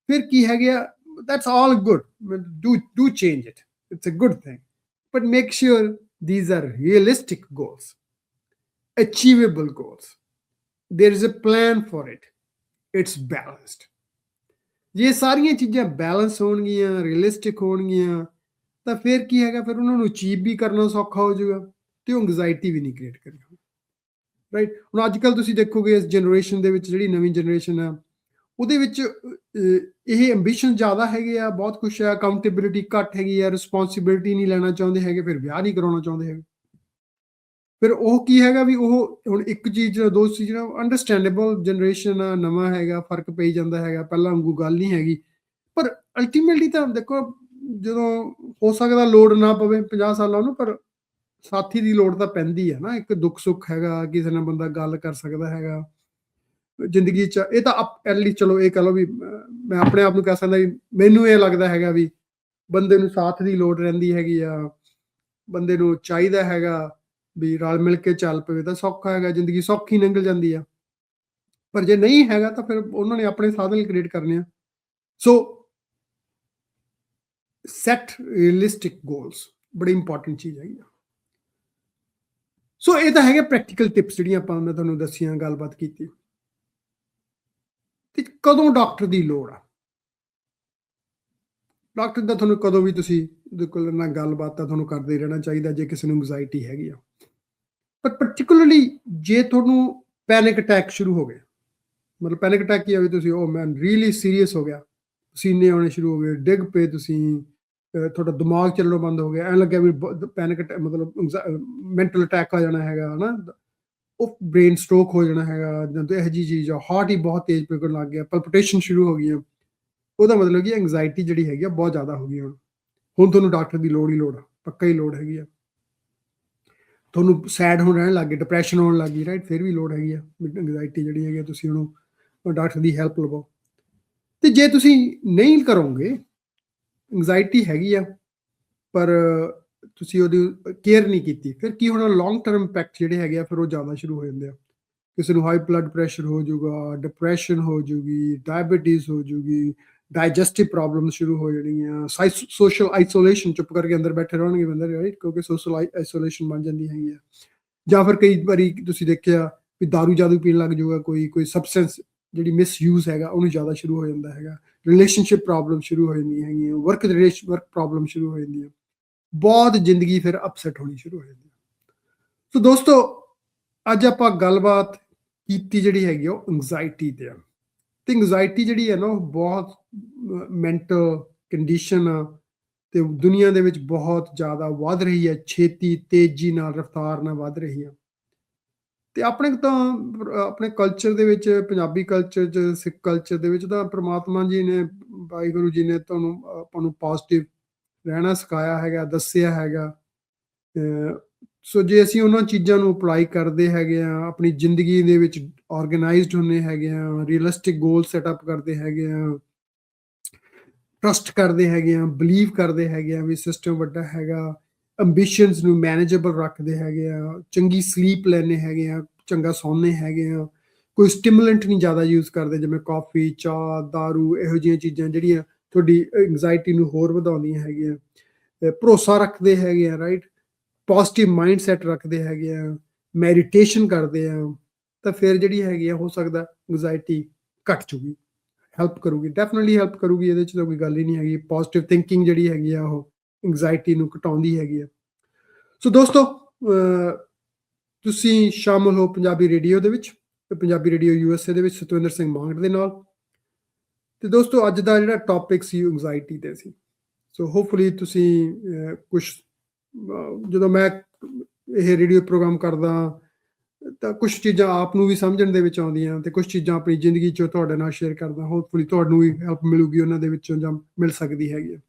ਫਿਰ ਕੀ ਹੈਗੇ ਆ, that's all good, do change it, it's a good thing, but make sure these are realistic goals, achievable goals, there is a plan for it, it's balanced। ਜੇ ਸਾਰੀਆਂ ਚੀਜ਼ਾਂ ਬੈਲੈਂਸ ਹੋਣਗੀਆਂ, ਰੀਅਲਿਸਟਿਕ ਹੋਣਗੀਆਂ, ਤਾਂ ਫਿਰ ਕੀ ਹੈਗਾ, ਫਿਰ ਉਹਨਾਂ ਨੂੰ ਅਚੀਵ ਵੀ ਕਰਨਾ ਸੌਖਾ ਹੋ ਜਾਊਗਾ ਤੇ ਉਹ ਐਂਗਜ਼ਾਇਟੀ ਵੀ ਨਹੀਂ ਕ੍ਰੀਏਟ ਕਰੇਗਾ, ਰਾਈਟ। ਹੁਣ ਅੱਜ ਕੱਲ੍ਹ ਤੁਸੀਂ ਦੇਖੋਗੇ ਇਸ ਜਨਰੇਸ਼ਨ ਦੇ ਵਿੱਚ, ਜਿਹੜੀ ਨਵੀਂ ਜਨਰੇਸ਼ਨ ਆ, ਉਹਦੇ ਵਿੱਚ ਇਹ ਐਂਬੀਸ਼ਨ ਜ਼ਿਆਦਾ ਹੈਗੇ ਆ, ਬਹੁਤ ਕੁਛ ਹੈ, ਅਕਾਊਂਟੇਬਿਲਿਟੀ ਘੱਟ ਹੈਗੀ ਆ, ਰਿਸਪੌਂਸਿਬਿਲਿਟੀ ਨਹੀਂ ਲੈਣਾ ਚਾਹੁੰਦੇ ਹੈਗੇ, ਫਿਰ ਵਿਆਹ ਨਹੀਂ ਕਰਾਉਣਾ ਚਾਹੁੰਦੇ ਹੈਗੇ। ਫਿਰ ਉਹ ਕੀ ਹੈਗਾ ਵੀ ਉਹ ਹੁਣ ਇੱਕ ਚੀਜ਼, ਦੋ ਚੀਜ਼ਾਂ, ਅੰਡਰਸਟੈਂਡੇਬਲ, ਜਨਰੇਸ਼ਨ ਆ, ਨਵਾਂ ਹੈਗਾ, ਫਰਕ ਪਈ ਜਾਂਦਾ ਹੈਗਾ, ਪਹਿਲਾਂ ਵਾਂਗੂ ਗੱਲ ਨਹੀਂ ਹੈਗੀ। ਪਰ ਅਲਟੀਮੇਟਲੀ ਤਾਂ ਦੇਖੋ, ਜਦੋਂ ਹੋ ਸਕਦਾ ਲੋੜ ਨਾ ਪਵੇ 50 ਸਾਲਾਂ ਨੂੰ, ਪਰ ਸਾਥੀ ਦੀ ਲੋੜ ਤਾਂ ਪੈਂਦੀ ਹੈ ਨਾ, ਇੱਕ ਦੁੱਖ ਸੁੱਖ ਹੈਗਾ, ਕਿਸੇ ਨਾਲ ਬੰਦਾ ਗੱਲ ਕਰ ਸਕਦਾ ਹੈਗਾ ਜ਼ਿੰਦਗੀ 'ਚ। ਇਹ ਤਾਂ ਐਟਲੀਸਟ ਚਲੋ ਇਹ ਕਹ ਲਓ ਵੀ ਮੈਂ ਆਪਣੇ ਆਪ ਨੂੰ ਕਹਿ ਸਕਦਾ ਵੀ ਮੈਨੂੰ ਇਹ ਲੱਗਦਾ ਹੈਗਾ ਵੀ ਬੰਦੇ ਨੂੰ ਸਾਥ ਦੀ ਲੋੜ ਰਹਿੰਦੀ ਹੈਗੀ ਆ, ਬੰਦੇ ਨੂੰ ਚਾਹੀਦਾ ਹੈਗਾ ਵੀ ਰਲ ਮਿਲ ਕੇ ਚੱਲ ਪਵੇ ਤਾਂ ਸੌਖਾ ਹੈਗਾ, ਜ਼ਿੰਦਗੀ ਸੌਖੀ ਨਿਕਲ ਜਾਂਦੀ ਆ। ਪਰ ਜੇ ਨਹੀਂ ਹੈਗਾ ਤਾਂ ਫਿਰ ਉਹਨਾਂ ਨੇ ਆਪਣੇ ਸਾਧਨ ਕ੍ਰੀਏਟ ਕਰਨੇ ਆ। ਸੋ ਸੈਟ ਰੀਅਲਿਸਟਿਕ ਗੋਲਸ ਬੜੀ ਇੰਪੋਰਟੈਂਟ ਚੀਜ਼ ਹੈਗੀ ਆ। ਸੋ ਇਹ ਤਾਂ ਹੈਗੇ ਪ੍ਰੈਕਟੀਕਲ ਟਿਪਸ ਜਿਹੜੀਆਂ ਮੈਂ ਤੁਹਾਨੂੰ ਦੱਸੀਆਂ, ਗੱਲਬਾਤ ਕੀਤੀ। ਤੇ ਕਦੋਂ ਡਾਕਟਰ ਦੀ ਲੋੜ ਆ? ਡਾਕਟਰ ਦਾ ਤੁਹਾਨੂੰ ਕਦੋਂ ਵੀ ਤੁਸੀਂ ਬਿਲਕੁਲ ਨਾਲ ਗੱਲਬਾਤ ਤਾਂ ਤੁਹਾਨੂੰ ਕਰਦੇ ਹੀ ਰਹਿਣਾ ਚਾਹੀਦਾ ਜੇ ਕਿਸੇ ਨੂੰ ਐਂਗਜ਼ਾਇਟੀ ਹੈਗੀ ਆ। ਪਰ ਪਾਰਟਿਕੂਲਰਲੀ ਜੇ ਤੁਹਾਨੂੰ ਪੈਨਿਕ ਅਟੈਕ ਸ਼ੁਰੂ ਹੋ ਗਏ, ਮਤਲਬ ਪੈਨਿਕ ਅਟੈਕ ਕੀ ਆ ਵੀ ਤੁਸੀਂ ਮੈਂ ਰੀਅਲੀ ਸੀਰੀਅਸ ਹੋ ਗਿਆ, ਪਸੀਨੇ ਆਉਣੇ ਸ਼ੁਰੂ ਹੋ ਗਏ, ਡਿੱਗ ਪਏ ਤੁਸੀਂ, ਤੁਹਾਡਾ ਦਿਮਾਗ ਚੱਲਣੋਂ ਬੰਦ ਹੋ ਗਿਆ, ਐਂ ਲੱਗਿਆ ਵੀ ਪੈਨਿਕ ਅਟੈਕ ਮਤਲਬ ਮੈਂਟਲ ਅਟੈਕ ਆ ਜਾਣਾ ਹੈਗਾ ਹਨਾ, ਉਹ ਬ੍ਰੇਨ ਸਟ੍ਰੋਕ ਹੋ ਜਾਣਾ ਹੈਗਾ, ਜਾਂ ਇਹੋ ਜਿਹੀ ਚੀਜ਼ ਆ, ਹਾਰਟ ਹੀ ਬਹੁਤ ਤੇਜ਼ ਪਿਘਲਣ ਲੱਗ ਗਿਆ, ਪਲਪੀਟੇਸ਼ਨ ਸ਼ੁਰੂ ਹੋ ਗਈਆਂ, ਉਹਦਾ ਮਤਲਬ ਕਿ ਐਂਗਜ਼ਾਇਟੀ ਜਿਹੜੀ ਹੈਗੀ ਆ ਬਹੁਤ ਜ਼ਿਆਦਾ ਹੋ ਗਈ। ਹੁਣ ਤੁਹਾਨੂੰ ਡਾਕਟਰ ਦੀ ਲੋੜ ਹੀ ਲੋੜ ਆ, ਪੱਕਾ ਹੀ ਲੋੜ ਹੈਗੀ ਆ। ਤੁਹਾਨੂੰ ਸੈਡ ਹੋਣ ਰਹਿਣ ਲੱਗ ਗਏ, ਡਿਪਰੈਸ਼ਨ ਹੋਣ ਲੱਗ ਗਈ, ਰਾਈਟ, ਫਿਰ ਵੀ ਲੋੜ ਹੈਗੀ ਆ ਐਂਗਜ਼ਾਇਟੀ ਜਿਹੜੀ ਹੈਗੀ ਆ, ਤੁਸੀਂ ਉਹਨੂੰ ਡਾਕਟਰ ਦੀ ਹੈਲਪ ਲਵੋ। ਤੇ ਜੇ ਤੁਸੀਂ ਨਹੀਂ ਕਰੋਗੇ, ਐਂਗਜ਼ਾਇਟੀ ਹੈਗੀ ਆ ਪਰ ਤੁਸੀਂ ਉਹਦੀ ਕੇਅਰ ਨਹੀਂ ਕੀਤੀ, ਫਿਰ ਕੀ ਹੋਣਾ, ਲੌਂਗ ਟਰਮ ਇੰਪੈਕਟ ਜਿਹੜੇ ਹੈਗੇ ਆ ਫਿਰ ਉਹ ਜ਼ਿਆਦਾ ਸ਼ੁਰੂ ਹੋ ਜਾਂਦੇ ਆ। ਕਿਸੇ ਨੂੰ ਹਾਈ ਬਲੱਡ ਪ੍ਰੈਸ਼ਰ ਹੋ ਜਾਊਗਾ, ਡਿਪਰੈਸ਼ਨ ਹੋ ਜਾਊਗੀ, ਡਾਇਬਟੀਜ਼ ਹੋ ਜਾਊਗੀ, ਡਾਈਜੈਸਟਿਵ ਪ੍ਰੋਬਲਮ ਸ਼ੁਰੂ ਹੋ ਜਾਣੀਆਂ, ਸੋਸ਼ਲ ਆਈਸੋਲੇਸ਼ਨ, ਚੁੱਪ ਕਰਕੇ ਅੰਦਰ ਬੈਠੇ ਰਹਿਣਗੇ ਬੰਦੇ, ਰਾਈਟ, ਕਿਉਂਕਿ ਸੋਸ਼ਲ ਆਈਸੋਲੇਸ਼ਨ ਬਣ ਜਾਂਦੀ ਹੈਗੀ ਆ। ਜਾਂ ਫਿਰ ਕਈ ਵਾਰੀ ਤੁਸੀਂ ਦੇਖਿਆ ਵੀ ਦਾਰੂ ਜਾਦੂ ਪੀਣ ਲੱਗ ਜਾਊਗਾ, ਕੋਈ ਸਬਸਟੈਂਸ ਜਿਹੜੀ ਮਿਸਯੂਜ਼ ਹੈਗਾ ਉਹਨੂੰ ਜ਼ਿਆਦਾ ਸ਼ੁਰੂ ਹੋ ਜਾਂਦਾ ਹੈਗਾ, ਰਿਲੇਸ਼ਨਸ਼ਿਪ ਪ੍ਰੋਬਲਮ ਸ਼ੁਰੂ ਹੋ ਜਾਂਦੀਆਂ ਹੈਗੀਆਂ, ਵਰਕ ਪ੍ਰੋਬਲਮ ਸ਼ੁਰੂ ਹੋ ਜਾਂਦੀਆਂ, ਬਹੁਤ ਜ਼ਿੰਦਗੀ ਫਿਰ ਅਪਸੈਟ ਹੋਣੀ ਸ਼ੁਰੂ ਹੋ ਜਾਂਦੀ। ਸੋ ਦੋਸਤੋ, ਅੱਜ ਆਪਾਂ ਗੱਲਬਾਤ ਕੀਤੀ ਜਿਹੜੀ ਹੈਗੀ ਉਹ ਐਂਗਜ਼ਾਇਟੀ ਤੇ ਆ। ਤੇ ਐਂਗਜ਼ਾਇਟੀ ਜਿਹੜੀ ਹੈ ਨਾ ਉਹ ਬਹੁਤ ਮੈਂਟਲ ਕੰਡੀਸ਼ਨ ਆ ਤੇ ਦੁਨੀਆ ਦੇ ਵਿੱਚ ਬਹੁਤ ਜ਼ਿਆਦਾ ਵੱਧ ਰਹੀ ਹੈ, ਛੇਤੀ, ਤੇਜ਼ੀ ਨਾਲ, ਰਫ਼ਤਾਰ ਨਾਲ ਵੱਧ ਰਹੀ ਆ। ਤੇ ਆਪਣੇ ਤਾਂ ਆਪਣੇ ਕਲਚਰ ਦੇ ਵਿੱਚ, ਪੰਜਾਬੀ ਕਲਚਰ 'ਚ, ਸਿੱਖ ਕਲਚਰ ਦੇ ਵਿੱਚ ਤਾਂ ਪ੍ਰਮਾਤਮਾ ਜੀ ਨੇ, ਵਾਹਿਗੁਰੂ ਜੀ ਨੇ ਤੁਹਾਨੂੰ ਆਪਾਂ ਨੂੰ ਪੋਜ਼ਿਟਿਵ ਰਹਿਣਾ ਸਿਖਾਇਆ ਹੈਗਾ, ਦੱਸਿਆ ਹੈਗਾ। ਸੋ ਜੇ ਅਸੀਂ ਉਹਨਾਂ ਚੀਜ਼ਾਂ ਨੂੰ ਅਪਲਾਈ ਕਰਦੇ ਹੈਗੇ ਆ, ਆਪਣੀ ਜ਼ਿੰਦਗੀ ਦੇ ਵਿੱਚ ਆਰਗੇਨਾਈਜ਼ਡ ਹੁੰਦੇ ਹੈਗੇ ਆ, ਰੀਅਲਿਸਟਿਕ ਗੋਲ ਸੈਟਅਪ ਕਰਦੇ ਹੈਗੇ ਆ, ਟਰਸਟ ਕਰਦੇ ਹੈਗੇ ਆ, ਬਿਲੀਵ ਕਰਦੇ ਹੈਗੇ ਆ ਵੀ ਸਿਸਟਮ ਵੱਡਾ ਹੈਗਾ, ਅੰਬੀਸ਼ਨਸ ਨੂੰ ਮੈਨੇਜੇਬਲ ਰੱਖਦੇ ਹੈਗੇ ਆ, ਚੰਗੀ ਸਲੀਪ ਲੈਂਦੇ ਹੈਗੇ ਆ, ਚੰਗਾ ਸੌਂਦੇ ਹੈਗੇ ਆ, ਕੋਈ ਸਟਿਮੂਲੈਂਟ ਨਹੀਂ ਜ਼ਿਆਦਾ ਯੂਜ਼ ਕਰਦੇ, ਜਿਵੇਂ ਕਾਫੀ, ਚਾਹ, ਦਾਰੂ, ਇਹੋ ਜਿਹੀਆਂ ਚੀਜ਼ਾਂ ਜਿਹੜੀਆਂ ਤੁਹਾਡੀ ਐਂਗਜ਼ਾਇਟੀ ਨੂੰ ਹੋਰ ਵਧਾਉਂਦੀਆਂ ਹੈਗੀਆਂ। ਭਰੋਸਾ ਰੱਖਦੇ ਹੈਗੇ ਆ, ਰਾਈਟ, ਪੋਜ਼ਿਟਿਵ ਮਾਈਂਡ ਸੈਟ ਰੱਖਦੇ ਹੈਗੇ ਆ, ਮੈਡੀਟੇਸ਼ਨ ਕਰਦੇ ਆ, ਤਾਂ ਫਿਰ ਜਿਹੜੀ ਹੈਗੀ ਆ, ਹੋ ਸਕਦਾ ਐਂਗਜ਼ਾਇਟੀ ਘੱਟ ਜੂਗੀ, ਹੈਲਪ ਕਰੂਗੀ, ਡੈਫੀਨਿਟਲੀ ਹੈਲਪ ਕਰੂਗੀ। ਇਹਦੇ 'ਚ ਤਾਂ ਕੋਈ ਗੱਲ ਹੀ ਨਹੀਂ ਹੈਗੀ। ਪੋਜ਼ਿਟਿਵ ਥਿੰਕਿੰਗ ਜਿਹੜੀ ਹੈਗੀ ਆ, ਉਹ ਐਂਗਜ਼ਾਇਟੀ ਨੂੰ ਘਟਾਉਂਦੀ ਹੈਗੀ ਆ। ਸੋ ਦੋਸਤੋ, ਤੁਸੀਂ ਸ਼ਾਮਲ ਹੋ ਪੰਜਾਬੀ ਰੇਡੀਓ ਦੇ ਵਿੱਚ, ਤੇ ਪੰਜਾਬੀ ਰੇਡੀਓ USA ਦੇ ਵਿੱਚ ਸਤਵਿੰਦਰ ਸਿੰਘ ਮਾਂਗਟ ਦੇ ਨਾਲ। ਤੇ ਦੋਸਤੋ, ਅੱਜ ਦਾ ਜਿਹੜਾ ਟੌਪਿਕ ਸੀ ਐਂਗਜ਼ਾਇਟੀ ਤੇ ਸੀ। ਸੋ ਹੋਪਫੁਲੀ ਤੁਸੀਂ ਕੁਛ, ਜਦੋਂ ਮੈਂ ਇਹ ਰੇਡੀਓ ਪ੍ਰੋਗਰਾਮ ਕਰਦਾ ਤਾਂ ਕੁਛ ਚੀਜ਼ਾਂ ਆਪ ਨੂੰ ਵੀ ਸਮਝਣ ਦੇ ਵਿੱਚ ਆਉਂਦੀਆਂ, ਤੇ ਕੁਛ ਚੀਜ਼ਾਂ ਆਪਣੀ ਜ਼ਿੰਦਗੀ 'ਚੋਂ ਤੁਹਾਡੇ ਨਾਲ ਸ਼ੇਅਰ ਕਰਦਾ। ਹੋਪਫੁਲੀ ਤੁਹਾਨੂੰ ਵੀ ਹੈਲਪ ਮਿਲੂਗੀ ਉਹਨਾਂ ਦੇ ਵਿੱਚੋਂ, ਜਾਂ ਮਿਲ ਸਕਦੀ ਹੈਗੀ ਹੈ।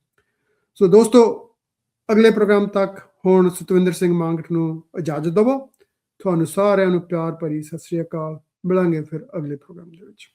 ਸੋ ਦੋਸਤੋ, ਅਗਲੇ ਪ੍ਰੋਗਰਾਮ ਤੱਕ ਹੁਣ ਸਤਵਿੰਦਰ ਸਿੰਘ ਮਾਂਗਟ ਨੂੰ ਇਜਾਜ਼ਤ ਦੇਵੋ। ਤੁਹਾਨੂੰ ਸਾਰਿਆਂ ਨੂੰ ਪਿਆਰ ਭਰੀ ਸਤਿ ਸ੍ਰੀ ਅਕਾਲ। ਮਿਲਾਂਗੇ ਫਿਰ ਅਗਲੇ ਪ੍ਰੋਗਰਾਮ ਦੇ ਵਿੱਚ।